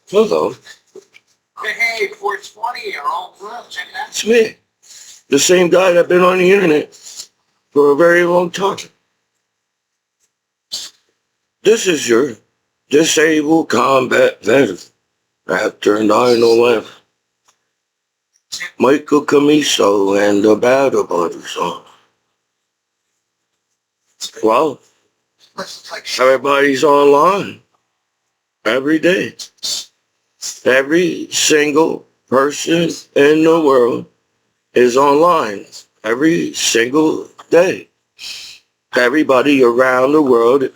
Hello. Hey, 420, you're all good. Check it out. It's me. The same guy that's been on the internet for a very long time. This is your disabled combat veteran after 9/11. Michael Commiso and the Battle Brothers on. Well, everybody's online every day. Every single person in the world is online every single day. Everybody around the world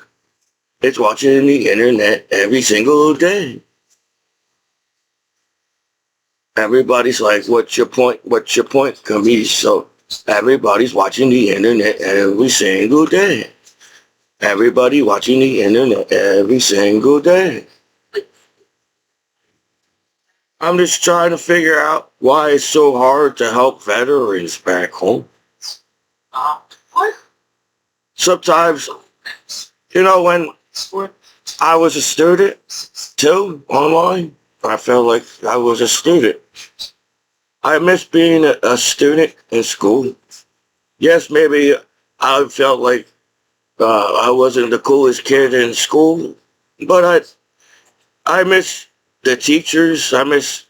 is watching the internet every single day. Everybody's like, what's your point? What's your point, Commiso? Everybody's watching the internet every single day. Everybody watching the internet every single day. I'm just trying to figure out why it's so hard to help veterans back home. What? Sometimes, when I was a student too, online, I felt like I was a student. I miss being a student in school. Yes, maybe I felt like I wasn't the coolest kid in school, but I miss the teachers. I miss,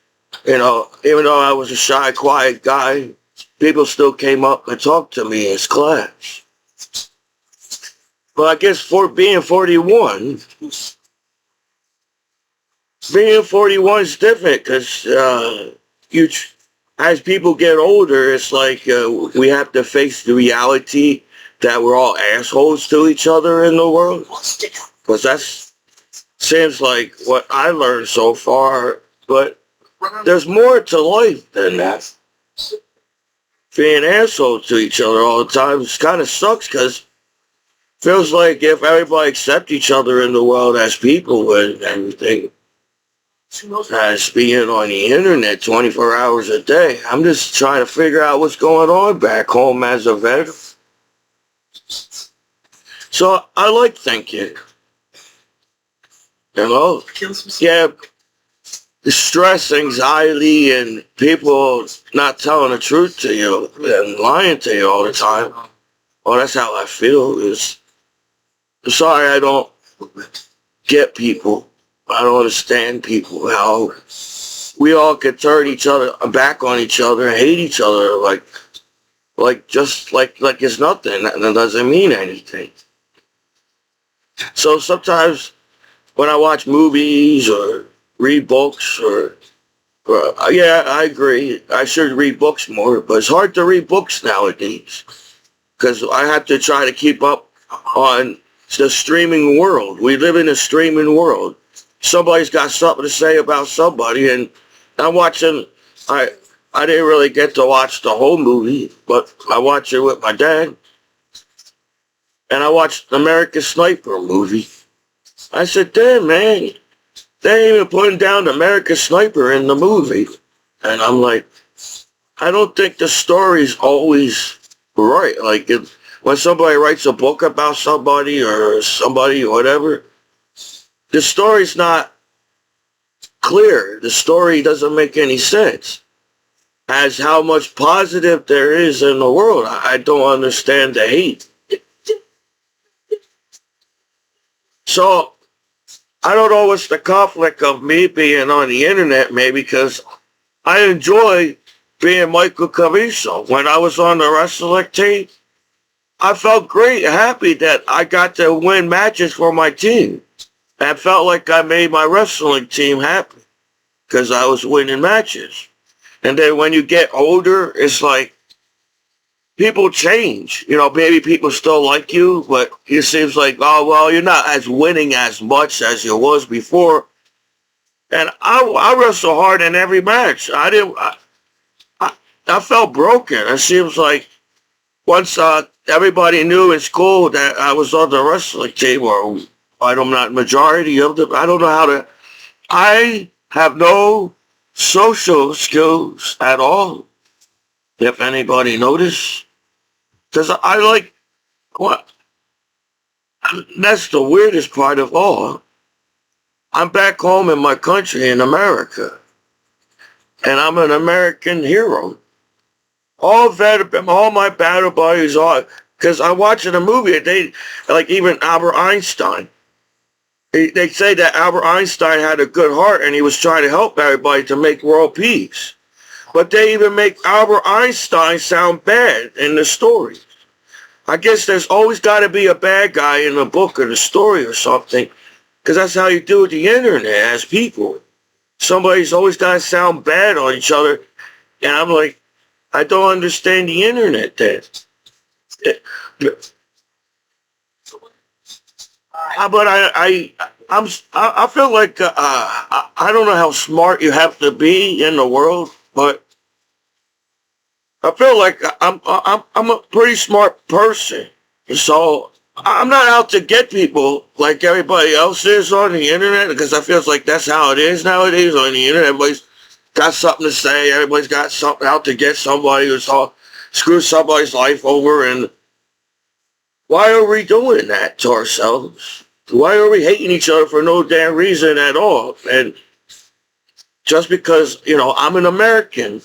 even though I was a shy, quiet guy, people still came up and talked to me in class. But I guess for being 41 is different because as people get older, it's like we have to face the reality that we're all assholes to each other in the world. Because that seems like what I learned so far. But there's more to life than that. Being assholes to each other all the time kind of sucks because feels like if everybody accept each other in the world as people and everything, as being on the internet 24 hours a day, I'm just trying to figure out what's going on back home as a veteran. So I like thinking, yeah, the stress, anxiety, and people not telling the truth to you and lying to you all the time. Well, that's how I feel. I'm sorry I don't get people. I don't understand people, how we all could turn each other back on each other and hate each other like it's nothing. That doesn't mean anything. So sometimes when I watch movies or read books yeah, I agree. I should read books more, but it's hard to read books nowadays because I have to try to keep up on the streaming world. We live in a streaming world. Somebody's got something to say about somebody, and I'm watching. I didn't really get to watch the whole movie, but I watched it with my dad, and I watched the American Sniper movie. I said, "Damn, man, they ain't even putting down the American Sniper in the movie," and I'm like, I don't think the story's always right. Like when somebody writes a book about somebody or whatever, the story's not clear. The story doesn't make any sense. As how much positive there is in the world, I don't understand the hate. So I don't know what's the conflict of me being on the internet, maybe because I enjoy being Michael Commiso. When I was on the wrestling team, I felt great, happy that I got to win matches for my team. I felt like I made my wrestling team happy because I was winning matches. And then when you get older, it's like people change. Maybe people still like you, but it seems like, oh, well, you're not as winning as much as you was before. And I wrestle hard in every match. I felt broken. It seems like once everybody knew in school that I was on the wrestling team, or I'm not majority of them, I don't know how to. I have no social skills at all, if anybody noticed. Because I like, what? That's the weirdest part of all. I'm back home in my country in America, and I'm an American hero. All my battle buddies are, because I watched in a movie, they, like even Albert Einstein. They say that Albert Einstein had a good heart and he was trying to help everybody to make world peace. But they even make Albert Einstein sound bad in the story. I guess there's always got to be a bad guy in the book or the story or something, because that's how you do with the internet as people. Somebody's always got to sound bad on each other. And I'm like, I don't understand the internet then. But I feel like I don't know how smart you have to be in the world, but I feel like I'm a pretty smart person. So I'm not out to get people like everybody else is on the internet, because I feel like that's how it is nowadays on the internet. Everybody's got something to say. Everybody's got something out to get somebody who's all screw somebody's life over. And why are we doing that to ourselves? Why are we hating each other for no damn reason at all? And just because, I'm an American.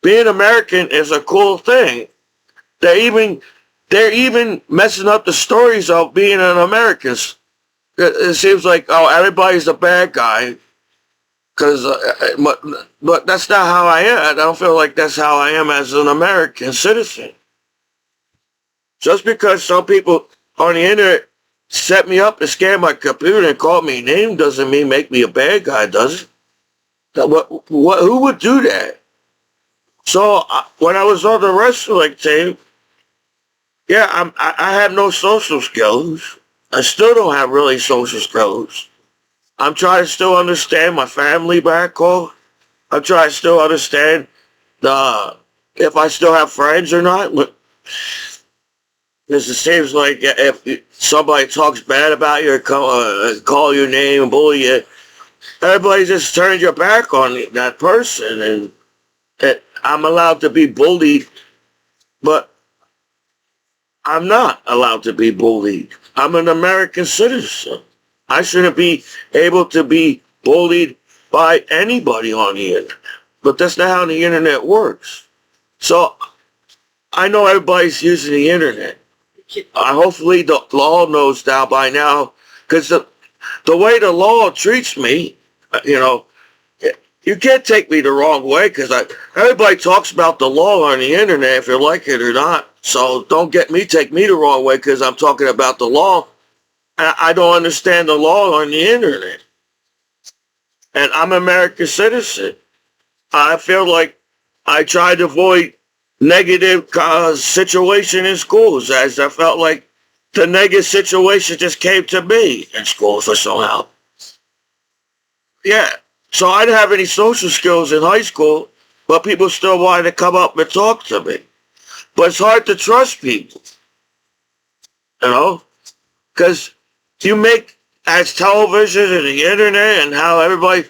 Being American is a cool thing. They're even messing up the stories of being an American. It seems like, everybody's a bad guy. But that's not how I am. I don't feel like that's how I am as an American citizen. Just because some people on the internet set me up and scanned my computer and called me a name doesn't mean make me a bad guy, does it? Who would do that? So when I was on the wrestling team, yeah, I have no social skills. I still don't have really social skills. I'm trying to still understand my family back home. I'm trying to still understand if I still have friends or not. Because it seems like if somebody talks bad about you or call your name and bully you, everybody just turns your back on that person. And I'm allowed to be bullied, but I'm not allowed to be bullied. I'm an American citizen. I shouldn't be able to be bullied by anybody on the internet. But that's not how the internet works. So I know everybody's using the internet. Hopefully the law knows now by now, because the way the law treats me, you can't take me the wrong way, because everybody talks about the law on the internet if you like it or not. So don't take me the wrong way because I'm talking about the law. I don't understand the law on the internet. And I'm an American citizen. I feel like I try to avoid negative situation in schools, as I felt like the negative situation just came to me in school for somehow. Yeah. So I didn't have any social skills in high school, but people still wanted to come up and talk to me. But it's hard to trust people, because you make, as television and the internet and how everybody,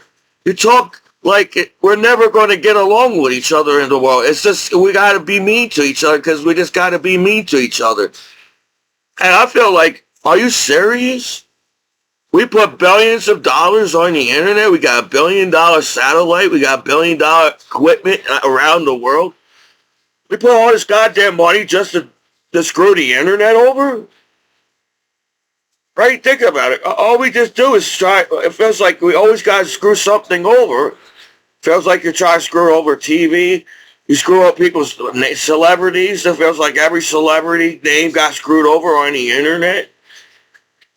you talk like we're never going to get along with each other in the world. It's just, we got to be mean to each other because we just got to be mean to each other. And I feel like, are you serious? We put billions of dollars on the internet. We got $1 billion satellite. We got $1 billion equipment around the world. We put all this goddamn money just to screw the internet over? Right? Think about it. All we just do is try. It feels like we always got to screw something over. Feels like you're trying to screw over TV. You screw up people's celebrities. It feels like every celebrity name got screwed over on the internet.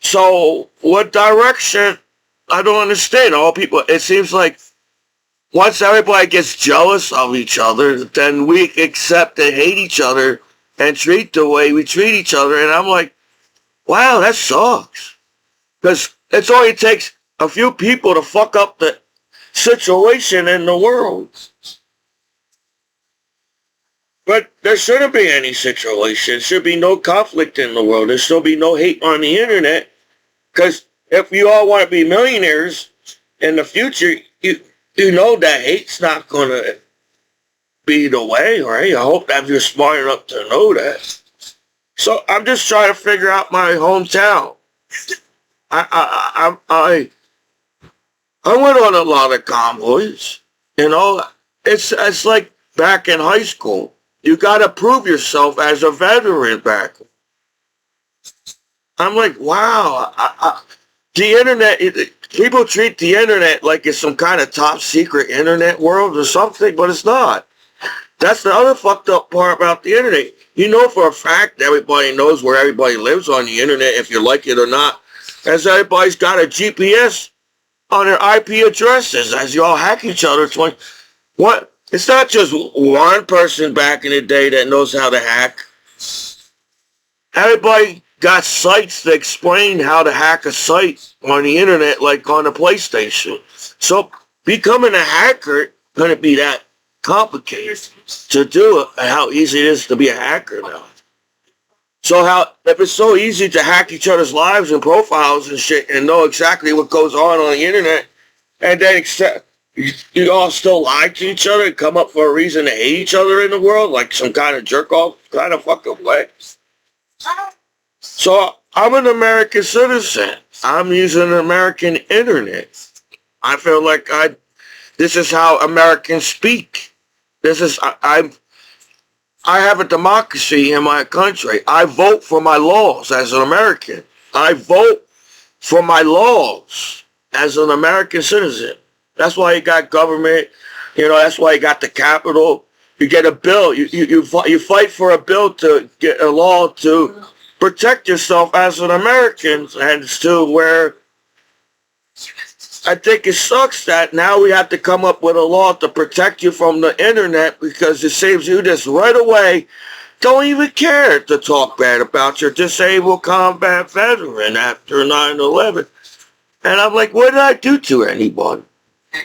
So what direction? I don't understand. It seems like once everybody gets jealous of each other, then we accept and hate each other and treat the way we treat each other. And I'm like, wow, that sucks. Because it only takes a few people to fuck up the situation in the world. But there shouldn't be any situation. There should be no conflict in the world. There should be no hate on the internet. Because if you all want to be millionaires in the future, you know that hate's not going to be the way, right? I hope that you're smart enough to know that. So I'm just trying to figure out my hometown. I went on a lot of convoys. You know, it's like back in high school. You got to prove yourself as a veteran back. I'm like, wow. The internet, people treat the internet like it's some kind of top secret internet world or something, but it's not. That's the other fucked up part about the internet. You know for a fact everybody knows where everybody lives on the internet, if you like it or not, as everybody's got a GPS on their IP addresses as you all hack each other. What? It's not just one person back in the day that knows how to hack. Everybody got sites that explain how to hack a site on the internet, like on the PlayStation. So becoming a hacker couldn't be that complicated to do it, and how easy it is to be a hacker now. So if it's so easy to hack each other's lives and profiles and shit and know exactly what goes on the internet, and then you all still lie to each other and come up for a reason to hate each other in the world, like some kind of jerk off kind of fucking way. So I'm an American citizen. I'm using an American internet. I feel like this is how Americans speak. I have a democracy in my country. I vote for my laws as an American. I vote for my laws as an American citizen. That's why you got government. You know, that's why you got the Capitol. You get a bill. You fight for a bill to get a law to protect yourself as an American, and to where I think it sucks that now we have to come up with a law to protect you from the internet, because it saves you this right away. Don't even care to talk bad about your disabled combat veteran after 9/11. And I'm like, what did I do to anybody?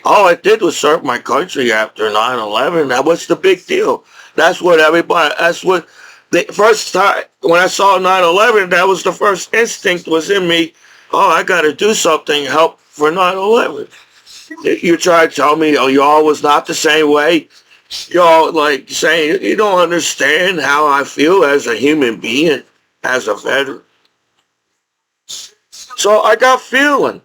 All I did was serve my country after 9/11. Now, what's the big deal? That's what the first time when I saw 9/11, that was the first instinct was in me. Oh, I got to do something, help for 9/11. You try to tell me, oh, y'all was not the same way. Y'all like saying, you don't understand how I feel as a human being, as a veteran. So I got feeling.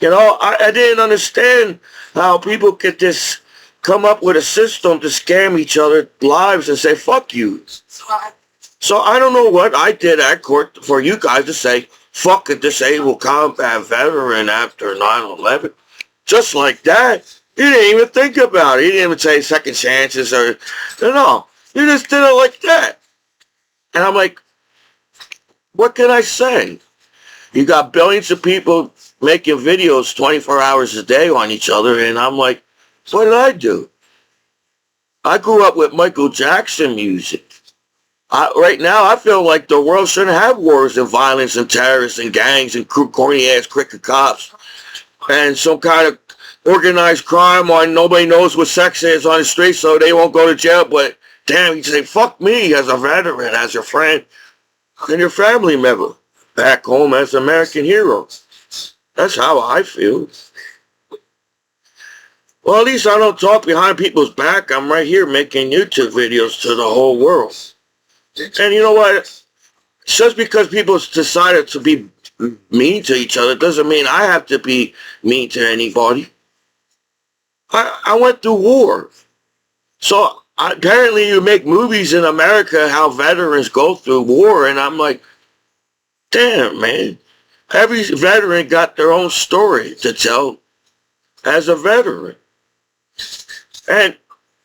You know, I didn't understand how people could just come up with a system to scam each other's lives and say, fuck you. So I don't know what I did at court for you guys to say, fuck a disabled combat veteran after 9/11. Just like that. You didn't even think about it. You didn't even say second chances or, no. You just did it like that. And I'm like, what can I say? You got billions of people making videos 24 hours a day on each other, and I'm like, what did I do? I grew up with Michael Jackson music. Right now, I feel like the world shouldn't have wars and violence and terrorists and gangs and corny-ass cricket cops and some kind of organized crime on nobody knows what sex is on the street, so they won't go to jail. But damn, you say, fuck me as a veteran, as your friend, and your family member back home as American heroes. That's how I feel. Well, at least I don't talk behind people's back. I'm right here making YouTube videos to the whole world. And you know what? Just because people decided to be mean to each other doesn't mean I have to be mean to anybody. I went through war. So apparently you make movies in America how veterans go through war, and I'm like, damn, man. Every veteran got their own story to tell as a veteran. And,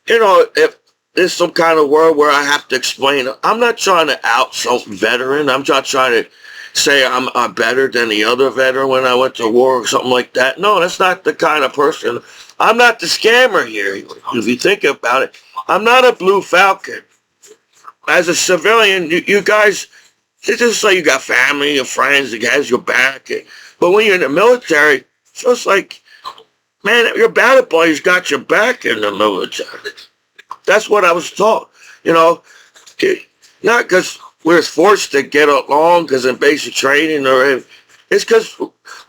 you know, if there's some kind of world where I have to explain, I'm not trying to out some veteran. I'm not trying to say I'm better than the other veteran when I went to war or something like that. No, that's not the kind of person. I'm not the scammer here. If you think about it, I'm not a blue falcon. As a civilian, you guys, it's just like you got family and friends that has your back. But when you're in the military, it's just like, man, your battle buddy's got your back in the military. That's what I was taught. You know, not because we're forced to get along because in basic training, or it's because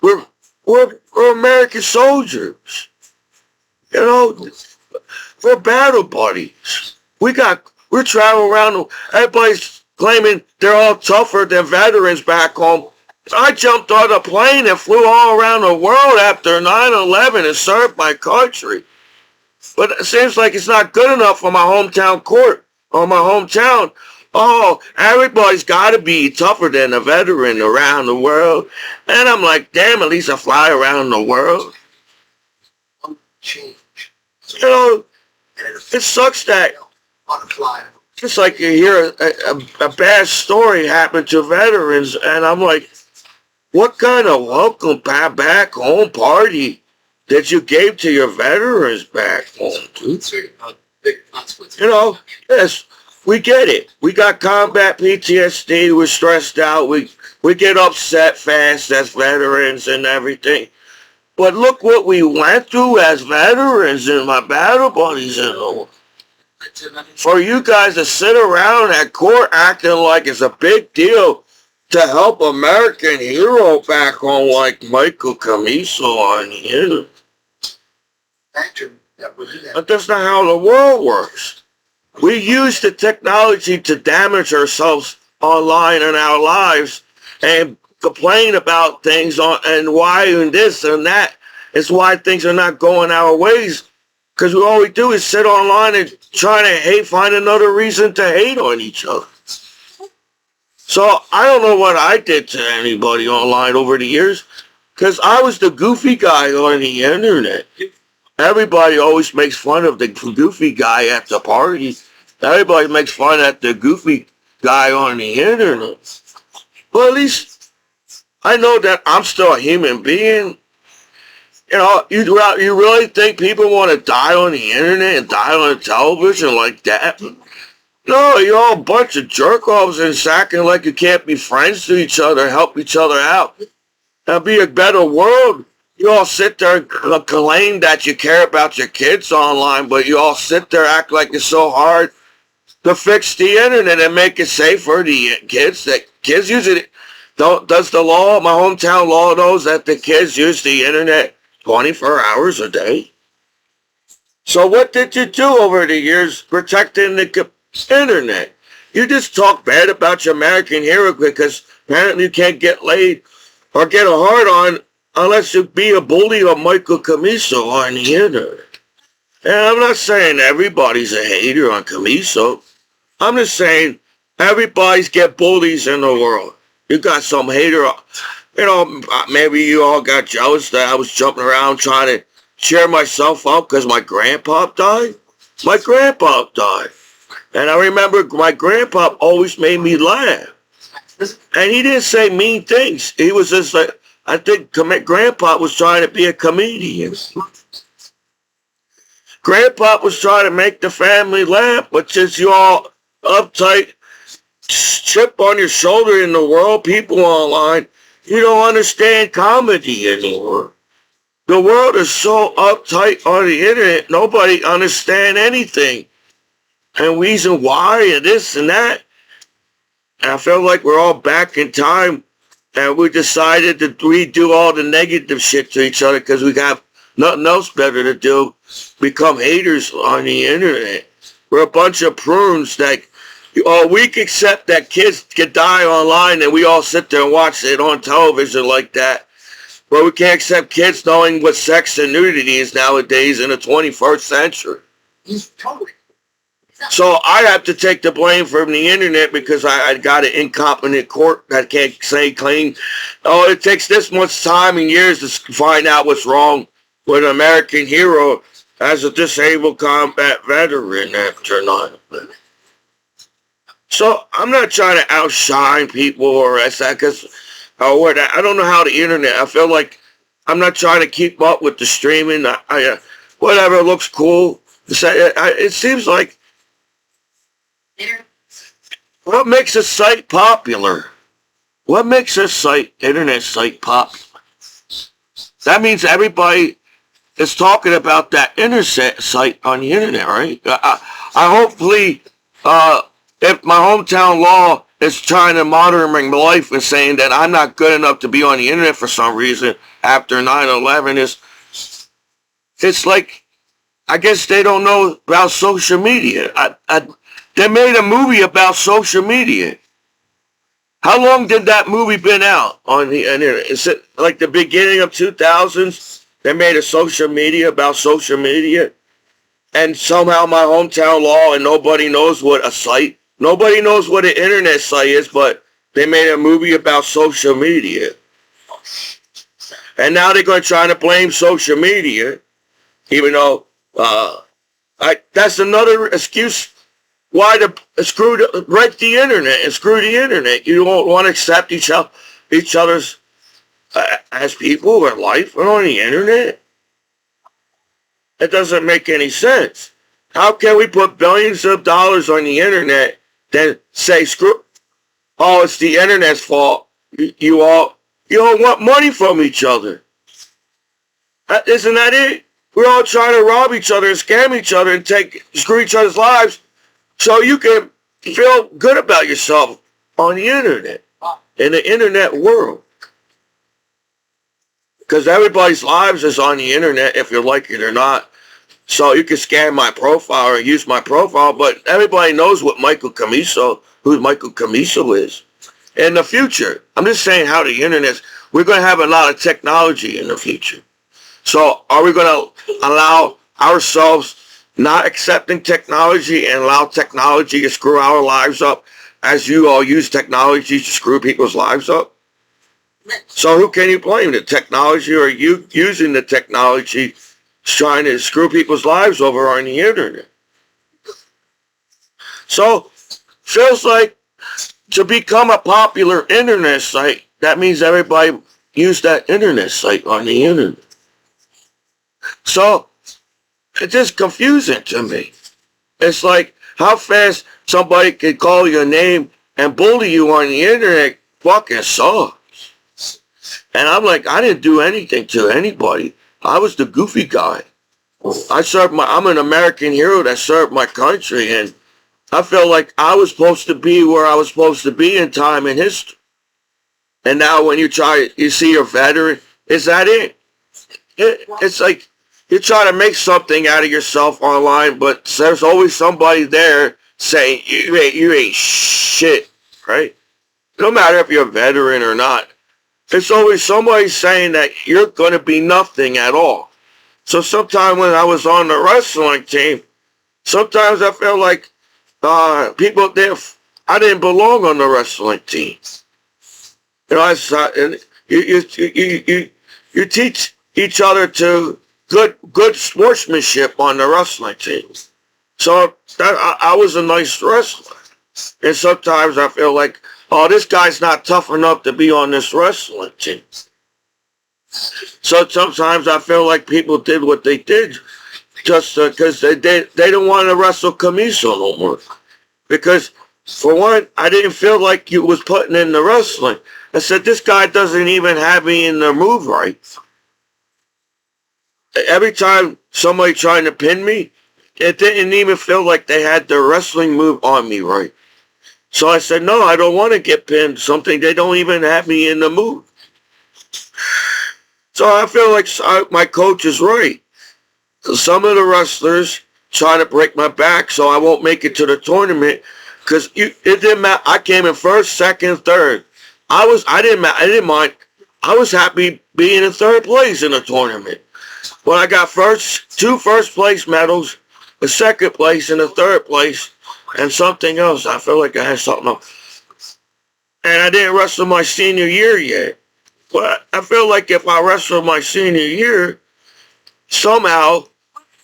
we're American soldiers. You know, we're battle buddies. We're traveling around. Everybody's claiming they're all tougher than veterans back home. I jumped on a plane and flew all around the world after 9/11 and served my country. But it seems like it's not good enough for my hometown court or my hometown. Oh, everybody's got to be tougher than a veteran around the world. And I'm like, damn, at least I fly around the world. Change. You know, it sucks that just like you hear a bad story happen to veterans, and I'm like, what kind of welcome back home party that you gave to your veterans back home, dude? You know, yes, we get it. We got combat PTSD. We're stressed out. We get upset fast as veterans and everything. But look what we went through as veterans and my battle buddies and all. For you guys to sit around at court acting like it's a big deal to help American hero back home like Michael Commiso on here. But that's not how the world works. We use the technology to damage ourselves online in our lives and complain about things and why and this and that. It's why things are not going our ways. Because all we do is sit online and try to find another reason to hate on each other. So I don't know what I did to anybody online over the years, because I was the goofy guy on the internet. Everybody always makes fun of the goofy guy at the party. Everybody makes fun at the goofy guy on the internet. But at least I know that I'm still a human being. You know, you really think people want to die on the internet and die on television like that? No, you're all a bunch of jerk-offs and acting like you can't be friends to each other, help each other out, and be a better world. You all sit there and claim that you care about your kids online, but you all sit there act like it's so hard to fix the internet and make it safe for the kids. That kids use it. Does the law, my hometown law, knows that the kids use the internet 24 hours a day? So what did you do over the years protecting the internet? You just talk bad about your American hero because apparently you can't get laid or get a hard on unless you be a bully or Michael Commiso on the internet. And I'm not saying everybody's a hater on Commiso. I'm just saying everybody's get bullies in the world. You got some hater, you know, maybe you all got jealous that I was jumping around trying to cheer myself up because my grandpa died. My grandpa died. And I remember my grandpa always made me laugh. And he didn't say mean things. He was just like, I think Grandpa was trying to be a comedian. Grandpa was trying to make the family laugh, but since you all uptight, chip on your shoulder in the world, people online, you don't understand comedy anymore. The world is so uptight on the internet, nobody understand anything. And reason why and this and that. And I feel like we're all back in time and we decided to redo all the negative shit to each other because we got nothing else better to do. Become haters on the internet. We're a bunch of prunes that we can accept that kids can die online and we all sit there and watch it on television like that. But we can't accept kids knowing what sex and nudity is nowadays in the 21st century. Totally. So I have to take the blame from the internet because I got an incompetent court that can't say clean. Oh, it takes this much time and years to find out what's wrong with an American hero as a disabled combat veteran after 9/11. So I'm not trying to outshine people or that because I don't know how the internet. I feel like I'm not trying to keep up with the streaming. Whatever looks cool. It seems like. What makes a site popular? What makes a internet site popular? That means everybody is talking about that internet site on the internet, right? I hopefully, if my hometown law is trying to monitor my life and saying that I'm not good enough to be on the internet for some reason after 9/11, it's like, I guess they don't know about social media. They made a movie about social media. How long did that movie been out on the internet? Is it like the beginning of 2000s? They made a social media about social media, and somehow my hometown law, and nobody knows what a site, nobody knows what an internet site is, but they made a movie about social media. And now they're going to try to blame social media, even though that's another excuse why to break the internet and screw the internet. You don't want to accept each other's as people or life on the internet. It doesn't make any sense. How can we put billions of dollars on the internet, then say it's the internet's fault. You all want money from each other. Isn't that it? We're all trying to rob each other and scam each other and screw each other's lives so you can feel good about yourself on the internet, in the internet world. Because everybody's lives is on the internet if you like it or not. So you can scan my profile or use my profile, but everybody knows who Michael Commiso is. In the future, I'm just saying how the internet, we're going to have a lot of technology in the future. So are we going to allow ourselves not accepting technology and allow technology to screw our lives up as you all use technology to screw people's lives up? So who can you blame? The technology, or you using the technology trying to screw people's lives over on the internet? So feels like to become a popular internet site, that means everybody use that internet site on the internet. So it's just confusing to me. It's like how fast somebody can call your name and bully you on the internet fucking sucks. And I'm like, I didn't do anything to anybody. I was the goofy guy. I'm an American hero that served my country, and I felt like I was supposed to be where I was supposed to be in time and history. And now when you see a veteran, is that it? It's like you try to make something out of yourself online, but there's always somebody there saying you ain't shit, right? No matter if you're a veteran or not. There's always somebody saying that you're going to be nothing at all. So sometimes when I was on the wrestling team, sometimes I felt like people there, I didn't belong on the wrestling team. You know, you teach each other to good sportsmanship on the wrestling team. So I was a nice wrestler. And sometimes I feel like, oh, this guy's not tough enough to be on this wrestling team. So sometimes I feel like people did what they did just because they don't want to wrestle Commiso no more. Because, for one, I didn't feel like you was putting in the wrestling. I said, this guy doesn't even have me in the move right. Every time somebody trying to pin me, it didn't even feel like they had the wrestling move on me right. So I said, no, I don't want to get pinned. Something they don't even have me in the move. So I feel like my coach is right. Some of the wrestlers try to break my back so I won't make it to the tournament because it didn't matter. I came in first, second, third. I didn't mind. I was happy being in third place in the tournament. When I got two first place medals, a second place and a third place, and something else. I feel like I had something else. And I didn't wrestle my senior year yet. But I feel like if I wrestle my senior year, somehow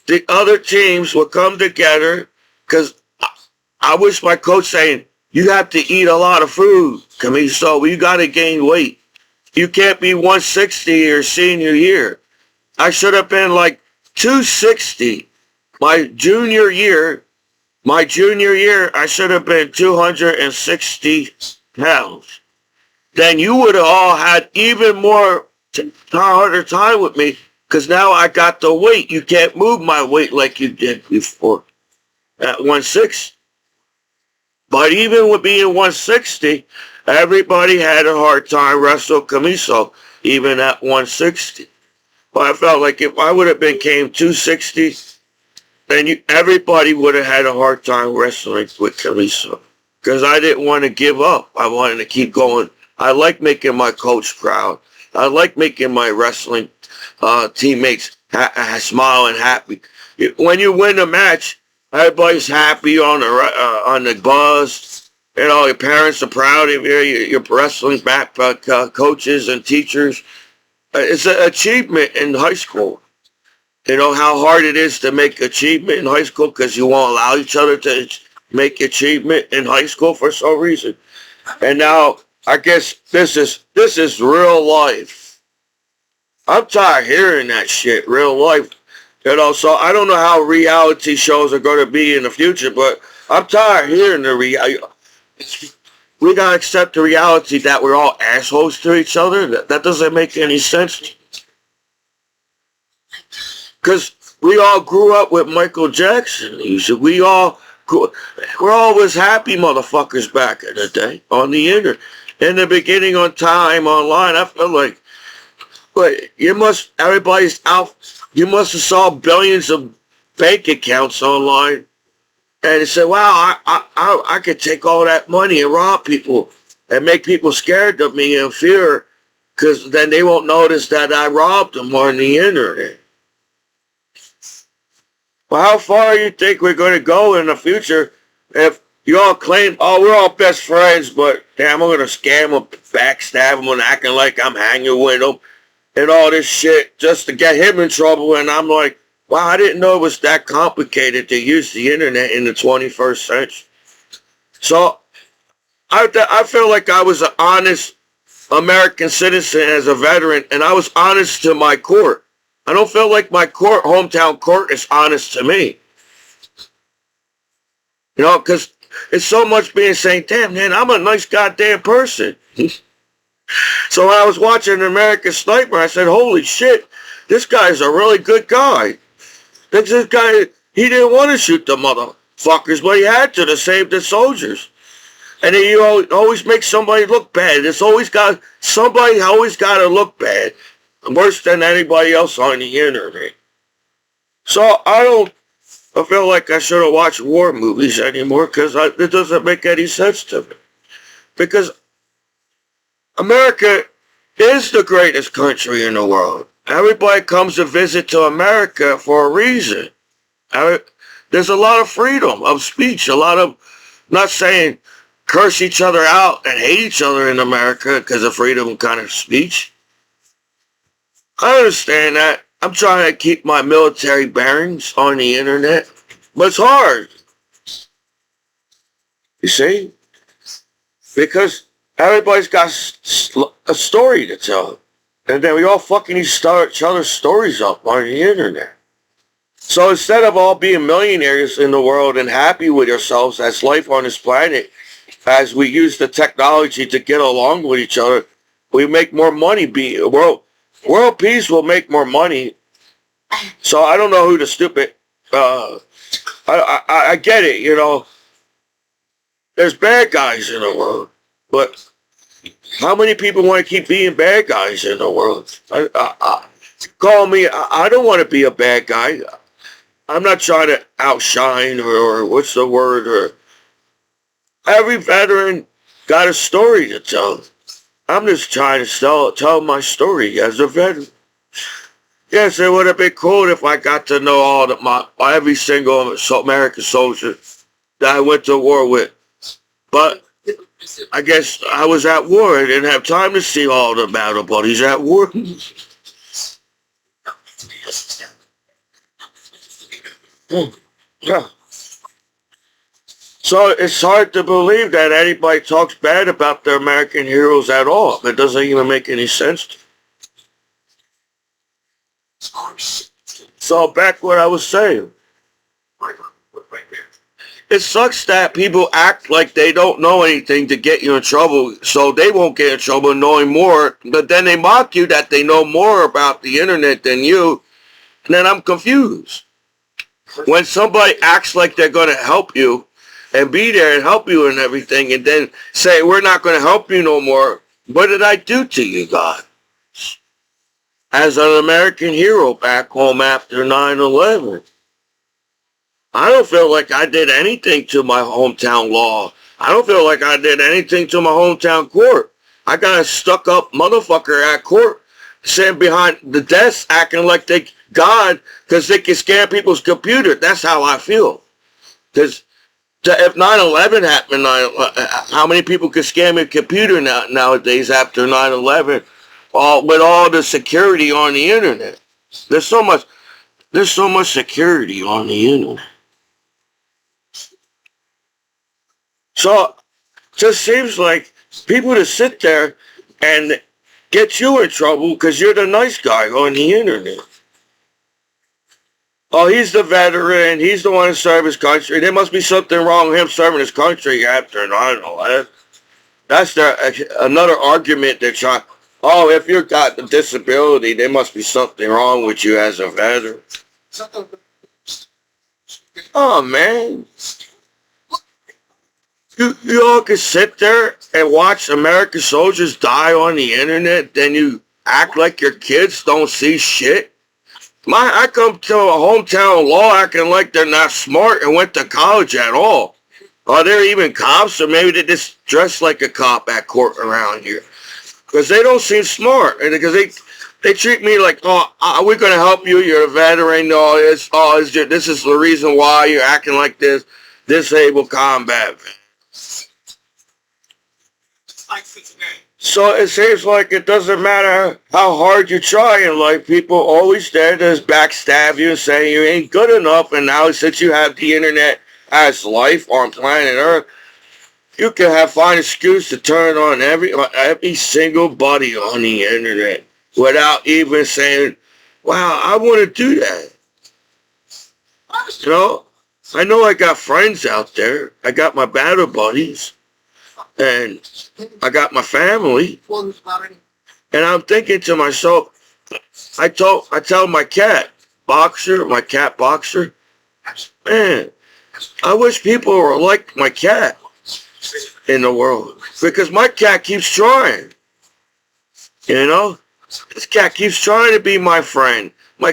the other teams will come together because I wish my coach saying, you have to eat a lot of food, Commiso. You got to gain weight. You can't be 160 your senior year. I should have been like 260 my junior year, I should have been 260 pounds. Then you would have all had even more harder time with me because now I got the weight. You can't move my weight like you did before at 160. But even with being 160, everybody had a hard time wrestling Commiso, even at 160. But I felt like if I would have came 260, then everybody would have had a hard time wrestling with Commiso. because I didn't want to give up. I wanted to keep going. I like making my coach proud. I like making my wrestling teammates smile and happy. When you win a match, everybody's happy on the bus. You know, your parents are proud of you. Your wrestling back coaches and teachers. It's an achievement in high school. You know how hard it is to make achievement in high school because you won't allow each other to make achievement in high school for some reason. And now I guess this is real life. I'm tired of hearing that shit, real life. You know, so I don't know how reality shows are going to be in the future, but I'm tired of hearing the reality. We gotta accept the reality that we're all assholes to each other. That doesn't make any sense. Because we all grew up with Michael Jackson. We're always happy motherfuckers back in the day on the internet. In the beginning on time online, I feel like, but everybody's out. You must have saw billions of bank accounts online. And said, wow, I could take all that money and rob people and make people scared of me and fear because then they won't notice that I robbed them on the internet. Well, how far do you think we're going to go in the future if you all claim, oh, we're all best friends, but damn, I'm going to scam them, backstab them, and acting like I'm hanging with them and all this shit just to get him in trouble. And I'm like, wow, I didn't know it was that complicated to use the internet in the 21st century. So I feel like I was an honest American citizen as a veteran, and I was honest to my court. I don't feel like my hometown court is honest to me. You know, because it's so much being saying, damn, man, I'm a nice goddamn person. So when I was watching American Sniper, I said, holy shit, this guy's a really good guy. This guy, he didn't want to shoot the motherfuckers, but he had to save the soldiers. And then you always make somebody look bad. Somebody always got to look bad. Worse than anybody else on the internet. So I feel like I shouldn't watch war movies anymore because it doesn't make any sense to me. Because America is the greatest country in the world. Everybody comes to visit to America for a reason. There's a lot of freedom of speech, a lot of not saying curse each other out and hate each other in America because of freedom kind of speech. I understand that. I'm trying to keep my military bearings on the internet, but it's hard. You see? Because everybody's got a story to tell. And then we all fucking each other's stories up on the internet. So instead of all being millionaires in the world and happy with ourselves as life on this planet, as we use the technology to get along with each other, we make more money. World peace will make more money. So I don't know who the stupid. I get it, you know. There's bad guys in the world, but how many people want to keep being bad guys in the world? Call me. I don't want to be a bad guy. I'm not trying to outshine or what's the word. Or every veteran got a story to tell. I'm just trying to tell my story as a veteran. Yes, it would have been cool if I got to know every single American soldier that I went to war with. But I guess I was at war. I didn't have time to see all the battle buddies at war. Yeah. So it's hard to believe that anybody talks bad about the American heroes at all. It doesn't even make any sense. So back what I was saying. It sucks that people act like they don't know anything to get you in trouble, so they won't get in trouble knowing more, but then they mock you that they know more about the internet than you, and then I'm confused. When somebody acts like they're going to help you and be there and help you and everything, and then say, we're not going to help you no more, what did I do to you, God? As an American hero back home after 9/11. I don't feel like I did anything to my hometown law. I don't feel like I did anything to my hometown court. I got a stuck-up motherfucker at court sitting behind the desk acting like they God because they can scan people's computer. That's how I feel. Because if 9/11 happened, how many people could scam a computer nowadays after 9/11? With all the security on the internet. There's so much security on the internet. So just seems like people to sit there and get you in trouble because you're the nice guy on the internet. Oh, he's the veteran. He's the one who served his country. There must be something wrong with him serving his country after 9/11. That's another argument they're trying. Oh, if you've got a disability, there must be something wrong with you as a veteran. Oh, man. You all can sit there and watch American soldiers die on the internet, then you act like your kids don't see shit. I come to a hometown law acting like they're not smart and went to college at all. Are there even cops, or maybe they just dress like a cop at court around here? Because they don't seem smart, and because they treat me like, oh, we're going to help you, you're a veteran, this is the reason why you're acting like this, disabled combat. So it seems like it doesn't matter how hard you try in life, people always there to backstab you and say you ain't good enough, and now since you have the internet as life on planet Earth, you can find an excuse to turn on every single buddy on the internet without even saying, wow, I want to do that. I know I got friends out there. I got my battle buddies. And I got my family. And I'm thinking to myself, I tell my cat boxer, man, I wish people were like my cat in the world. Because my cat keeps trying. This cat keeps trying to be my friend.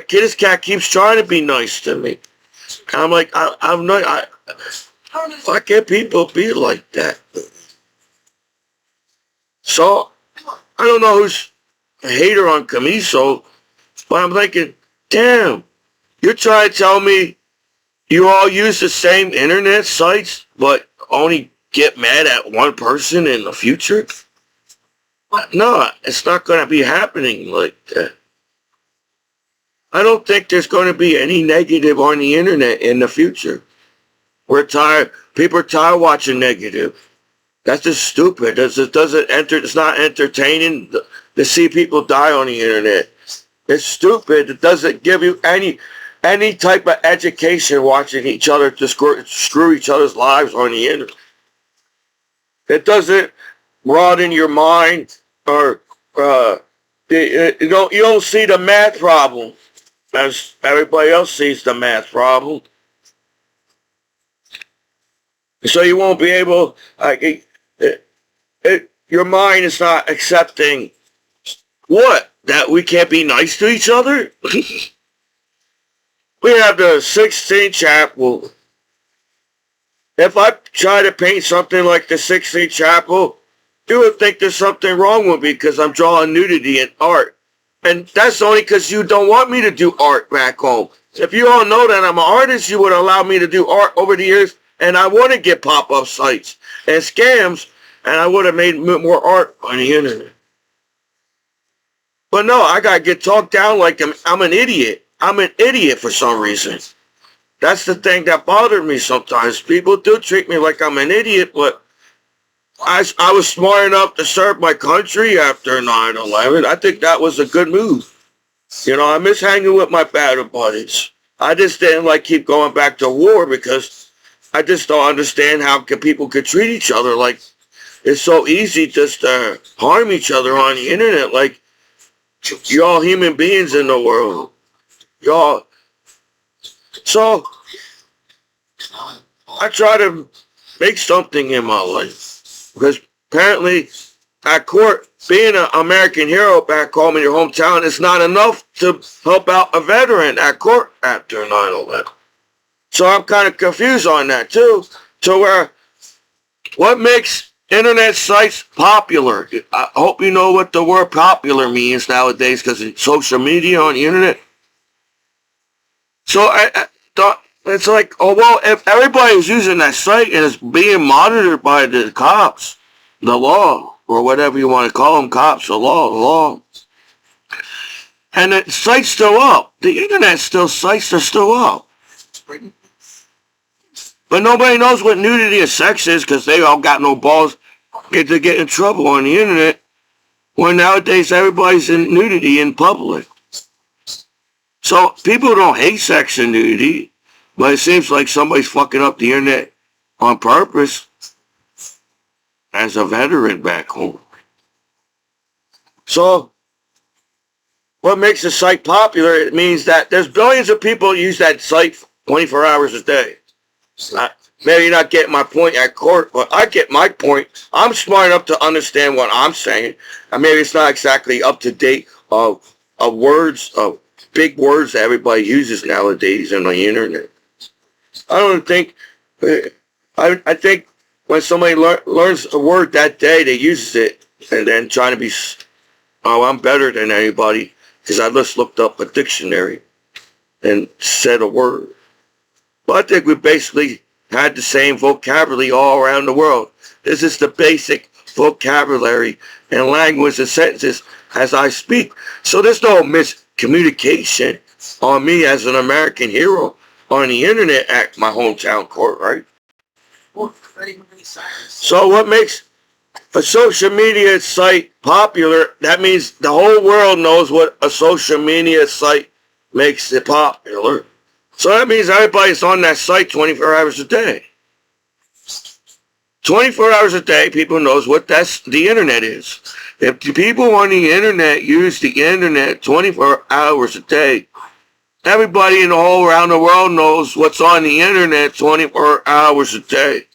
This cat keeps trying to be nice to me. And I'm like, why can't people be like that? So, I don't know who's a hater on Commiso, but I'm thinking, damn, you're trying to tell me you all use the same internet sites, but only get mad at one person in the future? No, it's not going to be happening like that. I don't think there's going to be any negative on the internet in the future. We're tired. People are tired watching negative. That's just stupid. It's not entertaining to see people die on the internet. It's stupid. It doesn't give you any type of education watching each other to screw each other's lives on the internet. It doesn't broaden your mind, or you don't see the math problem as everybody else sees the math problem. So you won't be able, your mind is not accepting what? That we can't be nice to each other? We have the Sistine Chapel. If I try to paint something like the Sistine Chapel, you would think there's something wrong with me because I'm drawing nudity in art. And that's only because you don't want me to do art back home. If you all know that I'm an artist, you would allow me to do art over the years, and I want to get pop-up sites and scams, and I would have made more art on the internet. But no, I got to get talked down like I'm an idiot. I'm an idiot for some reason. That's the thing that bothered me sometimes. People do treat me like I'm an idiot, but I was smart enough to serve my country after 9/11. I think that was a good move. I miss hanging with my battle buddies. I just didn't keep going back to war because I just don't understand how people could treat each other like it's so easy just to harm each other on the internet. Like, you're all human beings in the world. Y'all. So, I try to make something in my life. Because apparently, at court, being an American hero back home in your hometown is not enough to help out a veteran at court after 9/11. So I'm kind of confused on that too. To where What makes internet sites popular? I hope you know what the word popular means nowadays, because it's social media on the internet. So I thought, it's like, oh well, if everybody's using that site and it's being monitored by the cops, the law, or whatever you want to call them, cops, the law, and the site's still up, the internet sites are still up. But nobody knows what nudity and sex is, because they all got no balls to get in trouble on the internet, when nowadays everybody's in nudity in public. So people don't hate sex and nudity, but it seems like somebody's fucking up the internet on purpose as a veteran back home. So what makes a site popular? It means that there's billions of people who use that site 24 hours a day. Maybe you're not getting my point at court, but I get my point. I'm smart enough to understand what I'm saying. And maybe it's not exactly up to date of words, of big words that everybody uses nowadays on the internet. I don't think, I think when somebody learns a word that day, they use it, and then trying to be, oh, I'm better than anybody, because I just looked up a dictionary and said a word. But I think we basically had the same vocabulary all around the world. This is the basic vocabulary and language and sentences as I speak. So there's no miscommunication on me as an American hero on the internet at my hometown court, right? So what makes a social media site popular? That means the whole world knows what a social media site makes it popular. So that means everybody's on that site 24 hours a day. 24 hours a day, people knows what the internet is. If the people on the internet use the internet 24 hours a day, everybody in the whole around the world knows what's on the internet 24 hours a day.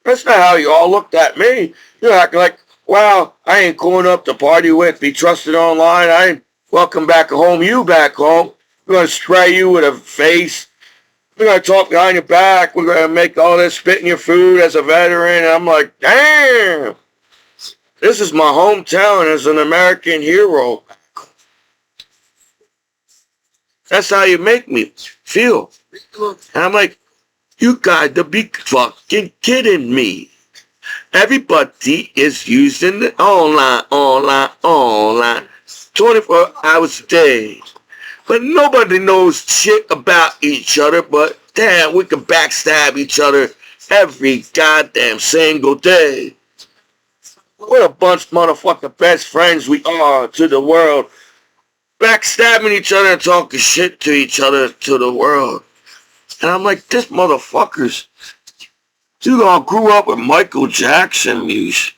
That's not how you all looked at me. You're acting like, wow, I ain't going up to party with, be trusted online. I ain't welcome back home, you back home. We're going to spray you with a face. We're going to talk behind your back. We're going to make all this spit in your food as a veteran. And I'm like, damn. This is my hometown as an American hero. That's how you make me feel. And I'm like, you got to be fucking kidding me. Everybody is using the online, 24 hours a day. But nobody knows shit about each other, but damn, we can backstab each other every goddamn single day. What a bunch of motherfucking best friends we are to the world. Backstabbing each other and talking shit to each other to the world. And I'm like, this motherfuckers, you all grew up with Michael Jackson music.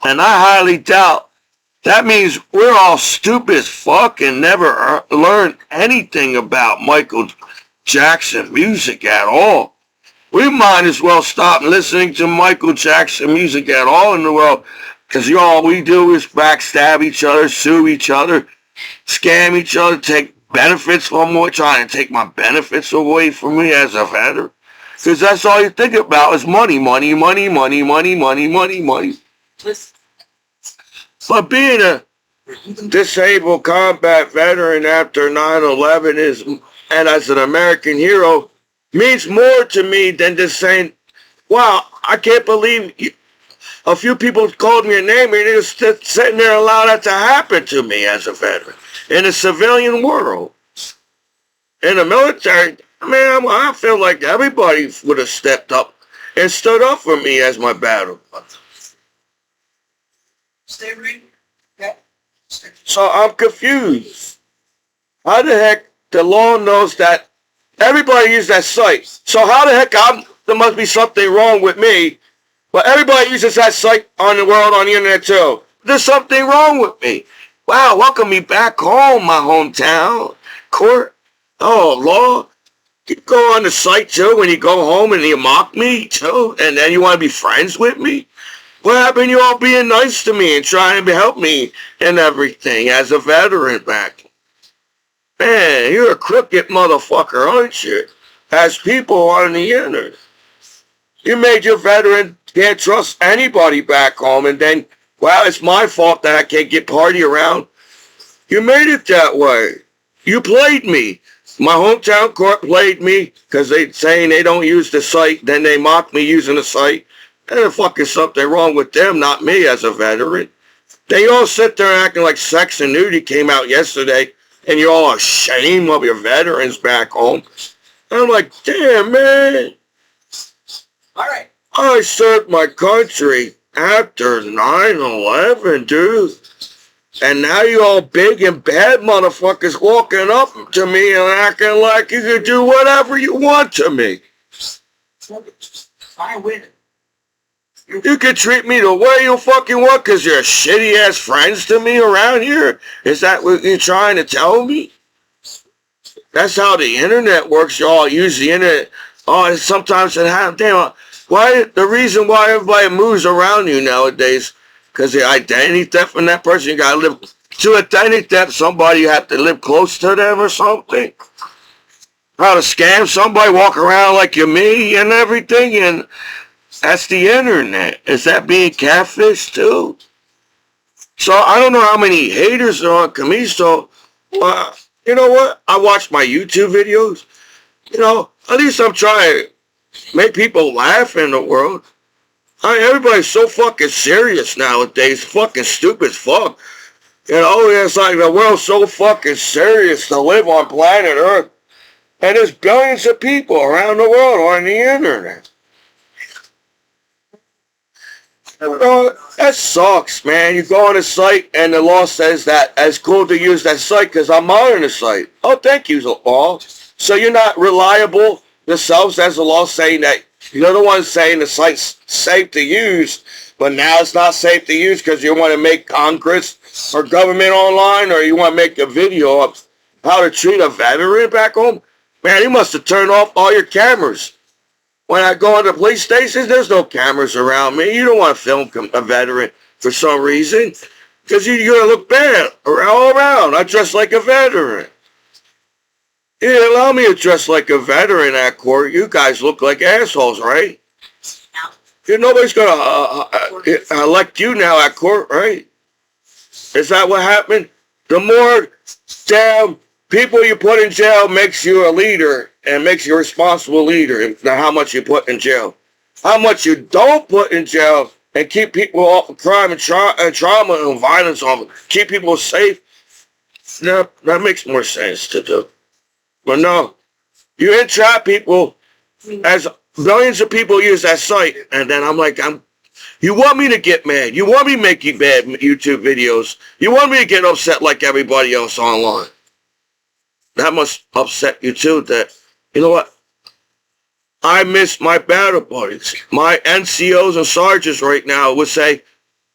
And I highly doubt that means we're all stupid as fuck and never learned anything about Michael Jackson music at all. We might as well stop listening to Michael Jackson music at all in the world, because all we do is backstab each other, sue each other, scam each other, take benefits from them, trying to take my benefits away from me as a veteran. Because that's all you think about is money. But being a disabled combat veteran after 9/11 is, and as an American hero, means more to me than just saying, wow, I can't believe a few people called me a name and just sitting there and allow that to happen to me as a veteran. In the civilian world. In the military, man, I feel like everybody would have stepped up and stood up for me as my battle brother. Stay reading. Yeah. So I'm confused. How the heck the law knows that everybody uses that site? So how the heck there must be something wrong with me, but everybody uses that site on the world on the internet too. There's something wrong with me. Wow, welcome me back home, my hometown. Court. Oh, law. You go on the site too when you go home and you mock me too, and then you want to be friends with me? What happened to you all being nice to me and trying to help me and everything as a veteran back? Man, you're a crooked motherfucker, aren't you? As people on the internet. You made your veteran can't trust anybody back home, and then, well, it's my fault that I can't get party around. You made it that way. You played me. My hometown court played me because they saying they don't use the site. Then they mock me using the site. And there's fucking something wrong with them, not me as a veteran. They all sit there acting like Sex and Nudity came out yesterday, and you're all ashamed of your veterans back home. And I'm like, damn, man. All right. I served my country after 9/11, dude. And now you all big and bad motherfuckers walking up to me and acting like you can do whatever you want to me. I win. You can treat me the way you fucking want because you're shitty ass friends to me around here? Is that what you're trying to tell me? That's how the internet works. Y'all use the internet. Oh, sometimes it happens. Damn, why? The reason why everybody moves around you nowadays, because the identity theft from that person, you gotta live to identity theft. Somebody you have to live close to them or something. How to scam somebody, walk around like you're me and everything, and that's the internet. Is that being catfish too? So I don't know how many haters are on Commiso. You know what? I watch my YouTube videos. You know, at least I'm trying to make people laugh in the world. Everybody's so fucking serious nowadays. Fucking stupid as fuck. You know, it's like the world's so fucking serious to live on planet Earth. And there's billions of people around the world on the internet. That sucks, man. You go on a site and the law says that it's cool to use that site because I'm monitoring the site. Oh, thank you, law. So you're not reliable yourselves as the law saying that you're the one saying the site's safe to use, but now it's not safe to use because you want to make Congress or government online, or you want to make a video of how to treat a veteran back home. Man, you must have turned off all your cameras. When I go into police stations, there's no cameras around me. You don't want to film a veteran for some reason because you're going to look bad all around. I dress like a veteran. You didn't allow me to dress like a veteran at court. You guys look like assholes, right? Nobody's going to elect you now at court, right? Is that what happened? The more damn people you put in jail makes you a leader and makes you a responsible leader. Now, how much you put in jail. How much you don't put in jail and keep people off of crime and trauma and violence on them. Keep people safe. That makes more sense to do. But no, you entrap people as billions of people use that site. And then I'm like, you want me to get mad. You want me to make you bad YouTube videos. You want me to get upset like everybody else online. That must upset you too, that, you know what? I miss my battle buddies. My NCOs and sergeants right now would say,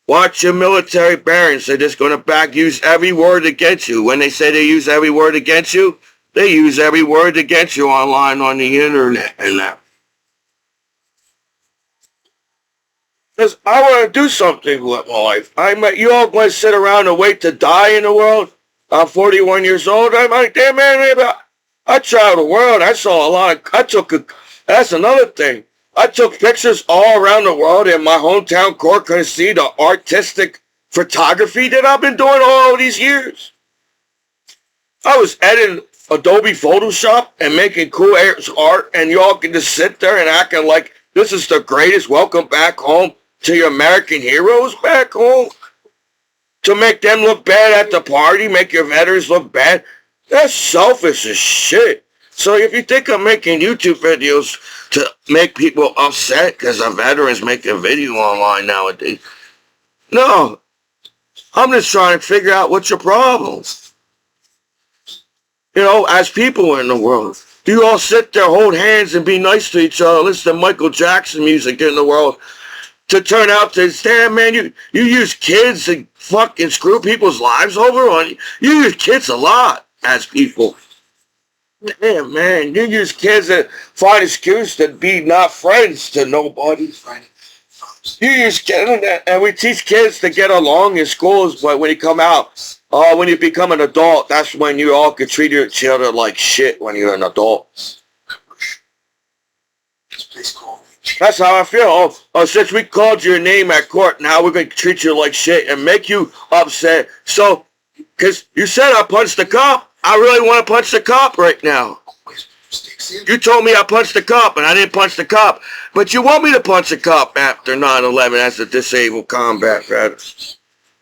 watch your military barons. They're just going to use every word against you. When they say they use every word against you, they use every word against you online on the internet and that. Because I want to do something with my life. You all want to sit around and wait to die in the world? I'm 41 years old. I'm like, damn man, I traveled the world. I saw a lot of, that's another thing. I took pictures all around the world, and my hometown court couldn't see the artistic photography that I've been doing all these years. I was editing Adobe Photoshop and making cool art, and y'all can just sit there and acting like this is the greatest welcome back home to your American heroes back home. To make them look bad at the party, make your veterans look bad. That's selfish as shit. So if you think I'm making YouTube videos to make people upset because a veteran's making a video online nowadays, no. I'm just trying to figure out what's your problems. You know, as people in the world, do you all sit there, hold hands, and be nice to each other, listen to Michael Jackson music in the world, to turn out to, damn man, you use kids to fucking screw people's lives over on you. You use kids a lot as people. Damn man, you use kids to find excuse to be not friends to nobody. You use kids, and we teach kids to get along in schools, but when you come out, when you become an adult, that's when you all can treat each other like shit when you're an adult. Please call me. That's how I feel. Oh, since we called your name at court, now we're going to treat you like shit and make you upset. So, because you said I punched the cop, I really want to punch the cop right now. You told me I punched the cop, and I didn't punch the cop. But you want me to punch the cop after 9/11 as a disabled combat veteran.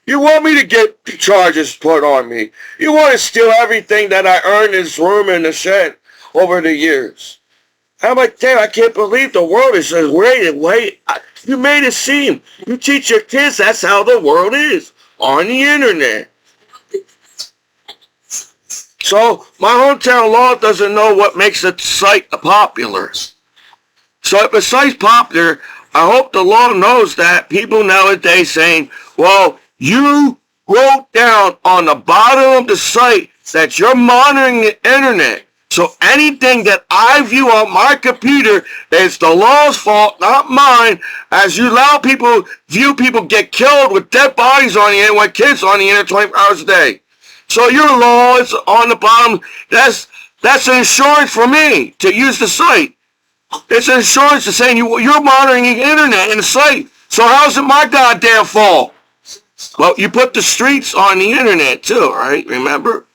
You want me to get charges put on me. You want to steal everything that I earned in this room in the shed over the years. I'm like, damn, I can't believe the world is a way. You made it seem. You teach your kids that's how the world is on the internet. So my hometown law doesn't know what makes a site popular. So if a site's popular, I hope the law knows that people nowadays saying, well, you wrote down on the bottom of the site that you're monitoring the internet. So anything that I view on my computer is the law's fault, not mine, as you allow people get killed with dead bodies on the internet, kids on the internet 24 hours a day. So your law is on the bottom. That's an insurance for me to use the site. It's an insurance to saying you're monitoring the internet and the site. So how's it my goddamn fault? Well, you put the streets on the internet too, right? Remember?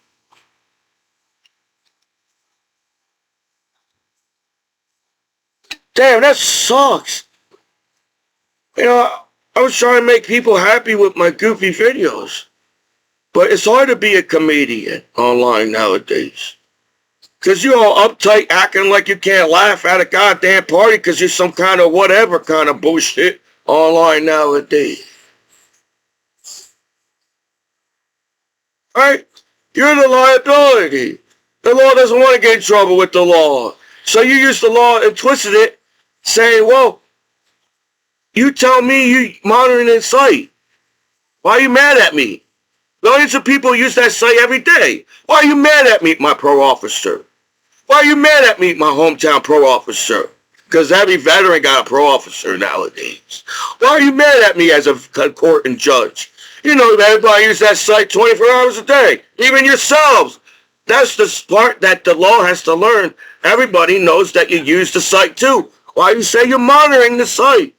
Damn, that sucks. You know, I was trying to make people happy with my goofy videos. But it's hard to be a comedian online nowadays. Because you're all uptight acting like you can't laugh at a goddamn party because you're some kind of whatever kind of bullshit online nowadays. Right? You're the liability. The law doesn't want to get in trouble with the law. So you use the law and twisted it, saying, well, you tell me you monitoring the site. Why are you mad at me? Millions of people use that site every day. Why are you mad at me, my pro officer? Why are you mad at me, my hometown pro officer? Because every veteran got a pro officer nowadays. Why are you mad at me as a court and judge? You know, everybody uses that site 24 hours a day. Even yourselves. That's the part that the law has to learn. Everybody knows that you use the site too. Why you say you're monitoring the site?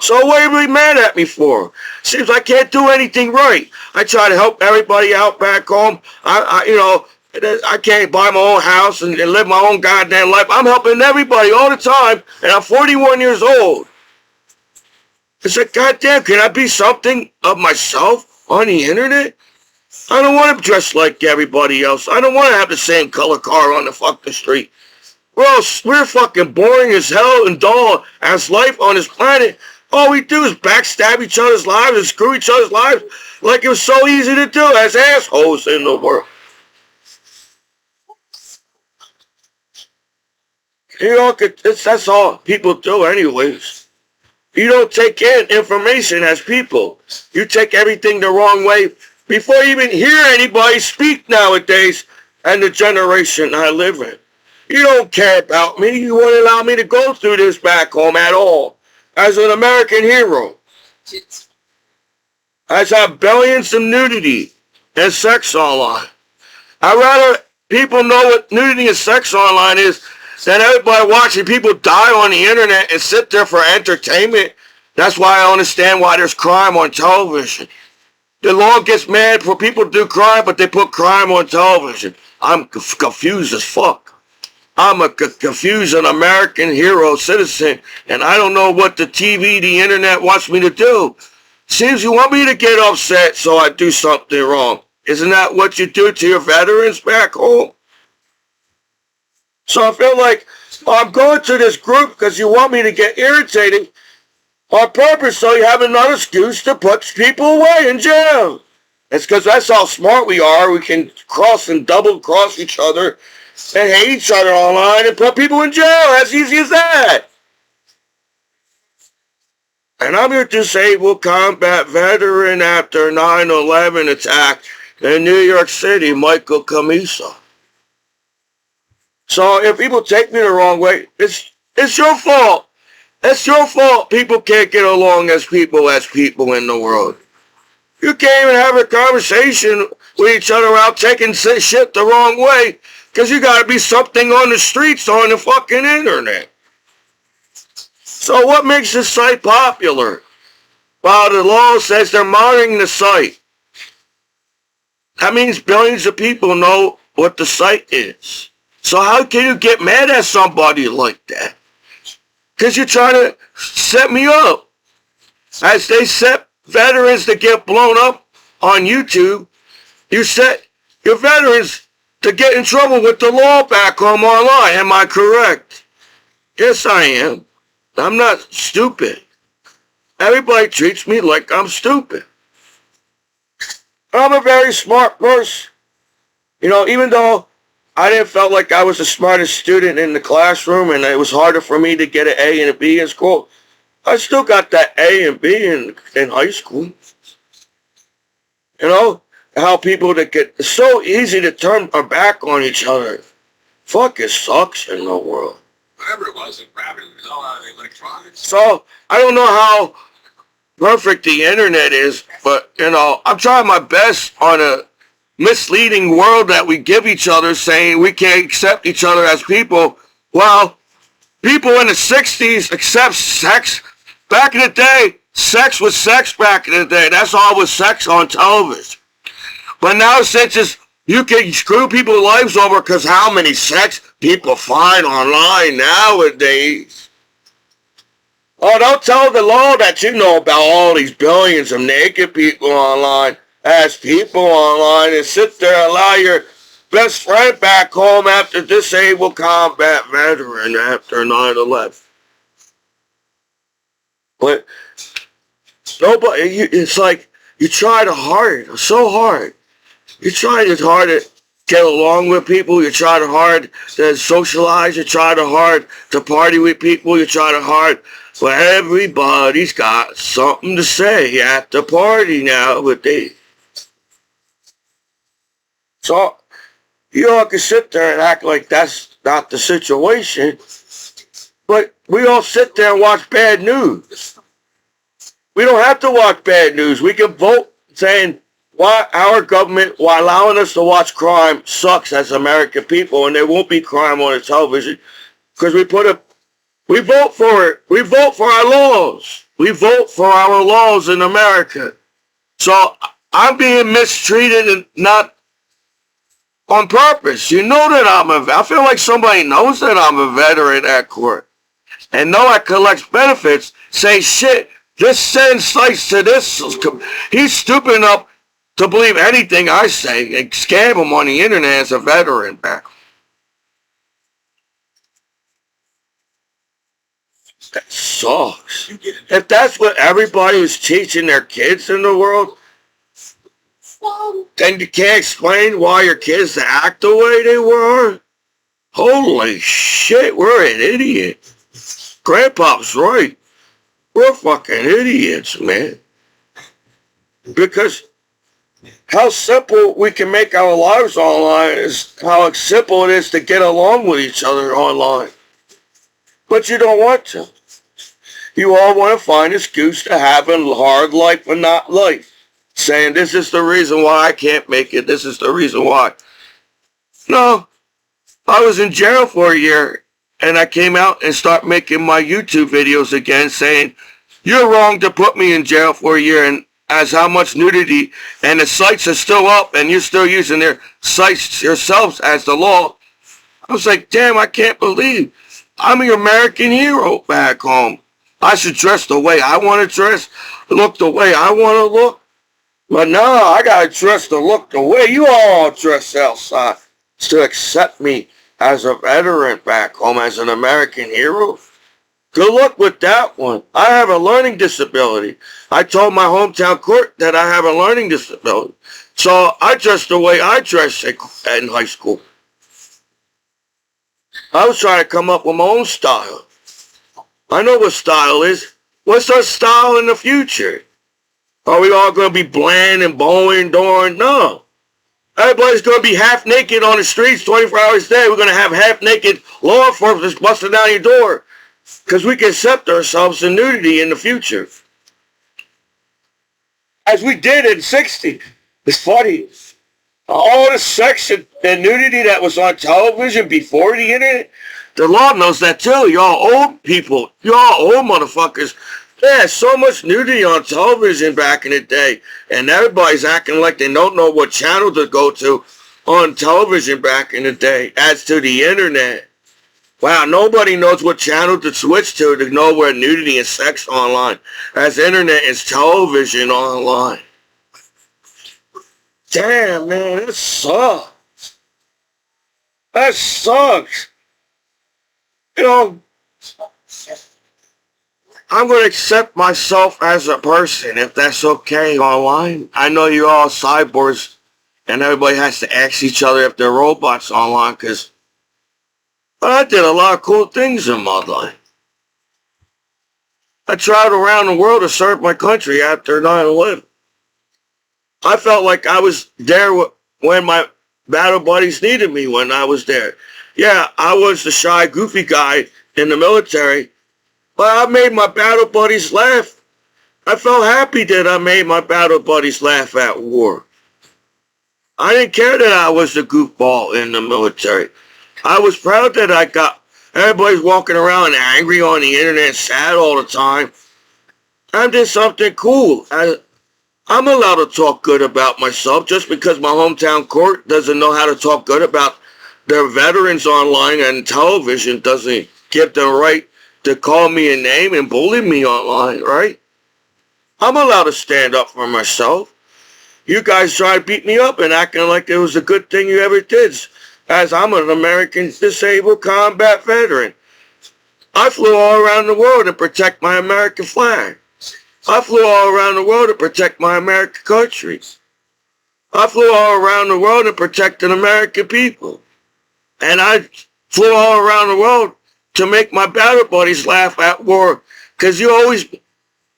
So what are you mad at me for? Seems I can't do anything right. I try to help everybody out back home. I can't buy my own house and live my own goddamn life. I'm helping everybody all the time, and I'm 41 years old. It's like, goddamn, can I be something of myself on the internet? I don't want to dress like everybody else. I don't want to have the same color car on the fucking street. We're fucking boring as hell and dull as life on this planet. All we do is backstab each other's lives and screw each other's lives like it was so easy to do as assholes in the world. You know, that's all people do anyways. You don't take in information as people. You take everything the wrong way before you even hear anybody speak nowadays and the generation I live in. You don't care about me. You won't allow me to go through this back home at all. As an American hero. I have billions of nudity and sex online. I'd rather people know what nudity and sex online is than everybody watching people die on the internet and sit there for entertainment. That's why I understand why there's crime on television. The law gets mad for people to do crime, but they put crime on television. I'm confused as fuck. I'm a confused American hero citizen, and I don't know what the TV, the internet wants me to do. Seems you want me to get upset so I do something wrong. Isn't that what you do to your veterans back home? So I feel like I'm going to this group because you want me to get irritated on purpose so you have another excuse to put people away in jail. It's because that's how smart we are. We can cross and double cross each other and hate each other online and put people in jail. As easy as that. And I'm your disabled combat veteran after 9/11 attack in New York City, Michael Commiso. So if people take me the wrong way, it's your fault. It's your fault people can't get along as people in the world. You can't even have a conversation with each other without taking shit the wrong way Because you got to be something on the streets on the fucking internet. So what makes the site popular? Well, the law says they're monitoring the site. That means billions of people know what the site is. So how can you get mad at somebody like that? Because you're trying to set me up. As they set veterans to get blown up on YouTube, you set your veterans to get in trouble with the law back home online. Am I correct? Yes, I am. I'm not stupid. Everybody treats me like I'm stupid. I'm a very smart person. You know, even though I didn't feel like I was the smartest student in the classroom and it was harder for me to get an A and a B in school, I still got that A and B in high school. You know, how people that get, it's so easy to turn our back on each other. Fuck, it sucks in the world. Whatever it was, it grabbed it all out of the electronics. So, I don't know how perfect the internet is, but, you know, I'm trying my best on a misleading world that we give each other, saying we can't accept each other as people. Well, people in the 60s accept sex. Back in the day, sex was sex back in the day. That's all was sex on television. But now since you can screw people's lives over because how many sex people find online nowadays. Oh, don't tell the law that you know about all these billions of naked people online as people online and sit there and allow your best friend back home after disabled combat veteran after 9/11. But nobody, it's like you tried hard, so hard. You tried hard to get along with people. You tried hard to socialize. You tried hard to party with people. You tried hard. But everybody's got something to say at the party nowadays. So you all can sit there and act like that's not the situation. But we all sit there and watch bad news. We don't have to watch bad news. We can vote saying why our government, while allowing us to watch crime, sucks as American people, and there won't be crime on the television because we vote for it. We vote for our laws. We vote for our laws in America. So I'm being mistreated and not on purpose. You know that I feel like somebody knows that I'm a veteran at court and know I collect benefits. Say shit. Just send sites to this. He's stupid enough to believe anything I say and scam him on the internet as a veteran back. That sucks. If that's what everybody is teaching their kids in the world, then you can't explain why your kids act the way they were. Holy shit, we're an idiot. Grandpa's right. We're fucking idiots, man. Because how simple we can make our lives online is how simple it is to get along with each other online. But you don't want to. You all want to find an excuse to have a hard life but not life. Saying this is the reason why I can't make it. This is the reason why. No. I was in jail for a year and I came out and started making my YouTube videos again saying, you're wrong to put me in jail for a year and as how much nudity and the sites are still up and you're still using their sites yourselves as the law. I was like, damn, I can't believe I'm an American hero back home. I should dress the way I want to dress, look the way I want to look. But no, I got to dress to look the way you all dress outside to accept me as a veteran back home, as an American hero. Good luck with that one. I have a learning disability. I told my hometown court that I have a learning disability. So I dress the way I dress in high school. I was trying to come up with my own style. I know what style is. What's our style in the future? Are we all going to be bland and boring, darn? No. Everybody's going to be half naked on the streets 24 hours a day. We're going to have half naked law enforcement busting down your door because we can accept ourselves in nudity in the future. As we did in the 60s. It's funny. All the sex and nudity that was on television before the internet, the law knows that too. Y'all old people, y'all old motherfuckers. Yeah, so much nudity on television back in the day, and everybody's acting like they don't know what channel to go to on television back in the day. As to the internet, wow, nobody knows what channel to switch to know where nudity and sex online. As internet is television online. Damn, man, that sucks. That sucks. You know, I'm going to accept myself as a person, if that's okay online. I know you're all cyborgs, and everybody has to ask each other if they're robots online, but I did a lot of cool things in my life. I traveled around the world to serve my country after 9/11. I felt like I was there when my battle buddies needed me when I was there. Yeah, I was the shy, goofy guy in the military, but I made my battle buddies laugh. I felt happy that I made my battle buddies laugh at war. I didn't care that I was the goofball in the military. I was proud that everybody's walking around angry on the internet, sad all the time. I did something cool. I'm allowed to talk good about myself just because my hometown court doesn't know how to talk good about their veterans online, and television doesn't give them right to call me a name and bully me online, right? I'm allowed to stand up for myself. You guys try to beat me up and acting like it was a good thing you ever did, as I'm an American disabled combat veteran. I flew all around the world to protect my American flag. I flew all around the world to protect my American country. I flew all around the world to protect the American people. And I flew all around the world to make my battle buddies laugh at war. Because you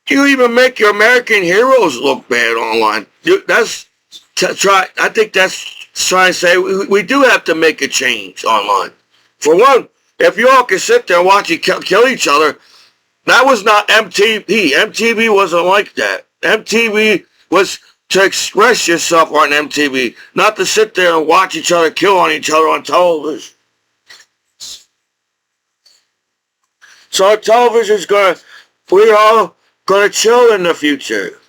even make your American heroes look bad online. I think that's trying to say we do have to make a change online. For one, if you all can sit there and watch you kill each other, that was not MTV. MTV wasn't like that. MTV was to express yourself on MTV, not to sit there and watch each other kill on each other on television. So television's we're all gonna chill in the future.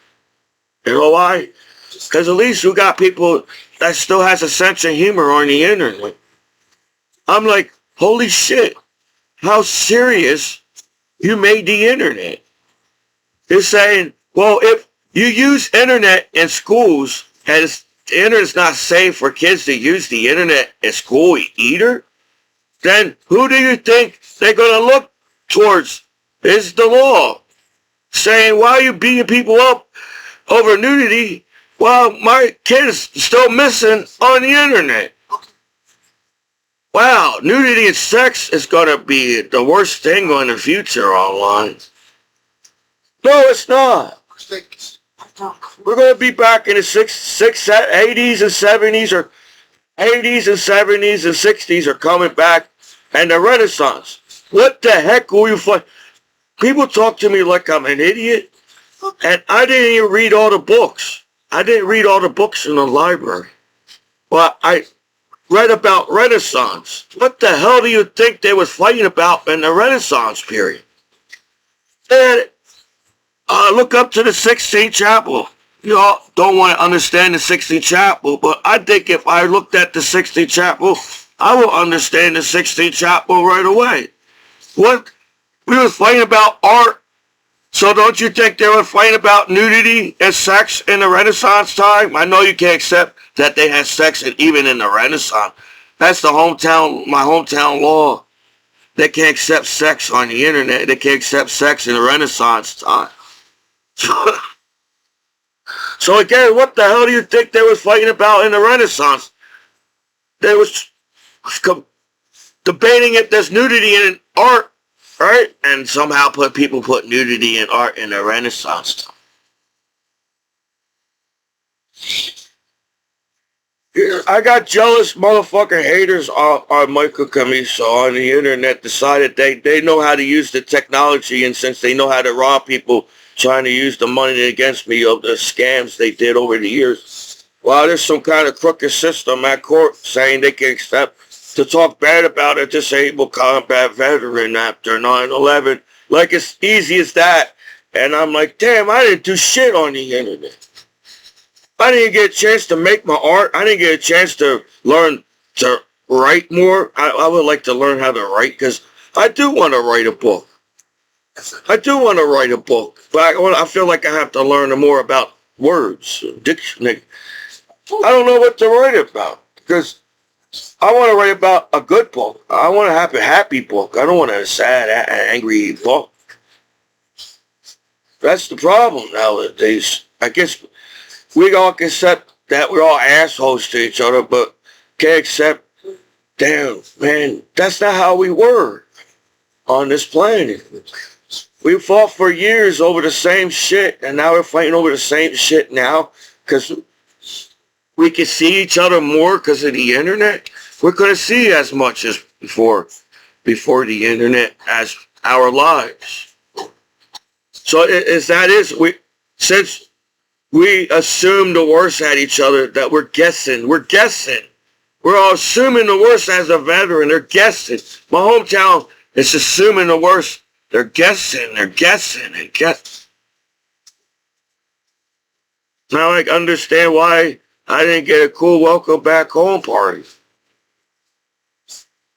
You know why? Because at least we got people that still has a sense of humor on the internet. I'm like, holy shit, how serious you made the internet. They're saying, well, if you use internet in schools and the internet's not safe for kids to use the internet in school either, then who do you think they're going to look towards? Is the law saying, why are you beating people up over nudity while my kid is still missing on the internet? Wow, nudity and sex is going to be the worst thing in the future online. No, it's not. We're going to be back in the 80s and 70s, or 80s and 70s and 60s are coming back, and the Renaissance. What the heck will you find? People talk to me like I'm an idiot, and I didn't even read all the books. I didn't read all the books in the library. Well, I read about Renaissance. What the hell do you think they was fighting about in the Renaissance period? And look up to the Sistine Chapel. You all don't want to understand the Sistine Chapel, but I think if I looked at the Sistine Chapel, I will understand the Sistine Chapel right away. What? We was fighting about art, so don't you think they were fighting about nudity and sex in the Renaissance time? I know you can't accept that they had sex even in the Renaissance. That's my hometown law. They can't accept sex on the internet. They can't accept sex in the Renaissance time. So again, what the hell do you think they was fighting about in the Renaissance? They was debating if there's nudity in art, right? And somehow people put nudity in art in the Renaissance time. I got jealous motherfucking haters on Michael Commiso on the internet decided they know how to use the technology, and since they know how to rob people trying to use the money against me of the scams they did over the years, Well, there's some kind of crooked system at court saying they can accept to talk bad about a disabled combat veteran after 9/11. Like it's easy as that. And I'm like, damn, I didn't do shit on the internet. I didn't get a chance to make my art. I didn't get a chance to learn to write more. I would like to learn how to write because I do want to write a book. I do want to write a book, but I feel like I have to learn more about words, dictionary. I don't know what to write about because I want to write about a good book. I want to have a happy book. I don't want a sad, angry book. That's the problem nowadays. I guess we all can accept that we're all assholes to each other, but can't accept, damn, man, that's not how we were on this planet. We fought for years over the same shit, and now we're fighting over the same shit now because we can see each other more because of the internet. We're going to see as much as before the internet as our lives. So since we assume the worst at each other, that we're guessing. We're all assuming the worst as a veteran. They're guessing. My hometown is assuming the worst. They're guessing. Now I understand why I didn't get a cool welcome back home party.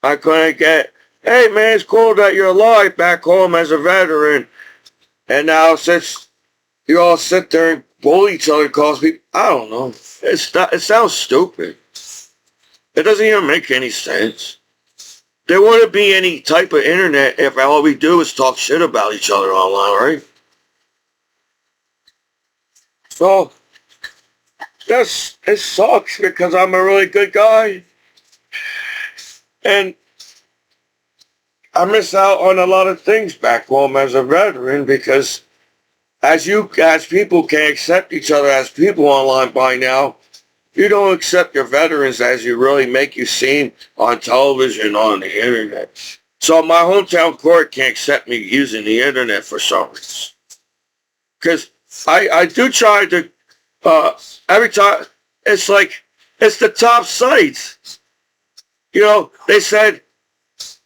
I couldn't get, hey man, it's cool that you're alive back home as a veteran. And now since you all sit there and bully each other, cause people, I don't know. It sounds stupid. It doesn't even make any sense. There wouldn't be any type of internet if all we do is talk shit about each other online, right? So, it sucks because I'm a really good guy. And I miss out on a lot of things back home as a veteran because as people can accept each other as people online by now, you don't accept your veterans as you really make you seem on television, on the internet. So my hometown court can't accept me using the internet for some reason. Because I do try to, every time, it's like, it's the top sites. You know, they said,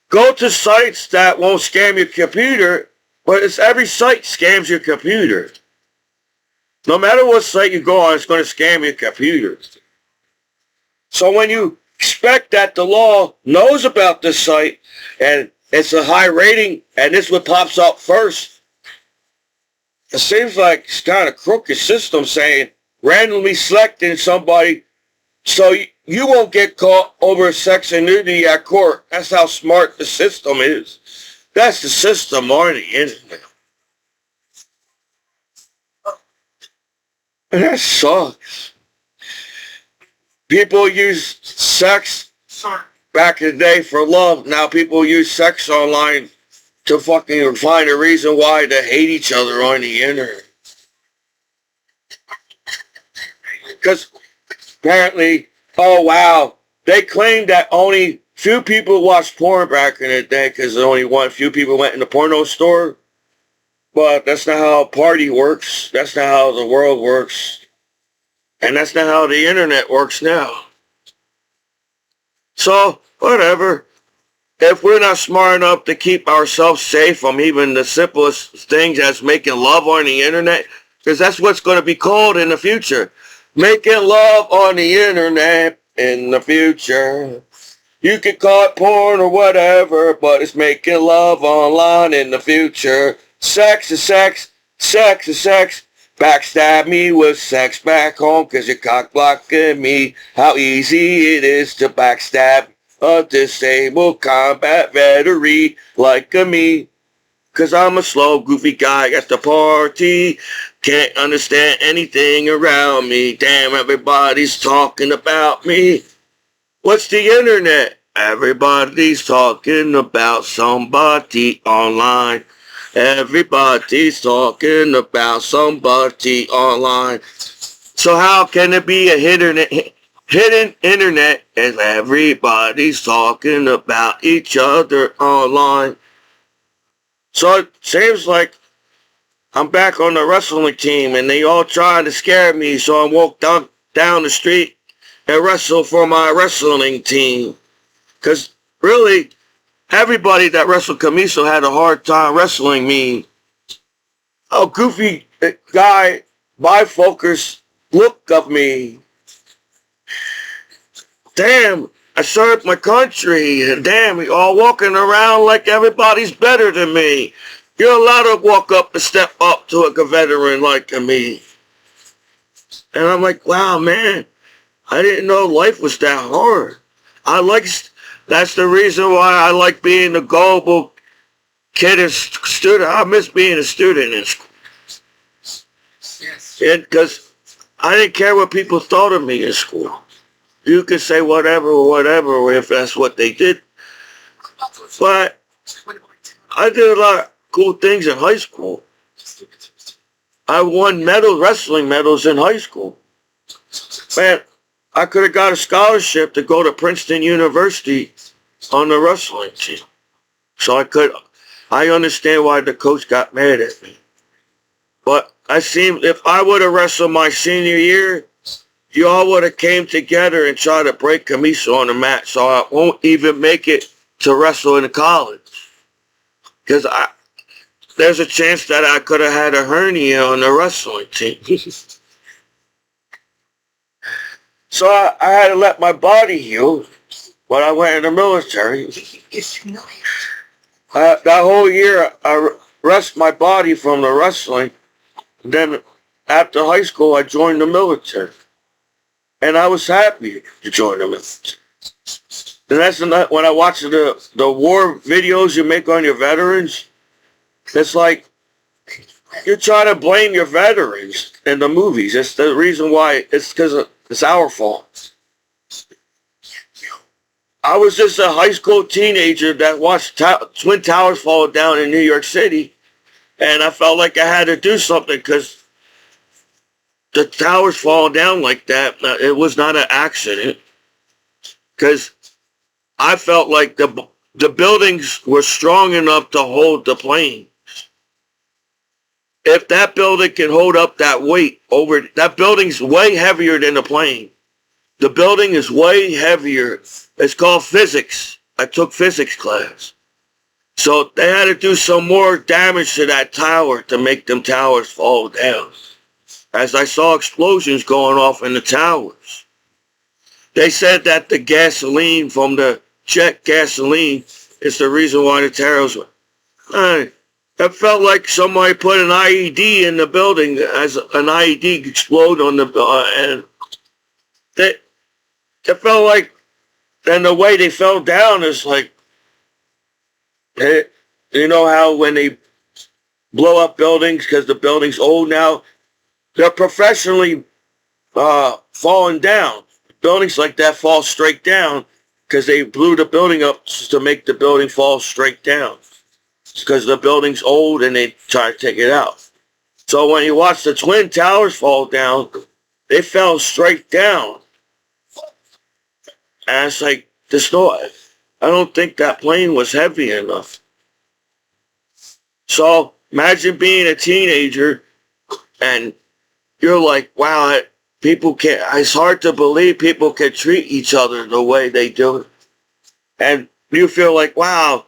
go to sites that won't scam your computer, but it's every site scams your computer. No matter what site you go on, it's going to scam your computer. So when you expect that the law knows about this site and it's a high rating and this is what pops up first, it seems like it's kind of crooked system saying randomly selecting somebody so you won't get caught over sex and nudity at court. That's how smart the system is. That's the system on the internet. And that sucks. People use sex back in the day for love. Now people use sex online to fucking find a reason why to hate each other on the internet. Because apparently, oh wow, they claim that only few people watched porn back in the day because only few people went in the porno store. But that's not how a party works. That's not how the world works. And that's not how the internet works now. So, whatever. If we're not smart enough to keep ourselves safe from even the simplest things as making love on the internet, because that's what's going to be called in the future. Making love on the internet in the future. You can call it porn or whatever, but it's making love online in the future. Sex is sex. Sex is sex. Backstab me with sex back home because you're cock blocking me. How easy it is to backstab a disabled combat veteran like me. Because I'm a slow, goofy guy at the party. Can't understand anything around me. Damn, everybody's talking about me. What's the internet? Everybody's talking about somebody online. Everybody's talking about somebody online. So how can it be a hidden internet if everybody's talking about each other online? So it seems like I'm back on the wrestling team and they all trying to scare me, so I down the street and wrestle for my wrestling team. Because really, everybody that wrestled Commiso had a hard time wrestling me. Oh, goofy guy, bifocus look of me. Damn, I served my country, and damn, we all walking around like everybody's better than me. You're allowed to walk up and step up to a veteran like me. And I'm like, wow, man, I didn't know life was that hard. That's the reason why I like being a gullible kid and student. I miss being a student in school. Yes. Because I didn't care what people thought of me in school. You could say whatever if that's what they did. But I did a lot of cool things in high school. I won wrestling medals in high school. Man, I could have got a scholarship to go to Princeton University on the wrestling team. So I understand why the coach got mad at me. But if I would have wrestled my senior year, you all would have came together and tried to break Commiso on the mat, so I won't even make it to wrestle in college. Because there's a chance that I could have had a hernia on the wrestling team. So I had to let my body heal when I went in the military. That whole year, I rested my body from the wrestling. Then after high school, I joined the military. And I was happy to join the military. And that's when I watch the war videos you make on your veterans. It's like you're trying to blame your veterans in the movies. It's the reason why. It's because it's our fault. I was just a high school teenager that watched Twin Towers fall down in New York City. And I felt like I had to do something because the towers falling down like that, it was not an accident. Because I felt like the buildings were strong enough to hold the plane. If that building can hold up that weight that building's way heavier than the plane. The building is way heavier. It's called physics. I took physics class. So they had to do some more damage to that tower to make them towers fall down. As I saw explosions going off in the towers. They said that the gasoline from the jet gasoline is the reason why the towers went. It felt like somebody put an IED in the building as an IED exploded on the and it felt like, and the way they fell down is like, you know how when they blow up buildings because the building's old now, they're professionally falling down. Buildings like that fall straight down because they blew the building up to make the building fall straight down. Because the building's old and they try to take it out. So when you watch the Twin Towers fall down, they fell straight down. And it's like, I don't think that plane was heavy enough. So imagine being a teenager and you're like, wow, it's hard to believe people can treat each other the way they do. And you feel like, wow,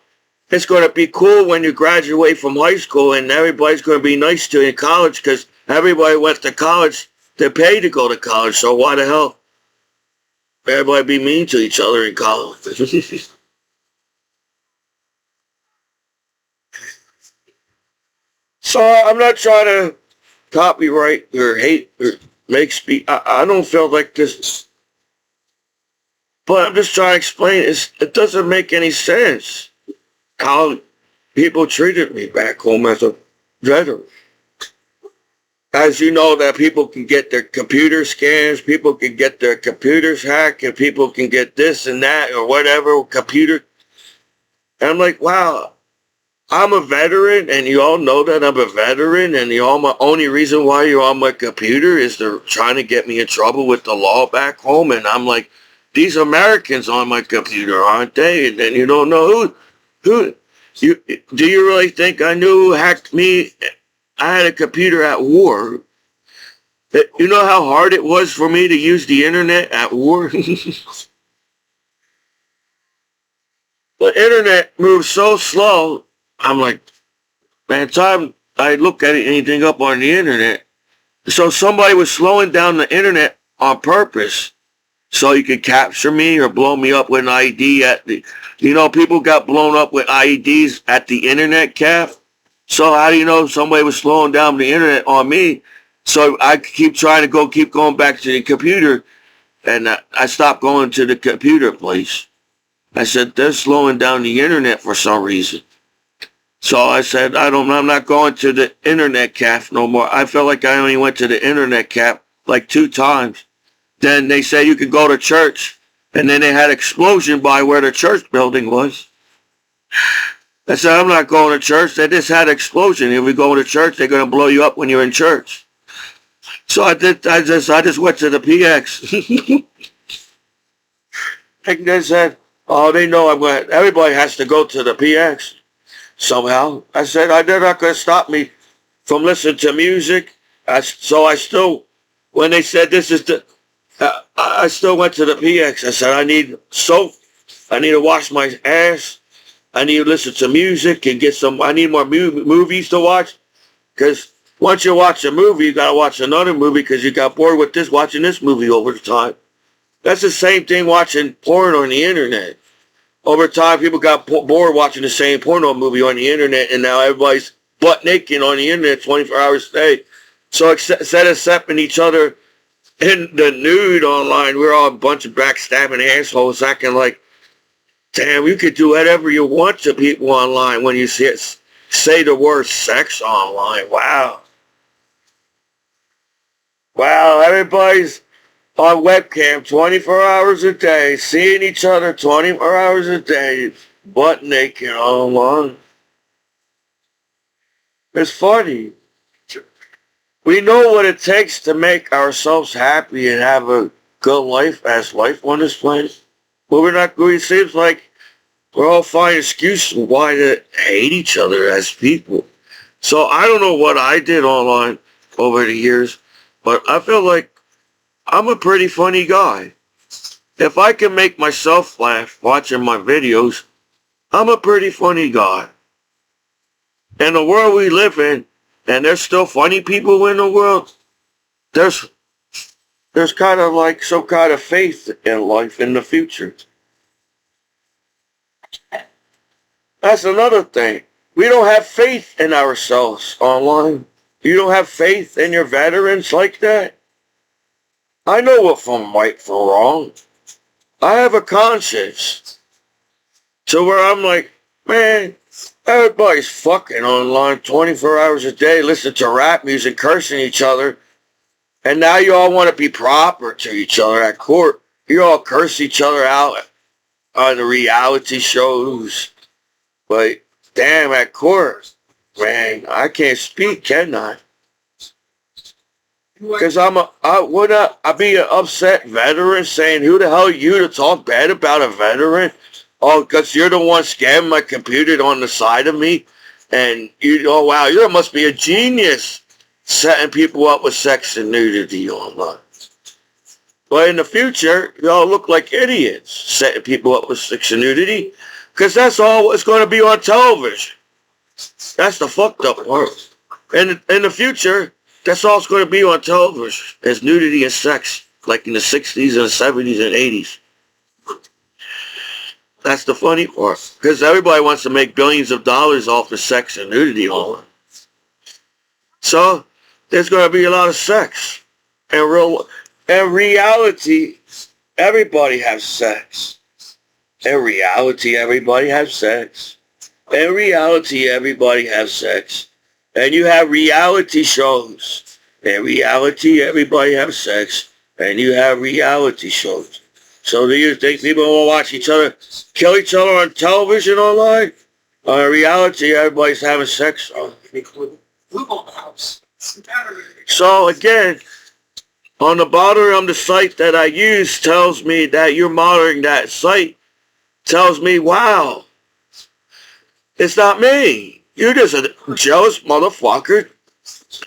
it's going to be cool when you graduate from high school and everybody's going to be nice to you in college because everybody went to college. They pay to go to college, so why the hell everybody be mean to each other in college? So I'm not trying to copyright or hate or make speech. I don't feel like this. But I'm just trying to explain it doesn't make any sense how people treated me back home as a veteran. As you know, that people can get their computer scans, people can get their computers hacked, and people can get this and that or whatever computer. And I'm like, wow, I'm a veteran, and you all know that I'm a veteran, and my only reason why you're on my computer is they're trying to get me in trouble with the law back home. And I'm like, these Americans on my computer, aren't they? And then you don't know do you really think I knew who hacked me? I had a computer at war. You know how hard it was for me to use the internet at war? The internet moves so slow. I'm like, man, time I look at anything up on the internet. So somebody was slowing down the internet on purpose so you could capture me or blow me up with an ID at the, people got blown up with IEDs at the internet cafe. So how do you know somebody was slowing down the internet on me? So I keep trying to keep going back to the computer, and I stopped going to the computer place. I said, they're slowing down the internet for some reason. So I said, I'm not going to the internet cafe no more. I felt like I only went to the internet cafe like 2 times. Then they said you could go to church, and then they had an explosion by where the church building was. I said, I'm not going to church. They just had an explosion. If we go to church, they're going to blow you up when you're in church. So I just went to the PX. And they said, oh, they know everybody has to go to the PX somehow. I said, they're not going to stop me from listening to music. So I still, when they said this is I still went to the PX. I said, I need soap. I need to wash my ass. I need to listen to music and I need more movies to watch. Because once you watch a movie, you got to watch another movie because you got bored with watching this movie over time. That's the same thing watching porn on the internet. Over time, people got bored watching the same porno movie on the internet, and now everybody's butt naked on the internet 24 hours a day. So instead of accepting each other in the nude online, we're all a bunch of backstabbing assholes acting like, damn, you could do whatever you want to people online when you say the word sex online. Wow. Wow, everybody's on webcam 24 hours a day, seeing each other 24 hours a day, butt naked online. It's funny. We know what it takes to make ourselves happy and have a good life as life on this planet. But we're not going. It seems like we're all finding excuses why to hate each other as people. So I don't know what I did online over the years, but I feel like I'm a pretty funny guy. If I can make myself laugh watching my videos, I'm a pretty funny guy. In the world we live in, and there's still funny people in the world, there's kind of like some kind of faith in life in the future. That's another thing. We don't have faith in ourselves online. You don't have faith in your veterans like that? I know what from right from wrong. I have a conscience. So where I'm like, man, everybody's fucking online 24 hours a day, listening to rap music, cursing each other. And now you all want to be proper to each other at court. You all curse each other out on the reality shows. But damn, at court, man, I can't speak, can I? Because I'd be an upset veteran saying, who the hell are you to talk bad about a veteran? Oh, because you're the one scamming my computer on the side of me. And oh wow, you must be a genius setting people up with sex and nudity online. But in the future, y'all look like idiots setting people up with sex and nudity. Because that's all it's going to be on television. That's the fucked up part. And in the future, that's all it's going to be on television is nudity and sex, like in the 60s and the 70s and 80s. That's the funny part. Because everybody wants to make billions of dollars off the sex and nudity online. So, there's going to be a lot of sex. In reality, everybody has sex. In reality, everybody has sex. In reality, everybody has sex. And you have reality shows. In reality, everybody has sex. And you have reality shows. So do you think people will watch each other kill each other on television online? In reality, everybody's having sex. So again, on the bottom of the site that I use tells me that you're monitoring that site. Tells me, wow, it's not me. You're just a jealous motherfucker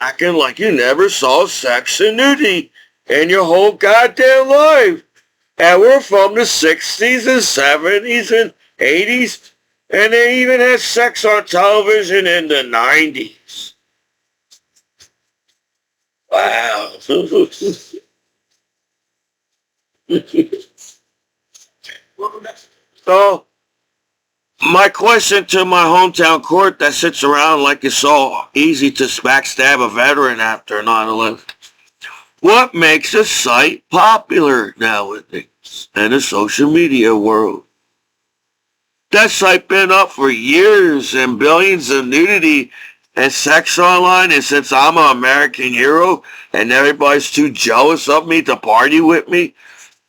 acting like you never saw sex and nudity in your whole goddamn life. And we're from the 60s and 70s and 80s. And they even had sex on television in the 90s. Wow. So, my question to my hometown court that sits around like it's so easy to backstab a veteran after 9/11. What makes a site popular nowadays in the social media world? That site been up for years and billions of nudity and sex online, and since I'm an American hero and everybody's too jealous of me to party with me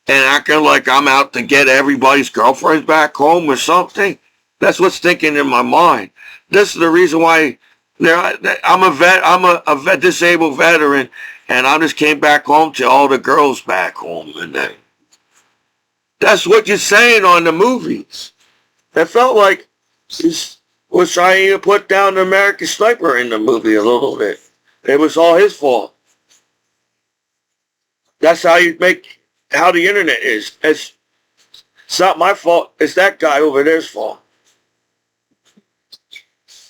and acting like I'm out to get everybody's girlfriends back home or something, that's what's thinking in my mind. This is the reason why I'm a disabled veteran, and I just came back home to all the girls back home. And that's what you're saying on the movies. It felt like he was trying to put down the American Sniper in the movie a little bit. It was all his fault. That's how how the internet is. It's not my fault. It's that guy over there's fault.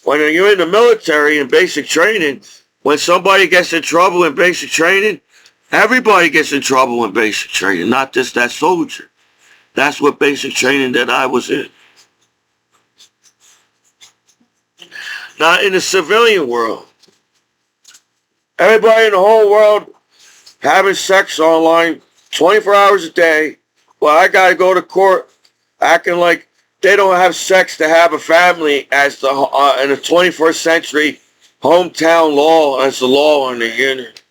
When you're in the military in basic training, when somebody gets in trouble in basic training, everybody gets in trouble in basic training, not just that soldier. That's what basic training that I was in. Not in the civilian world. Everybody in the whole world having sex online 24 hours a day. Well, I got to go to court acting like they don't have sex to have a family as the in the 21st century hometown law as the law on the internet.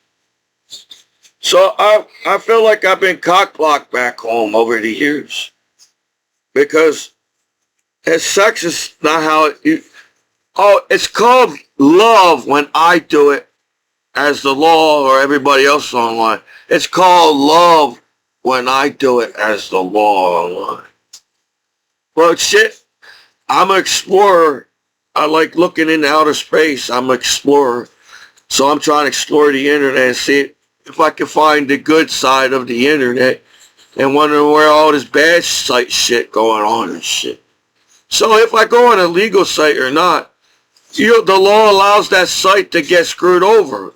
So I feel like I've been cock-blocked back home over the years because sex is not how it's called love when I do it as the law or everybody else online. It's called love when I do it as the law online. Well, shit, I'm an explorer. I like looking into outer space. I'm an explorer. So I'm trying to explore the internet and see if I can find the good side of the internet and wondering where all this bad site shit going on and shit. So if I go on a legal site or not, the law allows that site to get screwed over.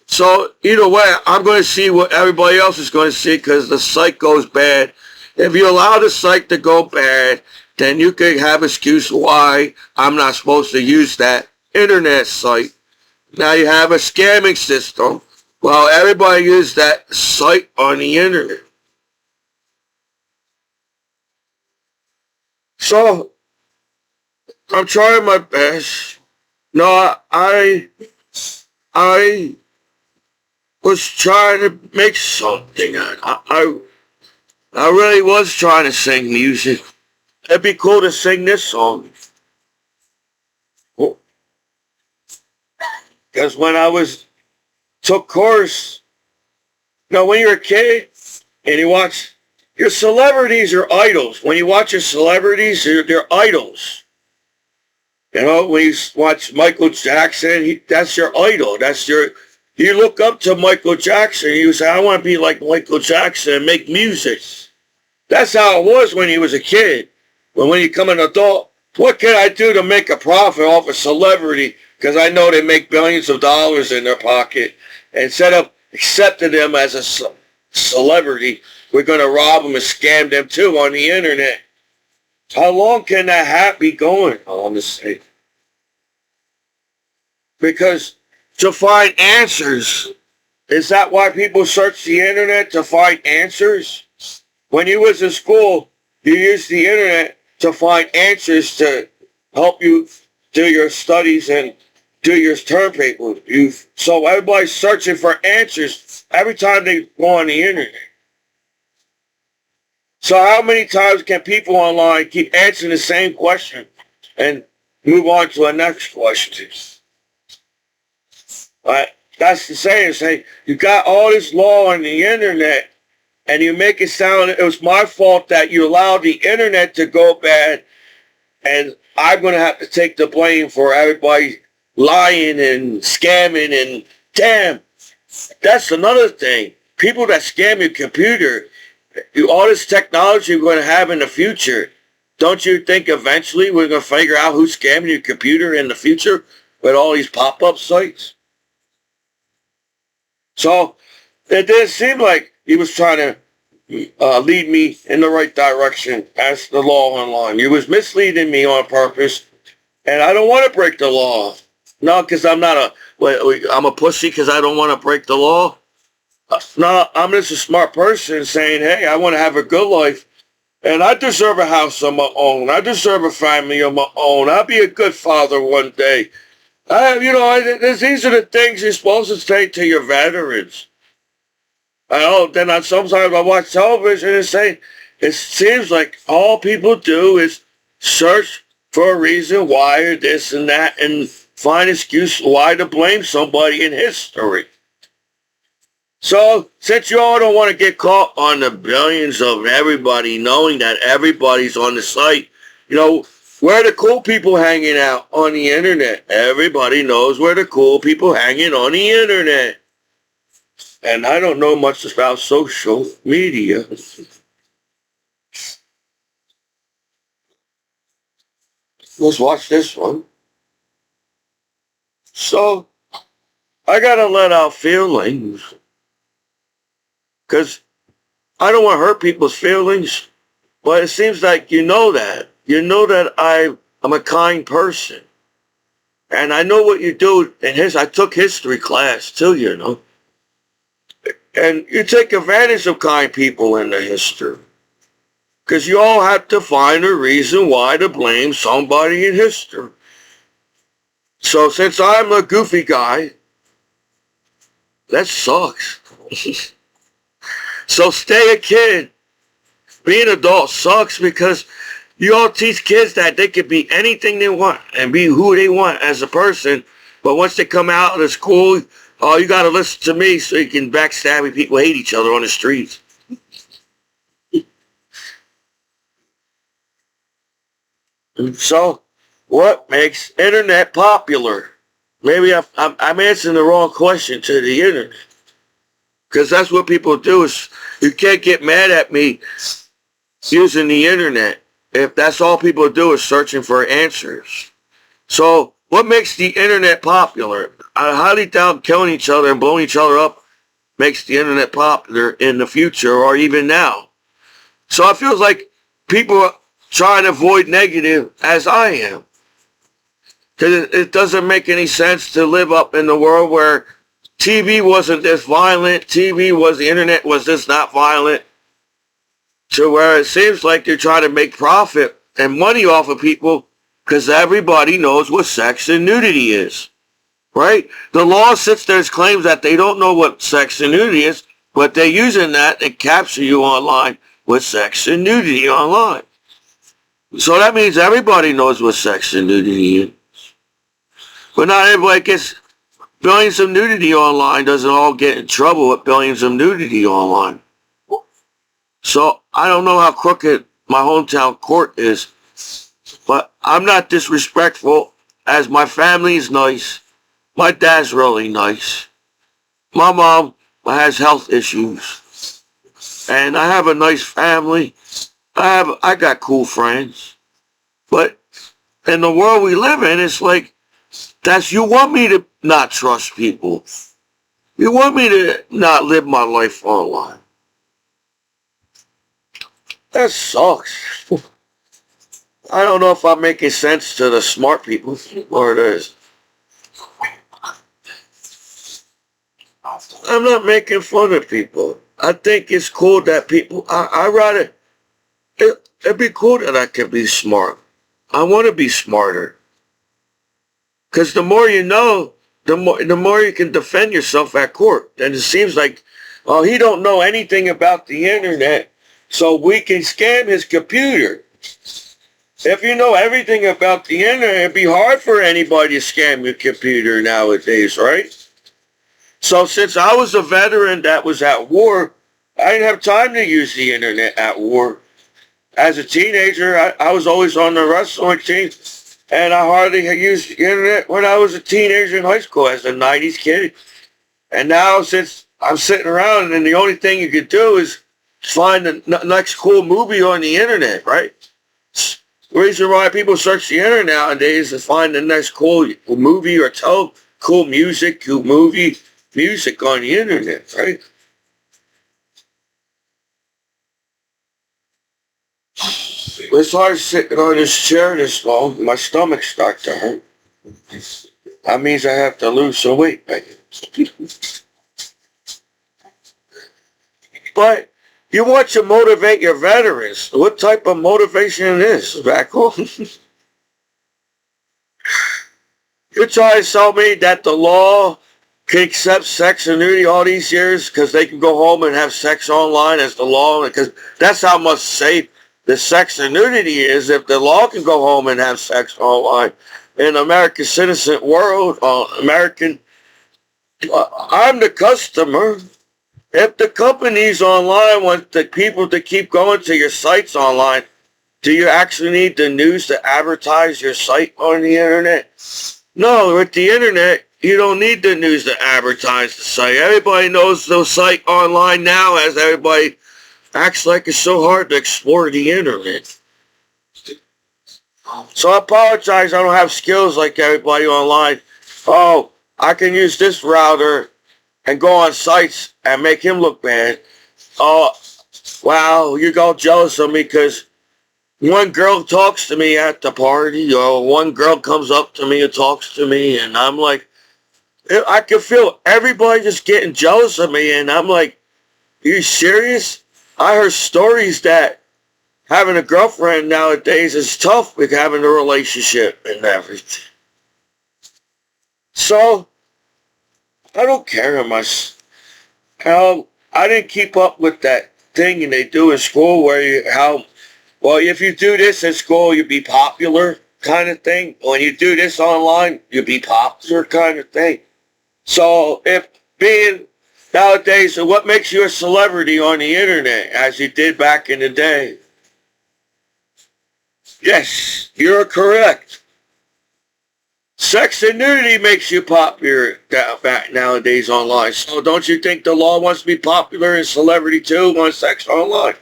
So either way, I'm going to see what everybody else is going to see because the site goes bad. If you allow the site to go bad, then you could have excuse why I'm not supposed to use that internet site. Now you have a scamming system while everybody uses that site on the internet. So I'm trying my best. No, I was trying to make something. I really was trying to sing music. It'd be cool to sing this song. Because when I took course, when you're a kid and you watch, your celebrities are idols. When you watch your celebrities, they're idols. When you watch Michael Jackson, that's your idol. You look up to Michael Jackson and you say, I want to be like Michael Jackson and make music. That's how it was when he was a kid. But when you become an adult, what can I do to make a profit off a celebrity? Because I know they make billions of dollars in their pocket. And instead of accepting them as a celebrity, we're going to rob them and scam them too on the internet. How long can that be going on this state? Because to find answers, is that why people search the internet to find answers? When you was in school, you used the internet to find answers to help you do your studies and do your term paper. So everybody's searching for answers every time they go on the internet. So how many times can people online keep answering the same question and move on to a next question? That's the saying. You got all this law on the internet and you make it sound it was my fault that you allowed the internet to go bad and I'm going to have to take the blame for everybody lying and scamming, and damn, that's another thing. People that scam your computer, all this technology we're going to have in the future, don't you think eventually we're going to figure out who's scamming your computer in the future with all these pop-up sites? So it didn't seem like he was trying to lead me in the right direction as the law online. He was misleading me on purpose, and I don't want to break the law. No, because I'm a pussy because I don't want to break the law. No, I'm just a smart person saying, hey, I want to have a good life, and I deserve a house of my own. I deserve a family of my own. I'll be a good father one day. These are the things you're supposed to say to your veterans. Sometimes I watch television and say, it seems like all people do is search for a reason why or this and that and find excuse why to blame somebody in history. So, since you all don't want to get caught on the billions of everybody knowing that everybody's on the site, where the cool people hanging out on the internet. Everybody knows where the cool people hanging on the internet. And I don't know much about social media. Let's watch this one. So, I gotta let out feelings. Because I don't want to hurt people's feelings. But it seems like you know that. You know that I'm a kind person. And I know what you do I took history class too, And you take advantage of kind people in the history. Because you all have to find a reason why to blame somebody in history. So since I'm a goofy guy, that sucks. So stay a kid. Being an adult sucks because you all teach kids that they can be anything they want and be who they want as a person. But once they come out of school, you got to listen to me so you can backstab and people hate each other on the streets. So, what makes internet popular? Maybe I'm answering the wrong question to the internet. Because that's what people do. Is you can't get mad at me using the internet if that's all people do is searching for answers. So, what makes the internet popular? I highly doubt killing each other and blowing each other up makes the internet popular in the future or even now. So it feels like people are trying to avoid negative as I am. Because it doesn't make any sense to live up in the world where TV wasn't this violent, the internet was this not violent, to where it seems like they're trying to make profit and money off of people because everybody knows what sex and nudity is, right? The law sits there and claims that they don't know what sex and nudity is, but they're using that to capture you online with sex and nudity online. So that means everybody knows what sex and nudity is. But not everybody gets billions of nudity online, doesn't all get in trouble with billions of nudity online. So I don't know how crooked my hometown court is, but I'm not disrespectful as my family is nice. My dad's really nice. My mom has health issues. And I have a nice family. I got cool friends. But in the world we live in, it's like, you want me to not trust people. You want me to not live my life online. That sucks. I don't know if I'm making sense to the smart people or it is. I'm not making fun of people. I think it's cool that people, it'd be cool that I can be smart. I want to be smarter. Because the more you know, the more you can defend yourself at court. And it seems like, he don't know anything about the internet, so we can scam his computer. If you know everything about the internet, it'd be hard for anybody to scam your computer nowadays, right? So since I was a veteran that was at war, I didn't have time to use the internet at war. As a teenager, I was always on the wrestling team. And I hardly used the internet when I was a teenager in high school as a 90s kid. And now since I'm sitting around and the only thing you can do is find the next cool movie on the internet, right? The reason why people search the internet nowadays is to find the next cool movie or cool music, music on the internet, right? It's hard sitting on this chair this long. My stomach starts to hurt. That means I have to lose some weight, baby. But you want to motivate your veterans. What type of motivation is back home? You're trying to tell me that the law can accept sex and nudity all these years because they can go home and have sex online as the law? Because that's how much safe the sex and nudity is. If the law can go home and have sex online in American citizen world, I'm the customer. If the companies online want the people to keep going to your sites online, do you actually need the news to advertise your site on the internet? No, with the internet, you don't need the news to advertise the site. Everybody knows the site online now, as everybody acts like it's so hard to explore the internet. So I apologize, I don't have skills like everybody online. Oh, I can use this router and go on sites and make him look bad. Oh, wow, you're all jealous of me because one girl talks to me at the party, or one girl comes up to me and talks to me, and I'm like, I can feel everybody just getting jealous of me, and I'm like, are you serious? I heard stories that having a girlfriend nowadays is tough with having a relationship and everything. So, I don't care much. I didn't keep up with that thing they do in school where well, if you do this in school, you'll be popular kind of thing. When you do this online, you'll be popular kind of thing. So if being nowadays, so what makes you a celebrity on the internet as you did back in the day? Yes, you're correct. Sex and nudity makes you popular back nowadays online. So don't you think the law wants to be popular and celebrity too on sex online?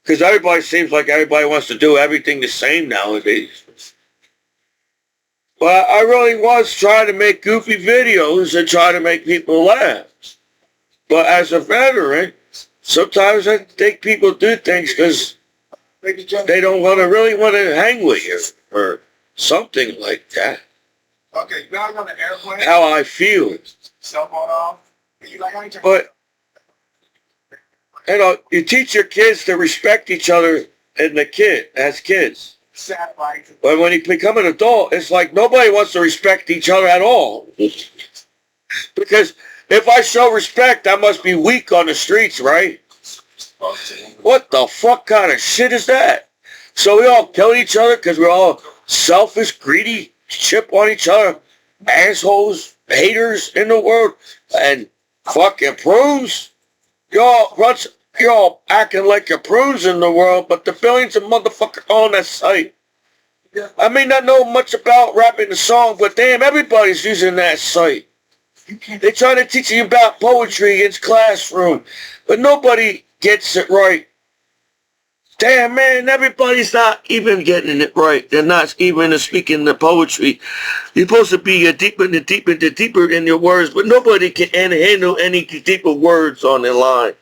Because everybody seems like everybody wants to do everything the same nowadays. But I really was trying to make goofy videos and try to make people laugh. But as a veteran, sometimes I think people do things because they don't really want to hang with you or something like that. Okay, now I'm on the airplane. How I feel. Cell phone off. But, you teach your kids to respect each other as kids. But when you become an adult, it's like nobody wants to respect each other at all. Because if I show respect, I must be weak on the streets, right? What the fuck kind of shit is that? So we all kill each other because we're all selfish, greedy, chip on each other, assholes, haters in the world, and fucking prunes. You're all acting like you're prunes in the world, but the billions of motherfuckers on that site. I may not know much about rapping the song, but damn, everybody's using that site. They're trying to teach you about poetry in classroom, but nobody gets it right. Damn, man, everybody's not even getting it right. They're not even speaking the poetry. You're supposed to be deeper in your words, but nobody can handle any deeper words on the line.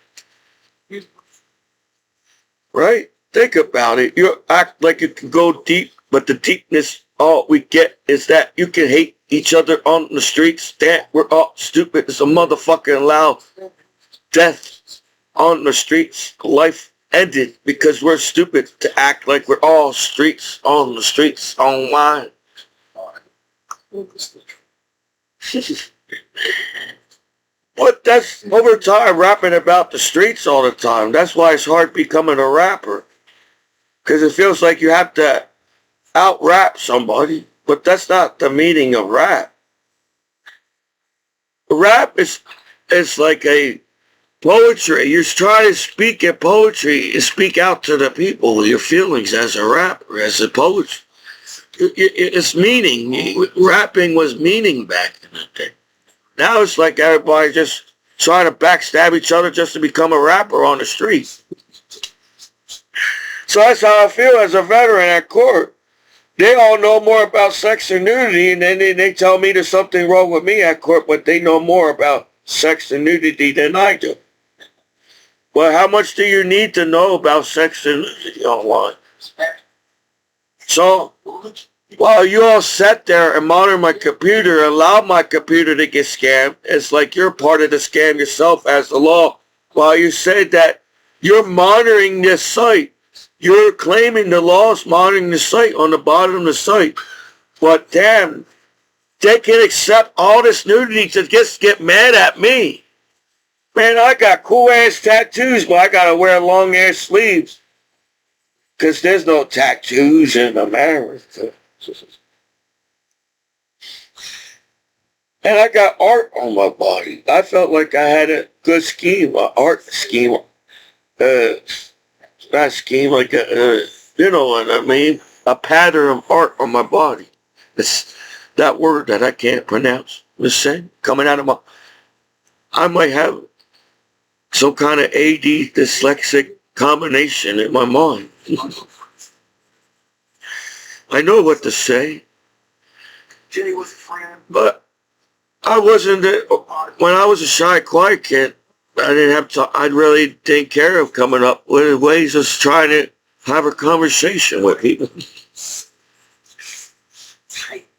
Right? Think about it. You act like you can go deep, but the deepness, all we get is that you can hate each other on the streets. That we're all stupid. It's a motherfucking loud death on the streets. Life ended because we're stupid to act like we're all streets on the streets online. But that's over time rapping about the streets all the time. That's why it's hard becoming a rapper. Because it feels like you have to out-rap somebody. But that's not the meaning of rap. Rap is like a poetry. You're trying to speak in poetry and speak out to the people, your feelings as a rapper, as a poet. It's meaning. Rapping was meaning back in the day. Now it's like everybody just trying to backstab each other just to become a rapper on the street. So that's how I feel as a veteran at court. They all know more about sex and nudity, and then they tell me there's something wrong with me at court, but they know more about sex and nudity than I do. Well, how much do you need to know about sex and nudity online? So, while you all sat there and monitored my computer, allowed my computer to get scammed, it's like you're part of the scam yourself as the law. While you said that you're monitoring this site, you're claiming the law's monitoring the site on the bottom of the site. But damn, they can accept all this nudity to just get mad at me. Man, I got cool ass tattoos, but I gotta wear long ass sleeves. Cause there's no tattoos in America. And I got art on my body. I felt like I had a good scheme, an art scheme. Not scheme, like you know what I mean? A pattern of art on my body. It's that word that I can't pronounce. The same coming out of my. I might have some kind of AD dyslexic combination in my mind. I know what to say. Jenny was a friend. But I wasn't, when I was a shy, quiet kid, I didn't have to, I really didn't care of coming up with ways of trying to have a conversation with people.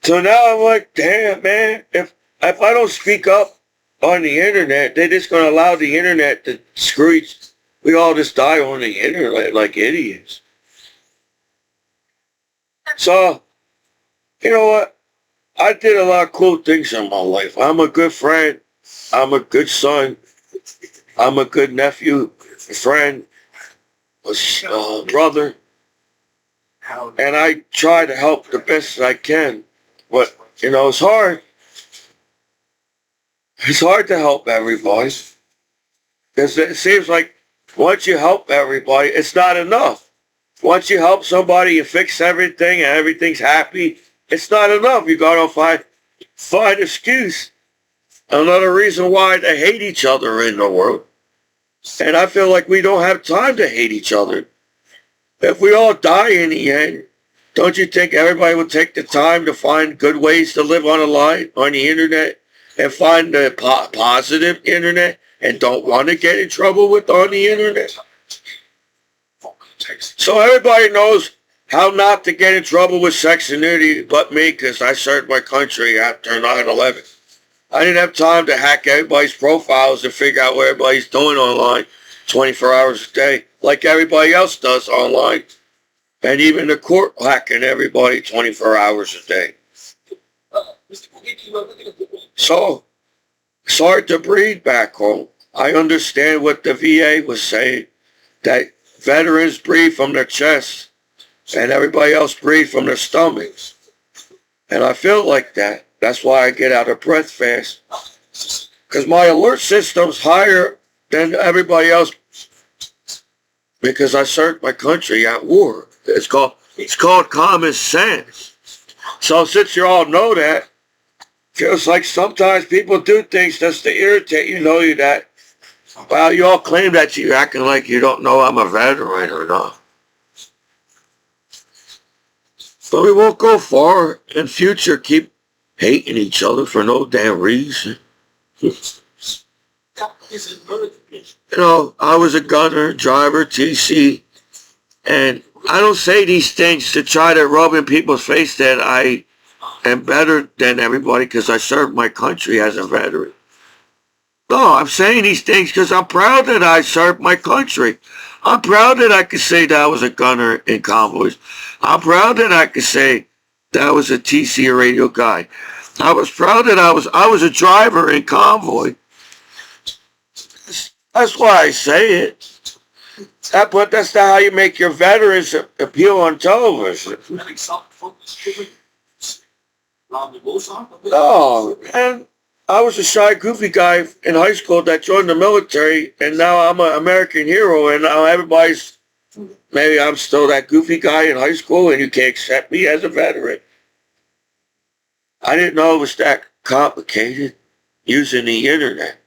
So now I'm like, damn, man, if I don't speak up on the internet, they're just going to allow the internet to screw we all just die on the internet like idiots. So, you know what? I did a lot of cool things in my life. I'm a good friend. I'm a good son. I'm a good nephew, friend, brother. And I try to help the best I can. But, you know, it's hard. It's hard to help everybody. Because it seems like once you help everybody, it's not enough. Once you help somebody, you fix everything and everything's happy. It's not enough. You gotta find excuse. Another reason why they hate each other in the world. And I feel like we don't have time to hate each other. If we all die in the end, don't you think everybody would take the time to find good ways to live on the internet, and find the positive internet, and don't want to get in trouble with on the internet? So everybody knows how not to get in trouble with sex and nudity but me, because I served my country after 9/11. I didn't have time to hack everybody's profiles and figure out what everybody's doing online 24 hours a day, like everybody else does online. And even the court hacking everybody 24 hours a day. So, it's hard to breathe back home. I understand what the VA was saying, that veterans breathe from their chests and everybody else breathe from their stomachs. And I feel like that. That's why I get out of breath fast. Because my alert system's higher than everybody else, because I served my country at war. It's called common sense. So since you all know that, feels like sometimes people do things just to irritate you, know you that. Well, you all claim that you're acting like you don't know I'm a veteran or not. But we won't go far in future, keep hating each other for no damn reason. You know, I was a gunner, driver, TC, and I don't say these things to try to rub in people's face that I am better than everybody because I served my country as a veteran. No, I'm saying these things because I'm proud that I served my country. I'm proud that I could say that I was a gunner in convoys. I'm proud that I could say that I was a TC radio guy. I was proud that I was a driver in convoy. That's why I say it. But that's not how you make your veterans appeal on television. No, man. I was a shy, goofy guy in high school that joined the military, and now I'm an American hero, and now everybody's Maybe I'm still that goofy guy in high school and you can't accept me as a veteran. I didn't know it was that complicated using the internet.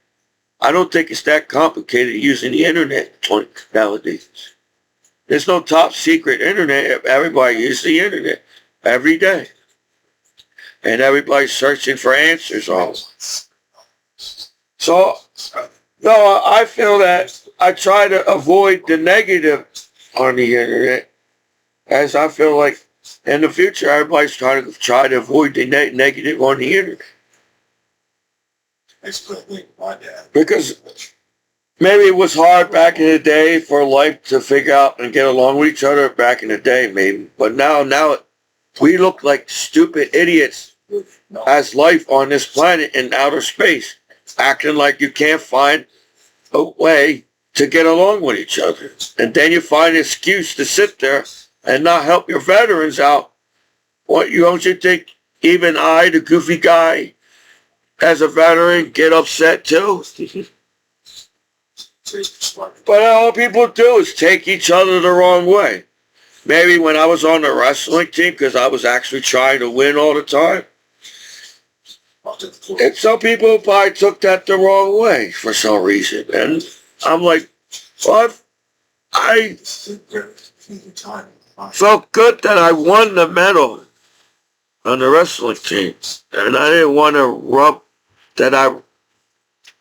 I don't think it's that complicated using the internet nowadays. There's no top secret internet. Everybody uses the internet every day. And everybody's searching for answers always. So, no, I feel that I try to avoid the negative on the internet, as I feel like in the future everybody's trying to avoid the negative on the internet. Because maybe it was hard back in the day for life to figure out and get along with each other back in the day, maybe. But now we look like stupid idiots as life on this planet in outer space, acting like you can't find a way to get along with each other. And then you find an excuse to sit there and not help your veterans out. Don't you think even I, the goofy guy, as a veteran, get upset too? But all people do is take each other the wrong way. Maybe when I was on the wrestling team, because I was actually trying to win all the time, and some people probably took that the wrong way for some reason. And I'm like, well, I felt good that I won the medal on the wrestling team. And I didn't want to rub that I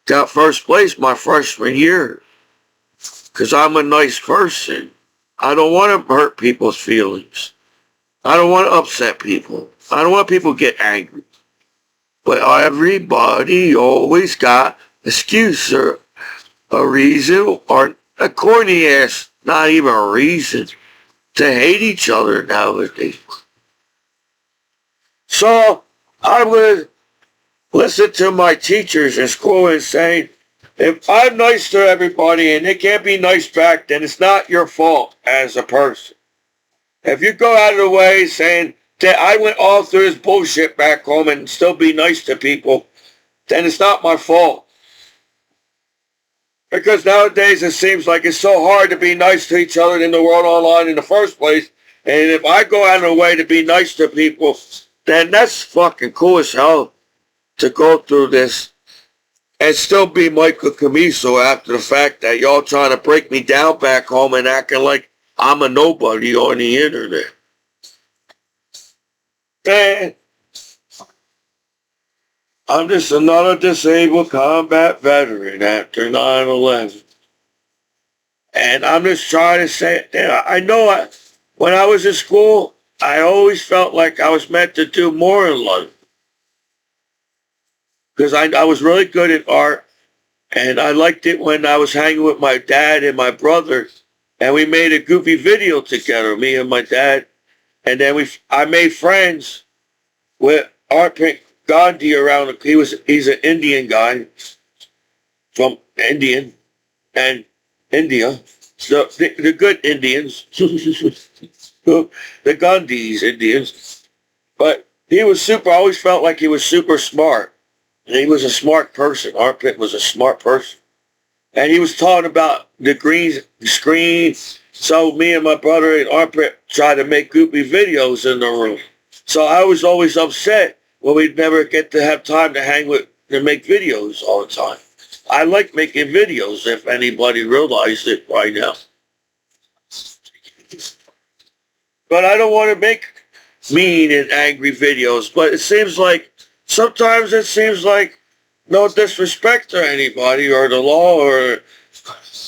got first place my freshman year. Because I'm a nice person. I don't want to hurt people's feelings. I don't want to upset people. I don't want people to get angry. But everybody always got an excuse or a reason or a corny ass, not even a reason, to hate each other nowadays. So I would listen to my teachers in school and saying, if I'm nice to everybody and they can't be nice back, then it's not your fault as a person. If you go out of the way saying that I went all through this bullshit back home and still be nice to people, then it's not my fault. Because nowadays it seems like it's so hard to be nice to each other in the world online in the first place. And if I go out of the way to be nice to people, then that's fucking cool as hell to go through this and still be Michael Commiso after the fact that y'all trying to break me down back home and acting like I'm a nobody on the internet. Man, I'm just another disabled combat veteran after 9/11. And I'm just trying to say, I know when I was in school, I always felt like I was meant to do more in life. Because I was really good at art, and I liked it when I was hanging with my dad and my brother, and we made a goofy video together, me and my dad. And then I made friends with Arpit Gandhi around. He's an Indian guy from India, the good Indians, the Gandhis Indians. But he was super. I always felt like he was super smart. And he was a smart person. Arpit was a smart person. And he was talking about the green screen. So me and my brother and Arpit tried to make goofy videos in the room. So I was always upset when we'd never get to have time to hang with and make videos all the time. I like making videos, if anybody realized it by now. But I don't want to make mean and angry videos. But sometimes it seems like no disrespect to anybody or the law, or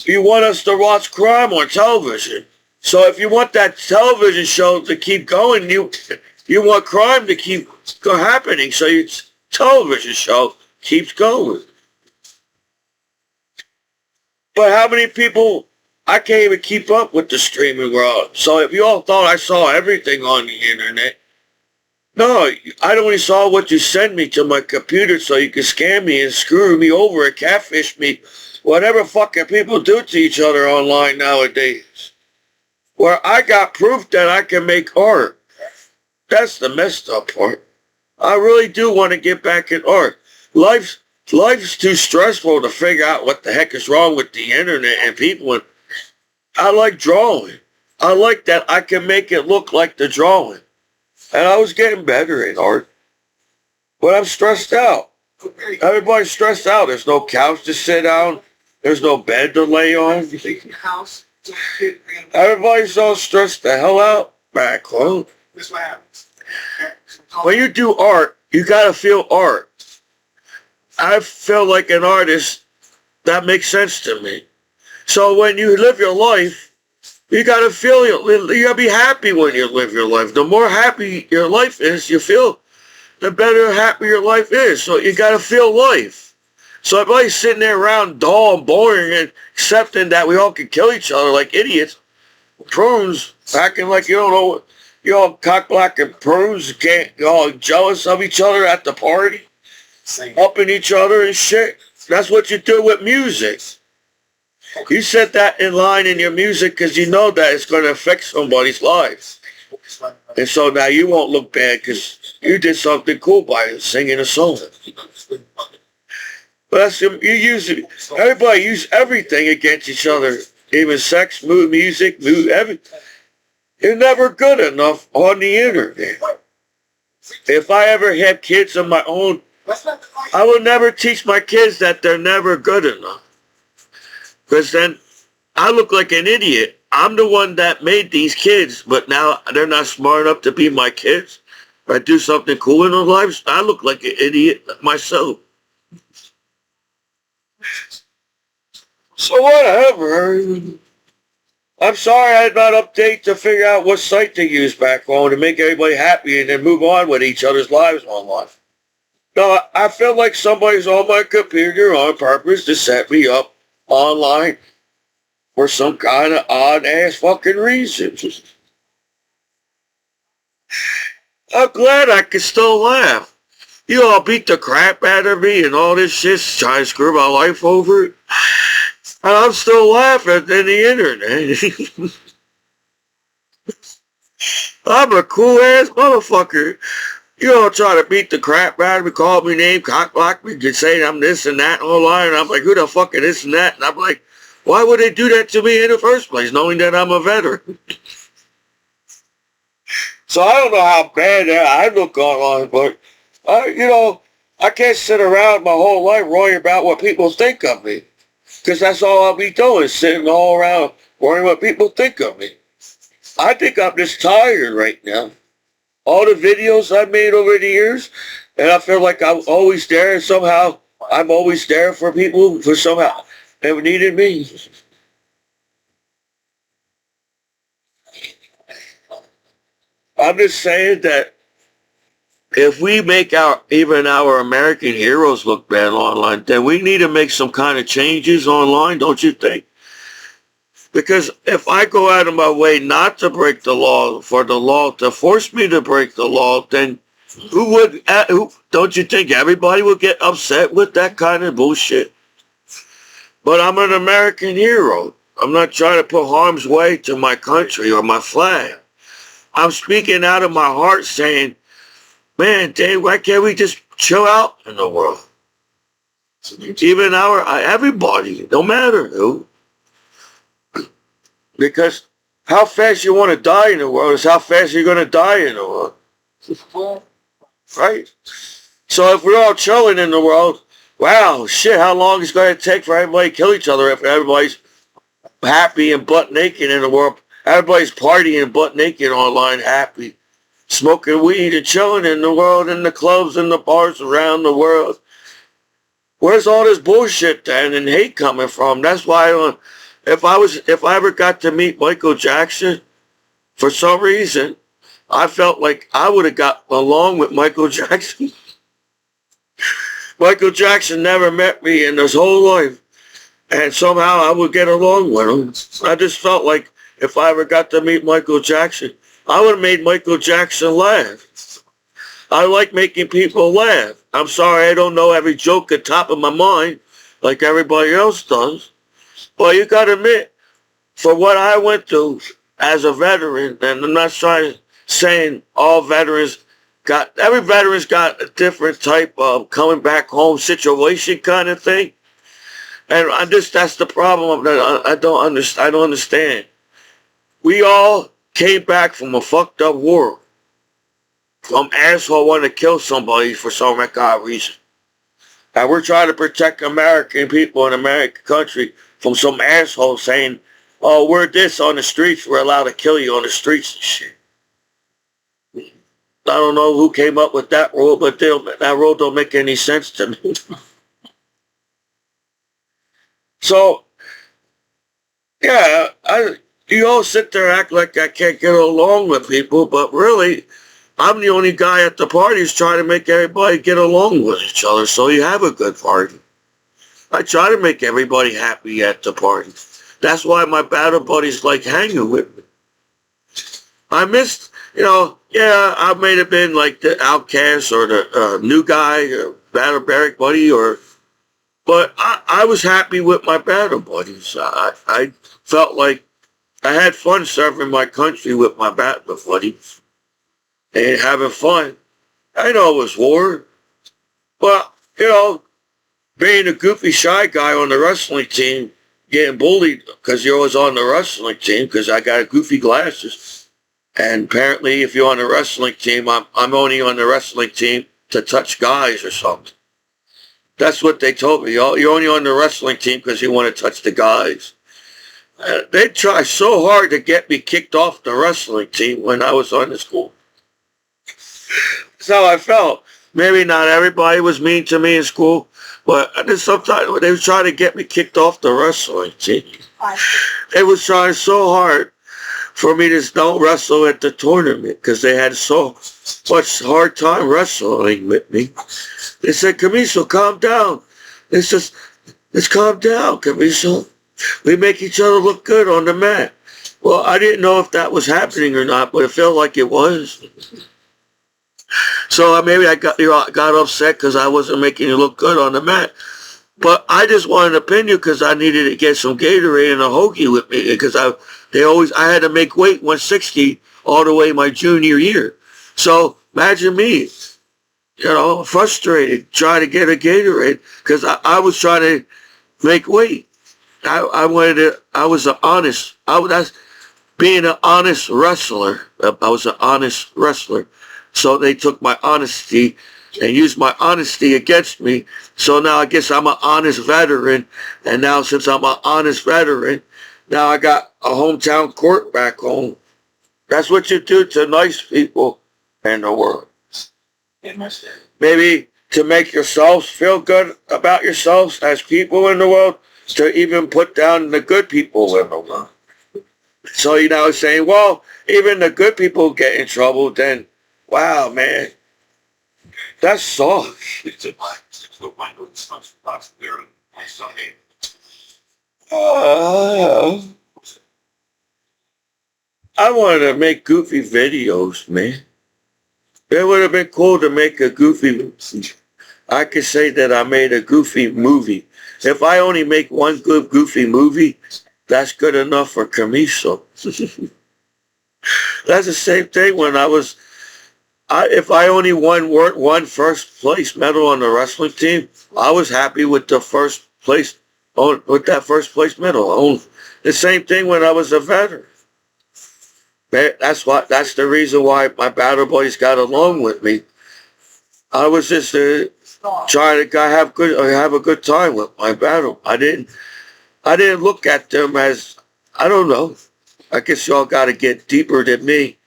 you want us to watch crime on television. So if you want that television show to keep going, you want crime to keep happening. So your television show keeps going. But how many people, I can't even keep up with the streaming world. So if you all thought I saw everything on the internet, no, I only saw what you send me to my computer so you can scam me and screw me over and catfish me. Whatever fucking people do to each other online nowadays. Where I got proof that I can make art. That's the messed up part. I really do want to get back in art. Life's too stressful to figure out what the heck is wrong with the internet and people. I like drawing. I like that I can make it look like the drawing. And I was getting better in art. But I'm stressed out. Everybody's stressed out. There's no couch to sit on. There's no bed to lay on. Everybody's all stressed the hell out back home. This what happens. When you do art, you gotta feel art. I feel like an artist. That makes sense to me. So when you live your life, you gotta feel it. You gotta be happy when you live your life. The more happy your life is, you feel, the better happy your life is. So you gotta feel life. So everybody's sitting there around dull and boring and accepting that we all can kill each other like idiots. Prunes, acting like you don't know, you all cock-blocking prunes, you're all jealous of each other at the party, upping each other and shit. That's what you do with music. You set that in line in your music because you know that it's going to affect somebody's life. And so now you won't look bad because you did something cool by singing a song. But that's, you use it. Everybody use everything against each other. Even sex, mood, music, everything. You're never good enough on the internet. If I ever had kids of my own, I will never teach my kids that they're never good enough. Because then I look like an idiot. I'm the one that made these kids, but now they're not smart enough to be my kids. If I do something cool in their lives, I look like an idiot myself. So whatever. I'm sorry I did not update to figure out what site to use back home to make everybody happy and then move on with each other's lives online. No, I feel like somebody's on my computer on purpose to set me up online for some kind of odd-ass fucking reason. I'm glad I can still laugh. You all beat the crap out of me and all this shit, trying to screw my life over. And I'm still laughing in the internet. I'm a cool-ass motherfucker. You all try to beat the crap out of me, call me name, cock-block me, just say I'm this and that online. And I'm like, who the fuck is this and that? And I'm like, why would they do that to me in the first place, knowing that I'm a veteran? So I don't know how bad I look online, but, I can't sit around my whole life worrying about what people think of me. Because that's all I'll be doing, sitting all around worrying what people think of me. I think I'm just tired right now. All the videos I've made over the years, and I feel like I'm always there, and somehow I'm always there for people for somehow they needed me. I'm just saying that if we make even our American heroes look bad online, then we need to make some kind of changes online, don't you think? Because if I go out of my way not to break the law, for the law to force me to break the law, then don't you think everybody would get upset with that kind of bullshit? But I'm an American hero. I'm not trying to put harm's way to my country or my flag. I'm speaking out of my heart saying, man, Dave, why can't we just chill out in the world? Even everybody, no matter who. Because how fast you want to die in the world is how fast you're going to die in the world. Right? So if we're all chilling in the world, wow, shit, how long is it going to take for everybody to kill each other if everybody's happy and butt naked in the world? Everybody's partying butt naked online, happy, smoking weed and chilling in the world, in the clubs and the bars around the world. Where's all this bullshit then and hate coming from? That's why if I ever got to meet Michael Jackson, for some reason, I felt like I would have got along with Michael Jackson. Michael Jackson never met me in his whole life, and somehow I would get along with him. I just felt like if I ever got to meet Michael Jackson, I would have made Michael Jackson laugh. I like making people laugh. I'm sorry I don't know every joke at the top of my mind like everybody else does. But you got to admit, for what I went through as a veteran, and I'm not saying all veterans every veteran's got a different type of coming back home situation kind of thing. And that's the problem that I don't understand. We all came back from a fucked up war. Some asshole wanted to kill somebody for some god reason. And we're trying to protect American people in American country from some asshole saying, oh, we're this on the streets, we're allowed to kill you on the streets and shit. I don't know who came up with that rule, but that rule don't make any sense to me. So, yeah, you all sit there and act like I can't get along with people, but really, I'm the only guy at the parties trying to make everybody get along with each other so you have a good party. I try to make everybody happy at the party. That's why my battle buddies like hanging with me. I missed, yeah, I may have been like the outcast or the new guy, battle barrack buddy, but I was happy with my battle buddies. I felt like I had fun serving my country with my battle buddies and having fun. I know it was war, but, being a goofy shy guy on the wrestling team, getting bullied because you're always on the wrestling team because I got goofy glasses. And apparently if you're on the wrestling team, I'm only on the wrestling team to touch guys or something. That's what they told me. You're only on the wrestling team because you want to touch the guys. They tried so hard to get me kicked off the wrestling team when I was on the school. That's how I felt. Maybe not everybody was mean to me in school, but sometimes they were trying to get me kicked off the wrestling team. They was trying so hard for me to don't wrestle at the tournament because they had so much hard time wrestling with me. They said, Commiso, calm down. Let's calm down, Commiso. We make each other look good on the mat. Well, I didn't know if that was happening or not, but it felt like it was. So maybe I got upset because I wasn't making you look good on the mat. But I just wanted to pin you because I needed to get some Gatorade and a hoagie with me because I had to make weight 160 all the way my junior year. So imagine me, frustrated, trying to get a Gatorade because I was trying to make weight. That's being an honest wrestler. I was an honest wrestler. So they took my honesty and used my honesty against me. So now I guess I'm an honest veteran. And now since I'm an honest veteran, now I got a hometown court back home. That's what you do to nice people in the world. Maybe to make yourselves feel good about yourselves as people in the world, to even put down the good people in the world. So saying, well, even the good people get in trouble, then, wow, man, that's soft. I wanted to make goofy videos, man. It would have been cool to make a goofy. I could say that I made a goofy movie. If I only make one good goofy movie, that's good enough for Commiso. That's the same thing when if I only won first place medal on the wrestling team, I was happy with the first place, with that first place medal. The same thing when I was a veteran. That's the reason why my battle buddies got along with me. I was just trying to have a good time with my battle. I didn't look at them as, I don't know. I guess y'all got to get deeper than me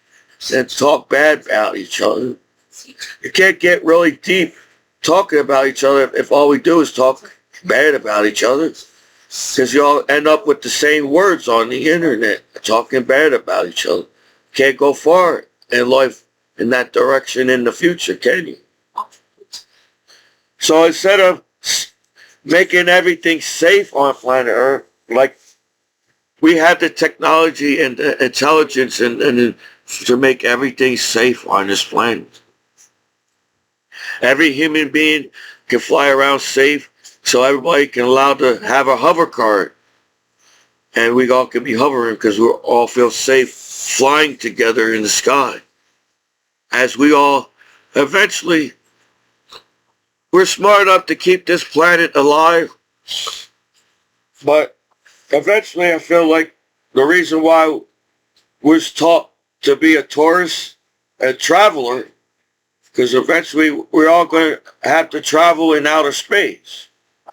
and talk bad about each other. You can't get really deep talking about each other if all we do is talk bad about each other. Because y'all end up with the same words on the internet, talking bad about each other. Can't go far in life in that direction in the future, can you? So instead of making everything safe on planet Earth, like we have the technology and the intelligence and to make everything safe on this planet. Every human being can fly around safe, so everybody can allow to have a hover card. And we all can be hovering because we all feel safe flying together in the sky. As we all eventually, we're smart enough to keep this planet alive. But eventually I feel like the reason why was taught to be a tourist, a traveler, because eventually we're all going to have to travel in outer space.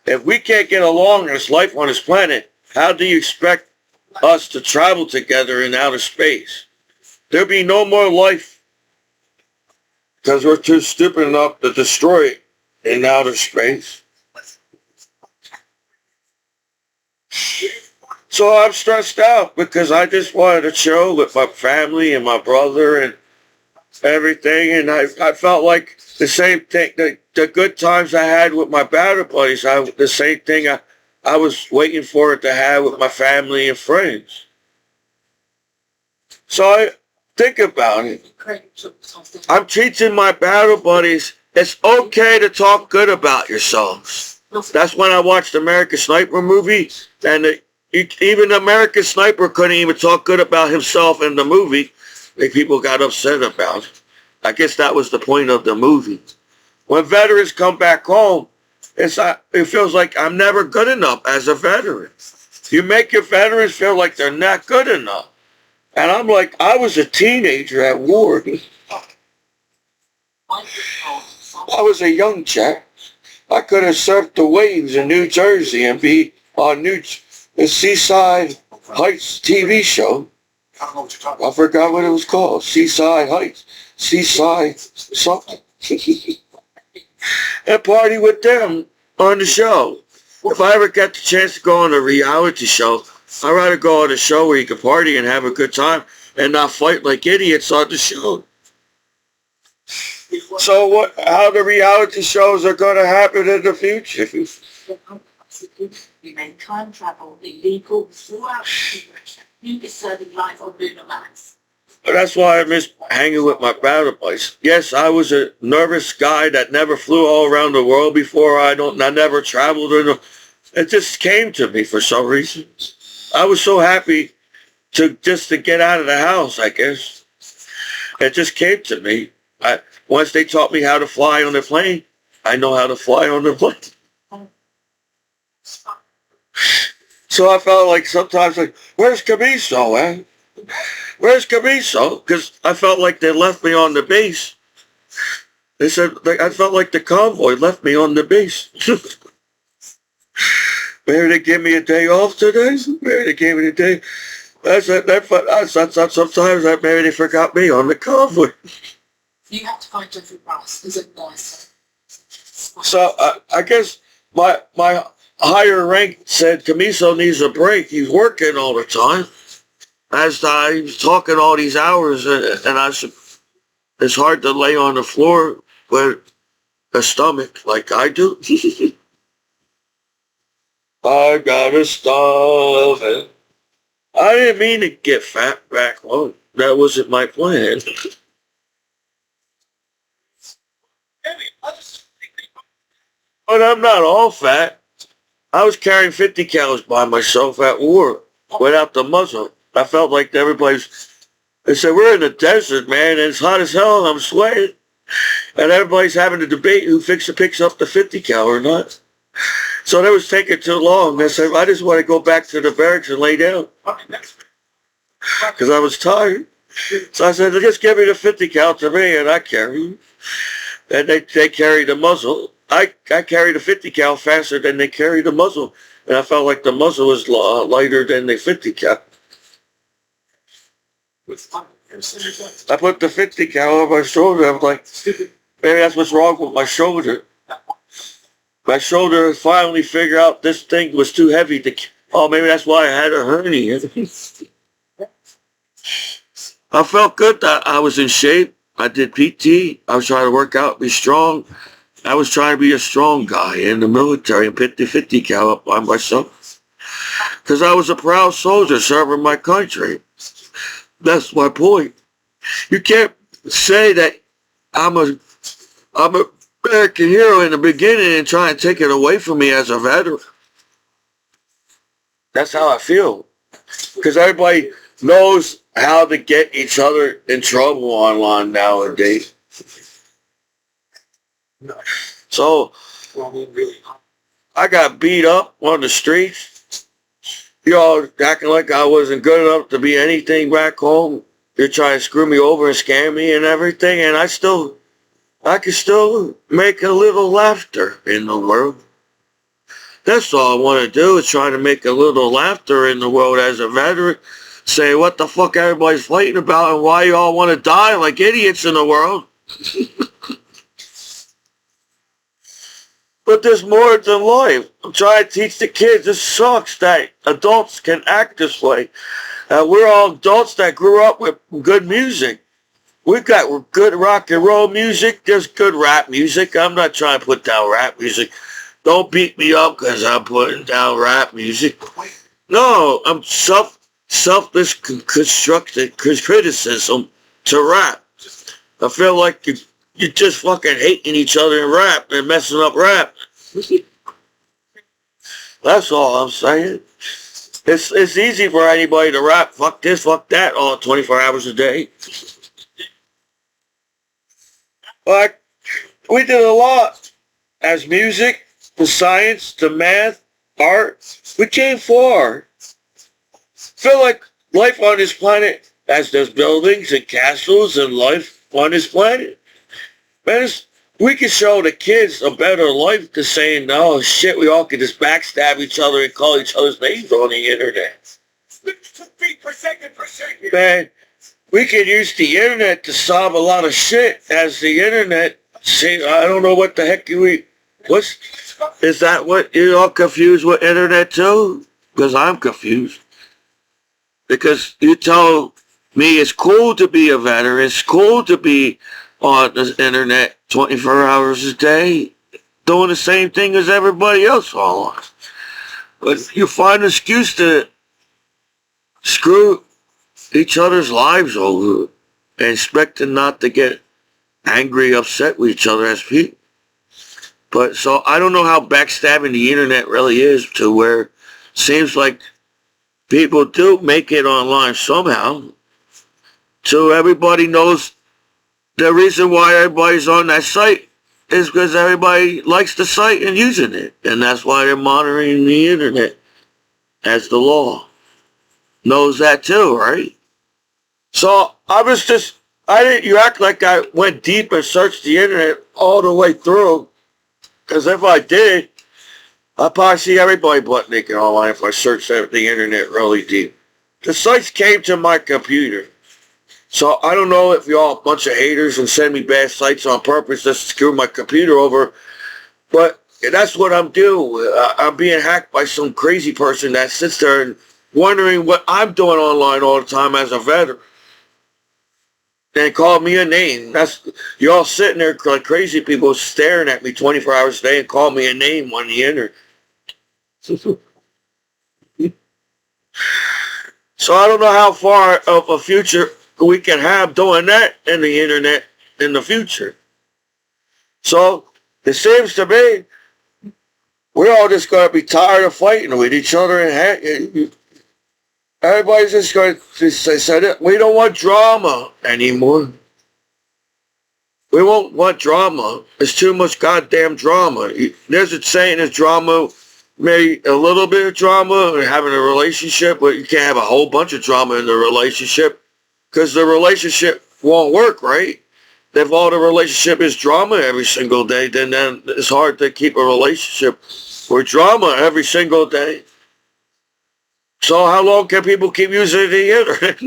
If we can't get along as life on this planet, how do you expect us to travel together in outer space? There'll be no more life because we're too stupid enough to destroy it in outer space. So I'm stressed out because I just wanted to chill with my family and my brother and everything. And I felt like the same thing, the good times I had with my battle buddies, the same thing I was waiting for it to have with my family and friends. So I think about it. I'm teaching my battle buddies it's okay to talk good about yourselves. That's when I watched the American Sniper movie, and even the American Sniper couldn't even talk good about himself in the movie. Like, people got upset about it. I guess that was the point of the movie. When veterans come back home, it feels like I'm never good enough as a veteran. You make your veterans feel like they're not good enough. And I'm like, I was a teenager at war. I was a young chap. I could have surfed the waves in New Jersey and be on the Seaside Heights TV show. I forgot what it was called. Seaside Heights. Seaside something. And party with them on the show. If I ever get the chance to go on a reality show, I'd rather go on a show where you can party and have a good time and not fight like idiots on the show. So how the reality shows are going to happen in the future? You may time travel illegal throughout the universe. You get serving life on lunar lands. That's why I miss hanging with my battle buddies. Yes, I was a nervous guy that never flew all around the world before. I never traveled. It just came to me for some reason. I was so happy to get out of the house, I guess. It just came to me. Once they taught me how to fly on the plane, I know how to fly on the plane. So I felt like sometimes, like, where's Commiso, man? Where's Commiso? Because I felt like they left me on the base. They said, I felt like the convoy left me on the base. Maybe they gave me a day off today. Maybe they gave me a day. Sometimes maybe they forgot me on the convoy. You have to find different routes. Is it nice? So I guess my higher rank said Commiso needs a break. He's working all the time. As he was talking all these hours, and I said, it's hard to lay on the floor with a stomach like I do. I got a stomach. I didn't mean to get fat back home. That wasn't my plan. But I'm not all fat. I was carrying 50 calories by myself at war without the muzzle. I felt like they said, we're in the desert, man, and it's hot as hell, and I'm sweating. And everybody's having a debate who picks up the 50 cal or not. So that was taking too long. They said, I just want to go back to the barracks and lay down. Because I was tired. So I said, just give me the 50 cal to me, and I carry it. And they carry the muzzle. I carried the 50 cal faster than they carried the muzzle. And I felt like the muzzle was lighter than the 50 cal. I put the 50 cal on my shoulder. I was like, maybe that's what's wrong with my shoulder. My shoulder finally figured out this thing was too heavy maybe that's why I had a hernia. I felt good that I was in shape. I did PT. I was trying to work out, be strong. I was trying to be a strong guy in the military and put the 50 cal up by myself. Because I was a proud soldier serving my country. That's my point. You can't say that I'm a American hero in the beginning and try and take it away from me as a veteran. That's how I feel. Because everybody knows how to get each other in trouble online nowadays. So I got beat up on the streets. Y'all acting like I wasn't good enough to be anything back home. You're trying to screw me over and scam me and everything, and I can still make a little laughter in the world. That's all I want to do is try to make a little laughter in the world as a veteran. Say what the fuck everybody's fighting about and why you all want to die like idiots in the world. But there's more than life. I'm trying to teach the kids. It sucks that adults can act this way. We're all adults that grew up with good music. We've got good rock and roll music. There's good rap music. I'm not trying to put down rap music. Don't beat me up because I'm putting down rap music. No, I'm selfless constructive criticism to rap. I feel like you're just fucking hating each other in rap and messing up rap. That's all I'm saying. It's easy for anybody to rap fuck this, fuck that all 24 hours a day. Like, we did a lot. As music, to science, to math, art, we came far. Feel like life on this planet, as there's buildings and castles and life on this planet. Man, we can show the kids a better life than saying, no, shit, we all can just backstab each other and call each other's names on the internet. Feet per second per second. Man, we can use the internet to solve a lot of shit as the internet. See, I don't know what the heck is that what you're all confused with internet too? Because I'm confused. Because you tell me it's cool to be a veteran, it's cool to be on the internet 24 hours a day, doing the same thing as everybody else all on. But you find an excuse to screw each other's lives over and expecting not to get angry, upset with each other as people. But so I don't know how backstabbing the internet really is to where it seems like people do make it online somehow. So everybody knows the reason why everybody's on that site is because everybody likes the site and using it. And that's why they're monitoring the internet as the law knows that too, right? So you act like I went deep and searched the internet all the way through. Because if I did, I'd probably see everybody butt naked online if I searched the internet really deep. The sites came to my computer. So I don't know if y'all a bunch of haters and send me bad sites on purpose just to screw my computer over. But that's what I'm doing. I'm being hacked by some crazy person that sits there and wondering what I'm doing online all the time as a veteran. And call me a name. You're all sitting there like crazy people staring at me 24 hours a day and call me a name on the internet. So I don't know how far of a future we can have doing that in the internet in the future. So it seems to me we're all just going to be tired of fighting with each other and everybody's just going to say, we don't want drama anymore. We won't want drama. There's too much goddamn drama. There's a saying, there's drama, maybe a little bit of drama or having a relationship, but you can't have a whole bunch of drama in the relationship because the relationship won't work, right? If all the relationship is drama every single day, then it's hard to keep a relationship with drama every single day. So how long can people keep using the internet?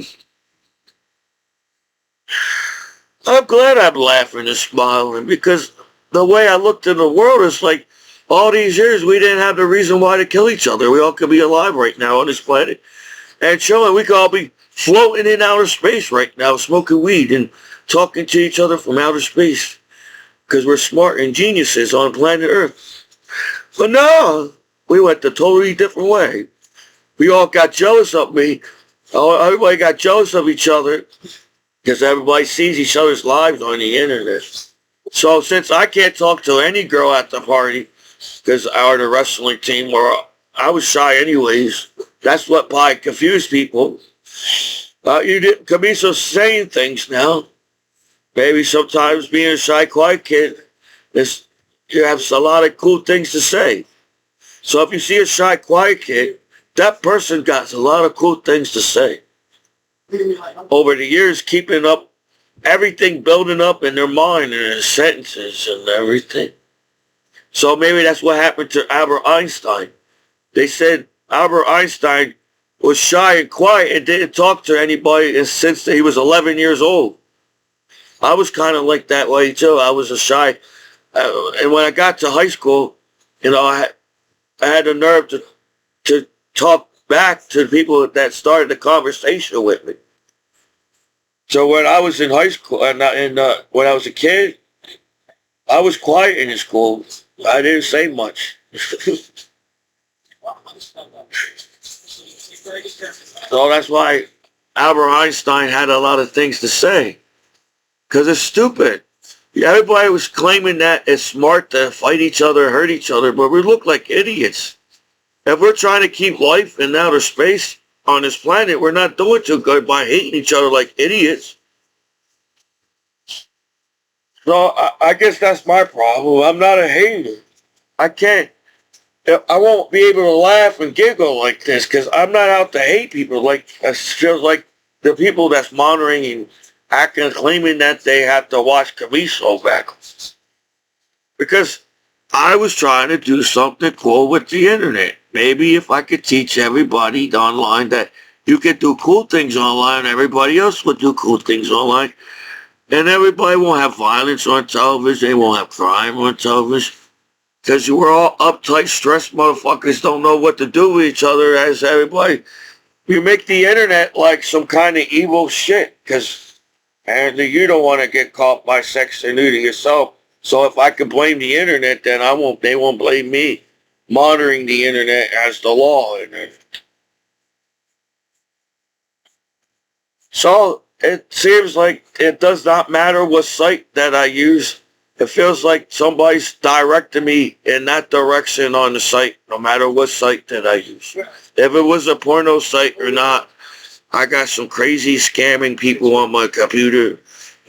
I'm glad I'm laughing and smiling because the way I looked in the world is like all these years we didn't have the reason why to kill each other. We all could be alive right now on this planet and chilling. We could all be floating in outer space right now, smoking weed and talking to each other from outer space because we're smart and geniuses on planet Earth. But no, we went the totally different way. We all got jealous of me. Everybody got jealous of each other because everybody sees each other's lives on the internet. So since I can't talk to any girl at the party because I was the wrestling team, or I was shy anyways, that's what probably confused people. Commiso saying things now. Maybe sometimes being a shy, quiet kid, you have a lot of cool things to say. So if you see a shy, quiet kid, that person got a lot of cool things to say. Over the years, keeping up everything building up in their mind and their sentences and everything. So maybe that's what happened to Albert Einstein. They said Albert Einstein was shy and quiet and didn't talk to anybody since he was 11 years old. I was kind of like that way too. I was a shy. And when I got to high school, I had the nerve to talk back to the people that started the conversation with me. So when I was in high school and when I was a kid, I was quiet in school. I didn't say much. So that's why Albert Einstein had a lot of things to say. Because it's stupid. Everybody was claiming that it's smart to fight each other, hurt each other, but we look like idiots. If we're trying to keep life in outer space on this planet, we're not doing too good by hating each other like idiots. So I guess that's my problem. I'm not a hater. I can't. I won't be able to laugh and giggle like this because I'm not out to hate people. Like it feels like the people that's monitoring and acting, claiming that they have to watch Commiso back. Because I was trying to do something cool with the internet. Maybe if I could teach everybody online that you could do cool things online, everybody else would do cool things online. And everybody won't have violence on television. They won't have crime on television. Because we're all uptight, stressed motherfuckers don't know what to do with each other as everybody. You make the internet like some kind of evil shit. And you don't want to get caught by sex and nudity yourself. So if I could blame the internet, then they won't blame me. Monitoring the internet as the law. So it seems like it does not matter what site that I use. It feels like somebody's directing me in that direction on the site, no matter what site that I use. If it was a porno site or not, I got some crazy scamming people on my computer.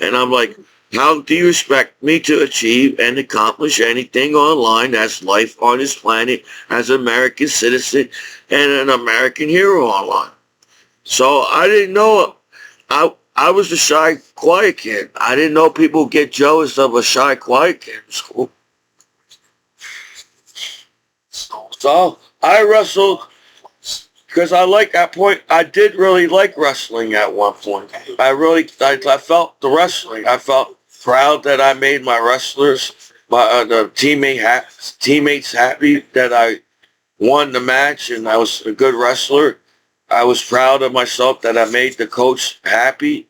And I'm like, how do you expect me to achieve and accomplish anything online as life on this planet, as an American citizen and an American hero online? So I didn't know. I was a shy, quiet kid. I didn't know people get jealous of a shy, quiet kid in school. So I wrestled because I did really like wrestling at one point. I felt the wrestling. I felt proud that I made my wrestlers, the teammates happy that I won the match and I was a good wrestler. I was proud of myself that I made the coach happy.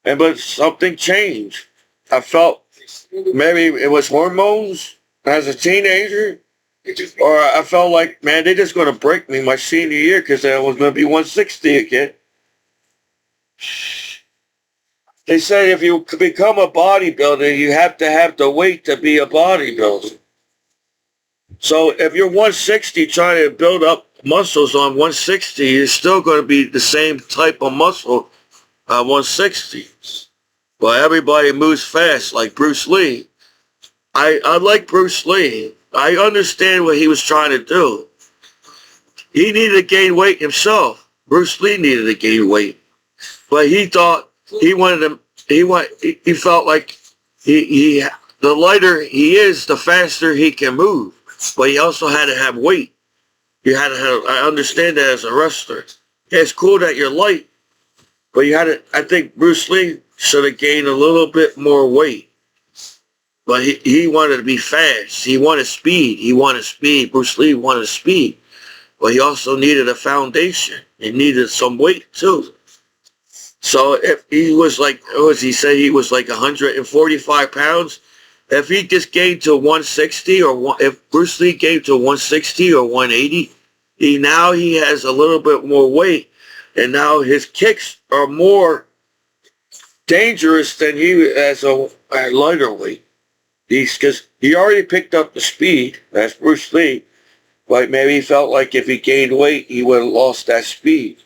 But something changed. I felt maybe it was hormones as a teenager. Or I felt like, man, they're just going to break me my senior year because I was going to be 160 again. They say if you become a bodybuilder, you have to have the weight to be a bodybuilder. So if you're 160 trying to build up muscles on 160, you're still going to be the same type of muscle at 160. But everybody moves fast like Bruce Lee. I like Bruce Lee. I understand what he was trying to do. He needed to gain weight himself. Bruce Lee needed to gain weight. But he thought he felt like the lighter he is, the faster he can move. But he also had to have weight. I understand that as a wrestler. Yeah, it's cool that you're light, but I think Bruce Lee should have gained a little bit more weight. But he wanted to be fast. He wanted speed. Bruce Lee wanted speed. But he also needed a foundation. He needed some weight too. So if he was like, he said he was like 145 pounds. If he just gained to 160 if Bruce Lee gained to 160 or 180, he has a little bit more weight. And now his kicks are more dangerous than he as a lighter weight. Because he already picked up the speed. That's Bruce Lee. But maybe he felt like if he gained weight, he would have lost that speed.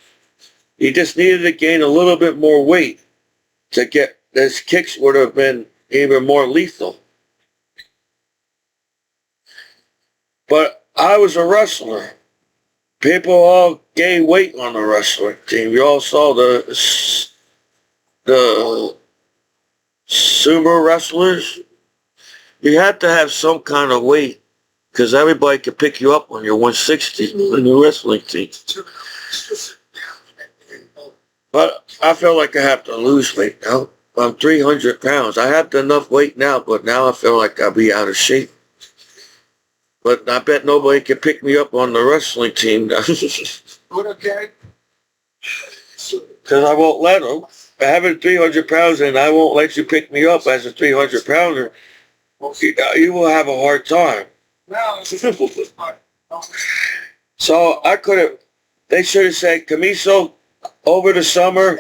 He just needed to gain a little bit more weight to get his kicks would have been even more lethal. But I was a wrestler. people all gained weight on the wrestling team. You all saw the sumo wrestlers. You had to have some kind of weight because everybody could pick you up when you're 160 in the wrestling team. But I feel like I have to lose weight now. I'm 300 pounds. I have enough weight now, but now I feel like I'll be out of shape. But I bet nobody can pick me up on the wrestling team now. Okay. Because I won't let them. Having 300 pounds and I won't let you pick me up as a 300 pounder, you will have a hard time. No. So I could have, they should have said, Commiso, over the summer,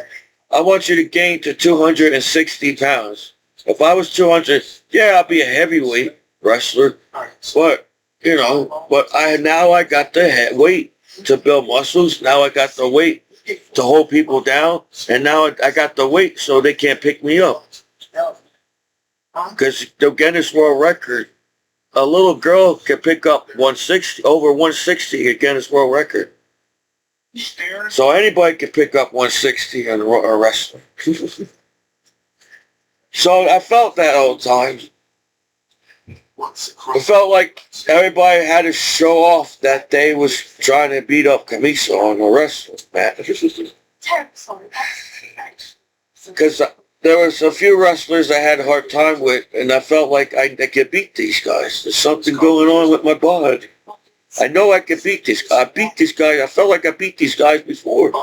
I want you to gain to 260 pounds. If I was 200, yeah, I'll be a heavyweight wrestler. But, you know, now I got the weight to build muscles. Now I got the weight to hold people down. And now I got the weight so they can't pick me up. Because the Guinness World Record, a little girl can pick up 160, over 160 at Guinness World Record. So anybody can pick up 160 in a wrestling. So I felt that all the time. I felt like everybody had to show off that they was trying to beat up Commiso on the wrestling match. Because there was a few wrestlers I had a hard time with, and I felt like I could beat these guys. There's something going on with my body. I know I could beat this guy. I beat this guy. I felt like I beat these guys before.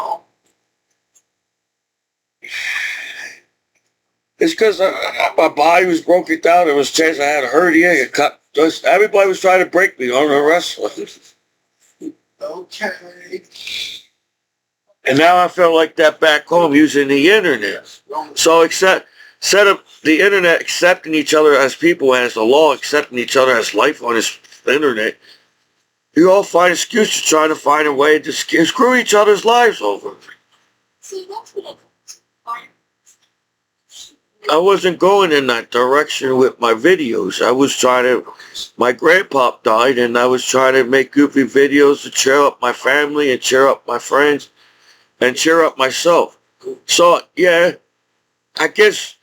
It's because my body was broken down. There was a chance I had a hernia. Everybody was trying to break me on the wrestling. Okay. And now I feel like that back home using the internet. So instead of the internet accepting each other as people and as the law accepting each other as life on this internet, you all find excuses trying to find a way to screw each other's lives over. I wasn't going in that direction with my videos. I was trying to, my grandpa died and I was trying to make goofy videos to cheer up my family and cheer up my friends and cheer up myself. So, yeah, I guess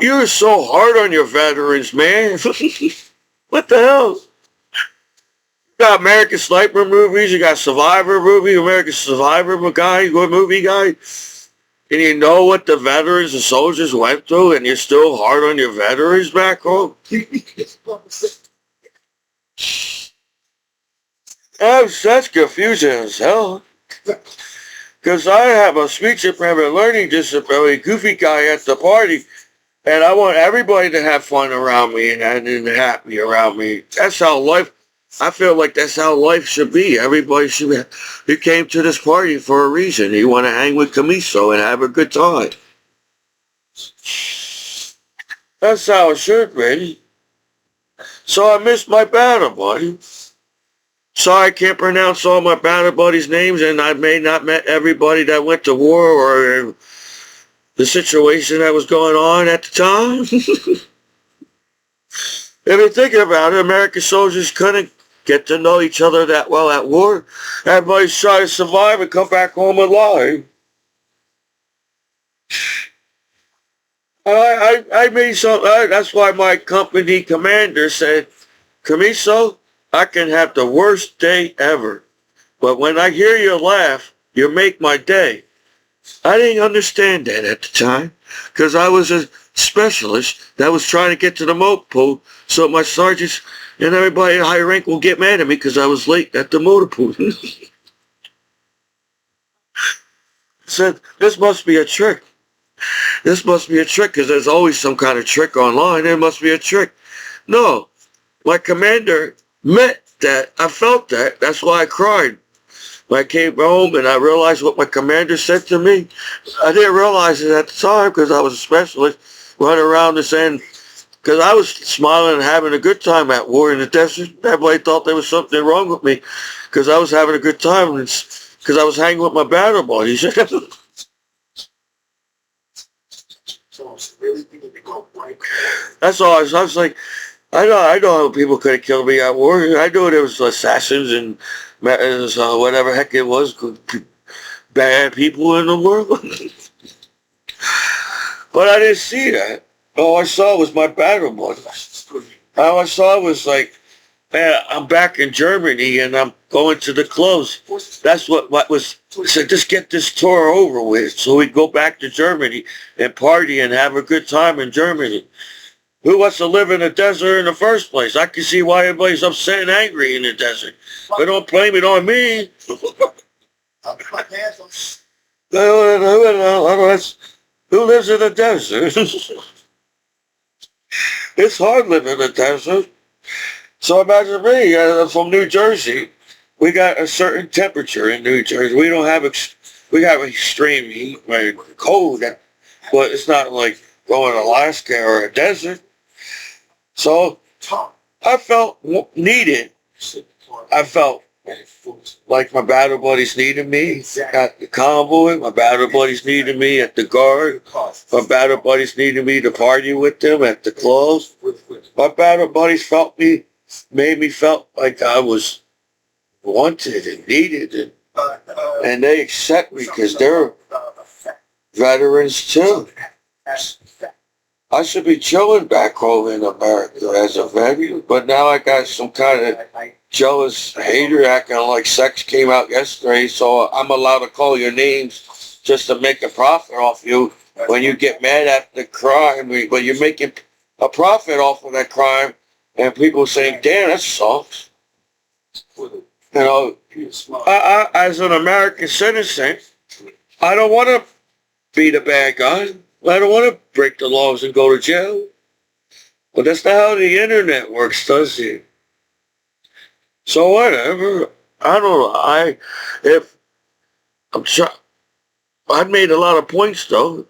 you're so hard on your veterans, man. What the hell? You got American Sniper movies, you got Survivor movie, American Survivor movie guy. And you know what the veterans and soldiers went through, and you're still hard on your veterans back home? That's confusing as hell. Because I have a speech impairment learning disability, goofy guy at the party, and I want everybody to have fun around me and happy around me. That's how life, I feel like that's how life should be. Everybody should be. You came to this party for a reason. You want to hang with Commiso and have a good time. That's how it should be. So I missed my battle buddy. Sorry I can't pronounce all my battle buddies' names, and I may not met everybody that went to war or the situation that was going on at the time. If you're thinking about it, American soldiers couldn't get to know each other that well at war. Everybody's trying to survive and come back home alive. I made some, that's why my company commander said, Commiso, I can have the worst day ever, but when I hear you laugh, you make my day. I didn't understand that at the time, because I was a specialist that was trying to get to the motor pool, so my sergeants and everybody at high rank will get mad at me because I was late at the motor pool. Said, this must be a trick. This must be a trick, because there's always some kind of trick online. There must be a trick. No, my commander meant that. I felt that. That's why I cried. When I came home and I realized what my commander said to me, I didn't realize it at the time because I was a specialist running around and saying, because I was smiling and having a good time at war in the desert. Everybody thought there was something wrong with me because I was having a good time because I was hanging with my battle buddies. That's all. I was like, I know how people could have killed me at war. I know there was assassins and whatever heck it was, bad people in the world. But I didn't see that. All I saw was my battle buddies. All I saw was like, man, I'm back in Germany and I'm going to the clubs. That's what was, so just get this tour over with so we go back to Germany and party and have a good time in Germany. Who wants to live in the desert in the first place? I can see why everybody's upset and angry in the desert. But don't blame it on me. Who lives in the desert? It's hard living in the desert. So imagine me, from New Jersey. We got a certain temperature in New Jersey. We don't have, we have extreme heat, like cold, but it's not like going to Alaska or a desert. So I felt needed. I felt like my battle buddies needed me at the convoy. My battle buddies needed me at the guard. My battle buddies needed me to party with them at the clubs. My battle buddies made me felt like I was wanted and needed, and they accept me because they're veterans too. I should be chilling back home in America as a veteran, but now I got some kind of jealous hater acting like sex came out yesterday, so I'm allowed to call your names just to make a profit off you when you get mad at the crime, but you're making a profit off of that crime, and people saying, damn, that sucks. You know, I, as an American citizen, I don't want to be the bad guy. I don't want to break the laws and go to jail. But that's not how the internet works, does it? So whatever. I don't know. I made a lot of points though,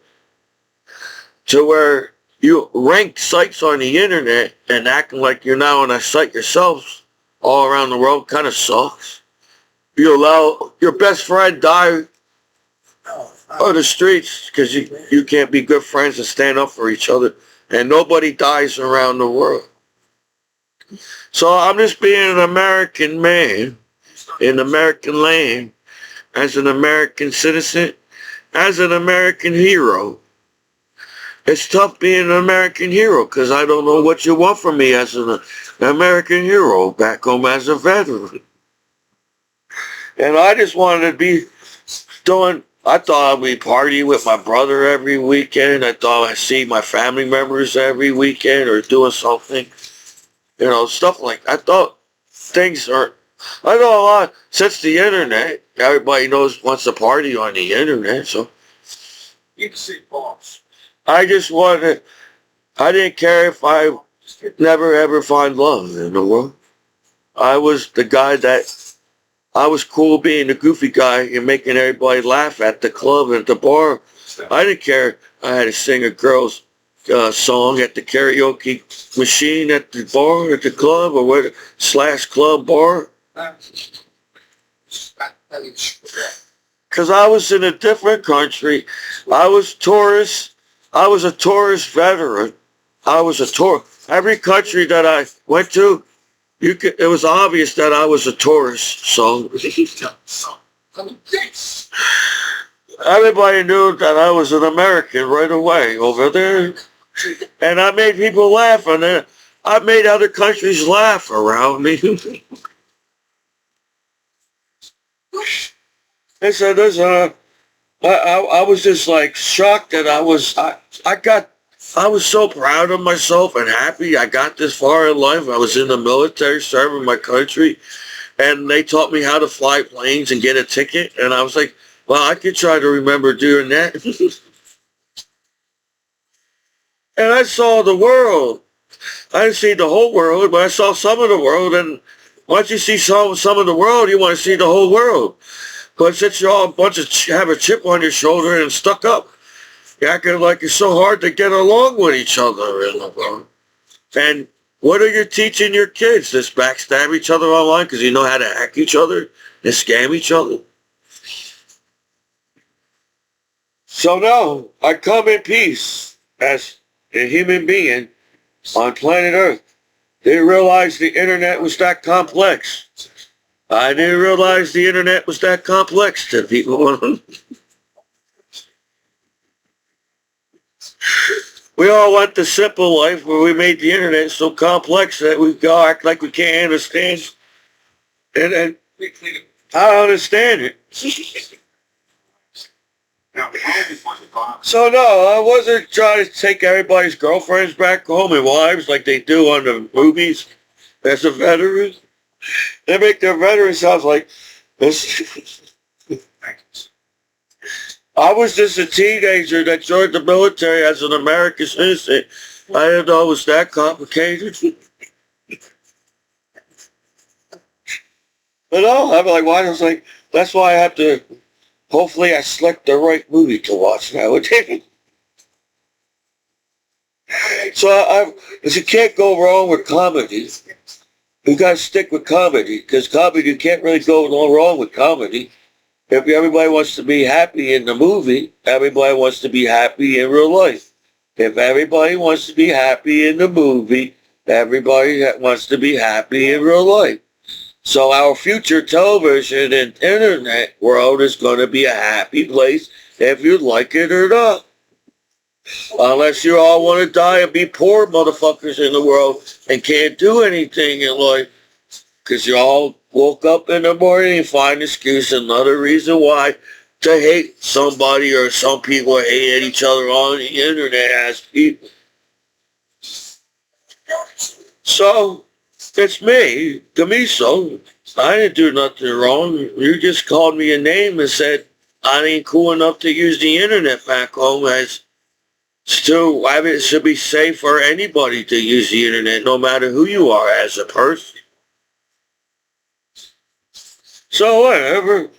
to where you rank sites on the internet and acting like you're not on a site yourself all around the world kind of sucks. You allow your best friend die on the streets because you can't be good friends and stand up for each other, and nobody dies around the world. So I'm just being an American man in American land, as an American citizen, as an American hero. It's tough being an American hero because I don't know what you want from me as an American hero back home as a veteran. And I just wanted to be I thought I'd be partying with my brother every weekend. I thought I'd see my family members every weekend or doing something. You know, stuff like that. I thought I know a lot, since the internet, everybody wants to party on the internet, so. You can see boss. I didn't care if I never ever find love in the world. I was the guy I was cool being the goofy guy and making everybody laugh at the club and at the bar. I didn't care I had to sing a girl's song at the karaoke machine at the bar, at the club, or /club bar. Because I was in a different country. I was a tourist veteran. Every country that I went to, it was obvious that I was a tourist, so everybody knew that I was an American right away over there. And I made people laugh, and then I made other countries laugh around me. And so I was just like shocked that I was so proud of myself and happy I got this far in life. I was in the military serving my country, and they taught me how to fly planes and get a ticket. And I was like, well, I could try to remember doing that. And I saw the world. I didn't see the whole world, but I saw some of the world. And once you see some of the world, you want to see the whole world. But since you're all have a chip on your shoulder and stuck up, you're acting like it's so hard to get along with each other in the world. And what are you teaching your kids? Just backstab each other online because you know how to hack each other and scam each other? So no, I come in peace as a human being on planet Earth. Didn't realize the internet was that complex. I didn't realize the internet was that complex to people. We all went the simple life where we made the internet so complex that we go act like we can't understand. And I don't understand it. So no, I wasn't trying to take everybody's girlfriends back home and wives like they do on the movies as a veteran. They make their veteran sounds like this. I was just a teenager that joined the military as an American citizen. I didn't know it was that complicated. But no, I'm like, why? I was like, that's why I have to, hopefully I select the right movie to watch nowadays. So you can't go wrong with comedy. You gotta stick with comedy, because comedy, you can't really go wrong with comedy. If everybody wants to be happy in the movie, everybody wants to be happy in real life. If everybody wants to be happy in the movie, everybody wants to be happy in real life. So our future television and internet world is going to be a happy place if you like it or not. Unless you all want to die and be poor motherfuckers in the world and can't do anything in life. Because you all woke up in the morning and find an excuse, another reason why to hate somebody, or some people hate each other on the internet as people. So, it's me, Commiso. I didn't do nothing wrong. You just called me a name and said I ain't cool enough to use the internet back home, as still, it should be safe for anybody to use the internet, no matter who you are as a person. So whatever.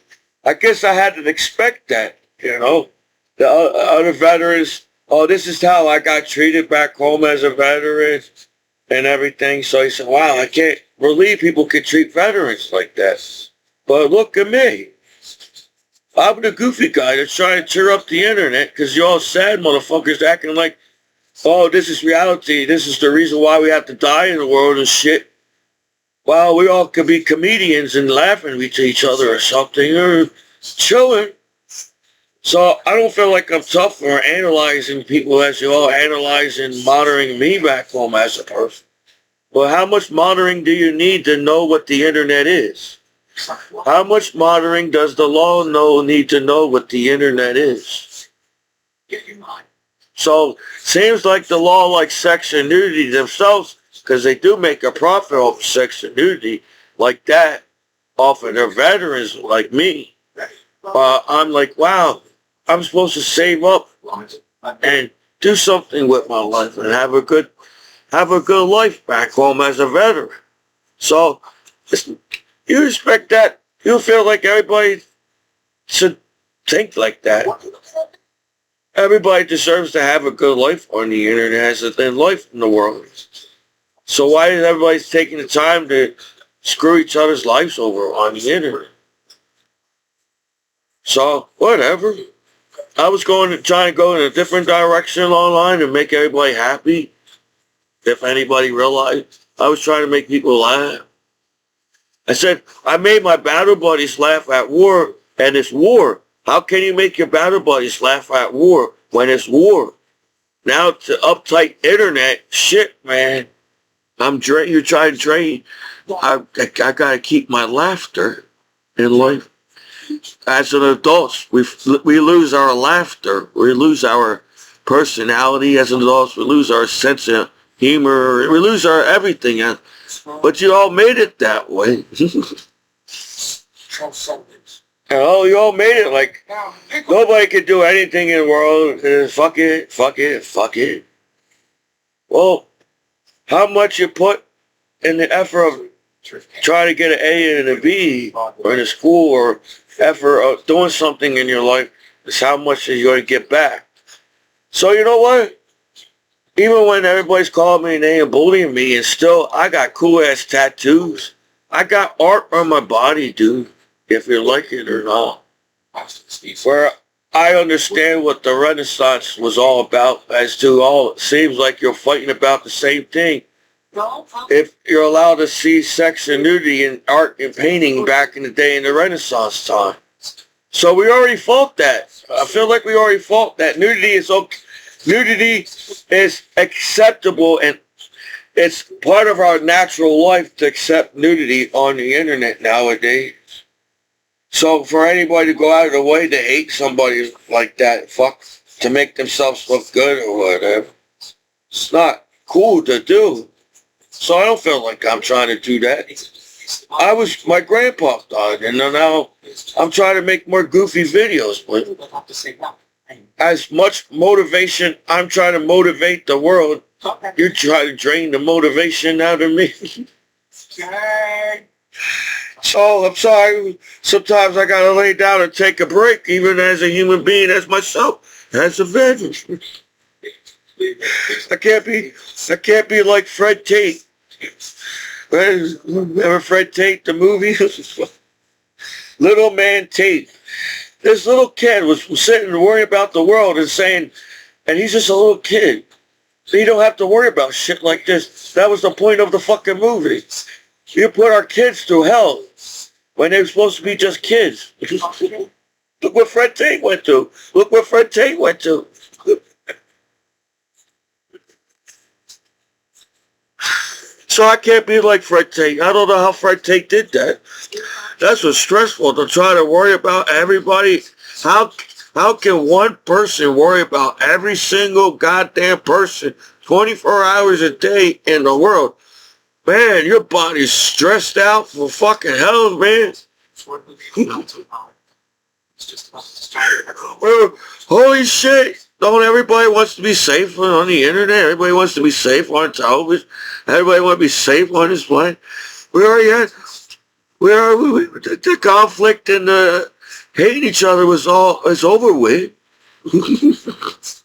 I guess I had to expect that, you know. The other veterans, oh, this is how I got treated back home as a veteran and everything. So he said, wow, I can't believe people can treat veterans like that. But look at me. I'm the goofy guy that's trying to cheer up the internet because you all sad motherfuckers acting like, oh, this is reality. This is the reason why we have to die in the world and shit. Well, we all could be comedians and laughing with each other or something, or chilling. So I don't feel like I'm tough for analyzing people as you all analyze and monitoring me back home as a person. Well, how much monitoring do you need to know what the internet is? How much monitoring does the law need to know what the internet is? So seems like the law likes sex and nudity themselves, because they do make a profit off sex and nudity like that, off of their veterans like me. I'm like, wow, I'm supposed to save up and do something with my life and have a good life back home as a veteran. So you expect that. You feel like everybody should think like that. Everybody deserves to have a good life on the internet as a thin life in the world. So why is everybody taking the time to screw each other's lives over on the internet? So, whatever. I was trying to go in a different direction online and make everybody happy. If anybody realized, I was trying to make people laugh. I said, I made my battle buddies laugh at war, and it's war. How can you make your battle buddies laugh at war when it's war? Now, to uptight internet, shit, man. You're trying to train. I gotta keep my laughter in life. As an adult, we lose our laughter. We lose our personality as adults. We lose our sense of humor. We lose our everything. But you all made it that way. You all made it like nobody can do anything in the world. Fuck it, fuck it, fuck it. Well, how much you put in the effort of trying to get an A and a B or in a school, or effort of doing something in your life, is how much you're going to get back. So you know what? Even when everybody's calling me and they ain't bullying me, and still I got cool ass tattoos. I got art on my body, dude, if you like it or not. Where I understand what the Renaissance was all about, as to all it seems like you're fighting about the same thing. if you're allowed to see sex and nudity in art and painting back in the day in the Renaissance time. So we already fought that. I feel like we already fought that. Nudity is okay. Nudity is acceptable, and it's part of our natural life to accept nudity on the internet nowadays. So for anybody to go out of the way to hate somebody like that, to make themselves look good or whatever, it's not cool to do. So I don't feel like I'm trying to do that. My grandpa died, and now I'm trying to make more goofy videos, but as much motivation, I'm trying to motivate the world. You're trying to drain the motivation out of me. So I'm sorry. Sometimes I gotta lay down and take a break, even as a human being, as myself, as a veteran. I can't be like Fred Tate. Remember Fred Tate, the movie? Little man Tate. This little kid was sitting and worrying about the world and saying, and he's just a little kid. So you don't have to worry about shit like this. That was the point of the fucking movie. You put our kids through hell when they were supposed to be just kids. Look what Fred Tate went to. Look what Fred Tate went to. So I can't be like Fred Tate. I don't know how Fred Tate did that. That's what's stressful, to try to worry about everybody. How can one person worry about every single goddamn person 24 hours a day in the world? Man, your body's stressed out for fucking hell, man. Well, holy shit. Don't everybody wants to be safe on the internet? Everybody wants to be safe on television. Everybody wants to be safe on this planet. Where are we? The conflict and the hating each other is over with. It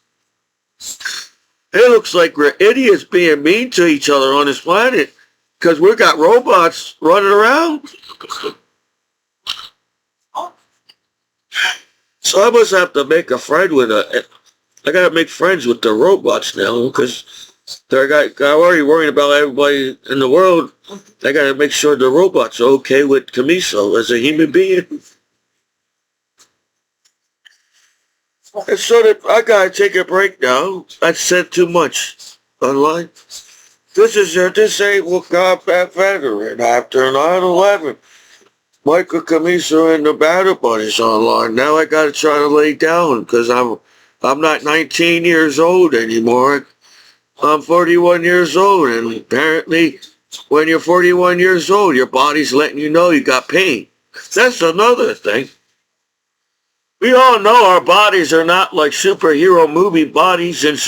looks like we're idiots being mean to each other on this planet because we got robots running around. So I must have to make a friend with I gotta make friends with the robots now because I'm already worrying about everybody in the world. I gotta make sure the robots are okay with Commiso as a human being. And so that I gotta take a break now. I said too much online. This is your disabled combat veteran after 9/11. Michael Commiso and the Battle Buddies online. Now I gotta try to lay down because I'm not 19 years old anymore. I'm 41 years old, and apparently when you're 41 years old, your body's letting you know you got pain. That's another thing. We all know our bodies are not like superhero movie bodies and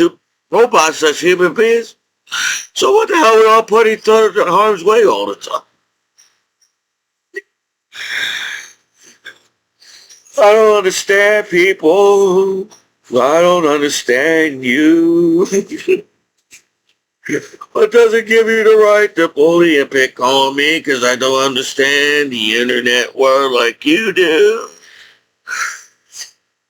robots as human beings. So what the hell are we all putting each other in harm's way all the time? I don't understand people. I don't understand you. It doesn't give you the right to bully and pick on me because I don't understand the internet world like you do.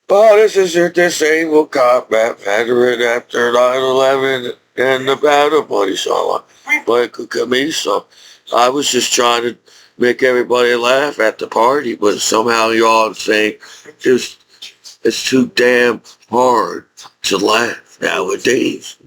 Oh, this is your disabled combat veteran after 9/11 and the Battle Buddies online. Michael Commiso. I was just trying to make everybody laugh at the party, but somehow you all saying it's too damn hard to laugh nowadays.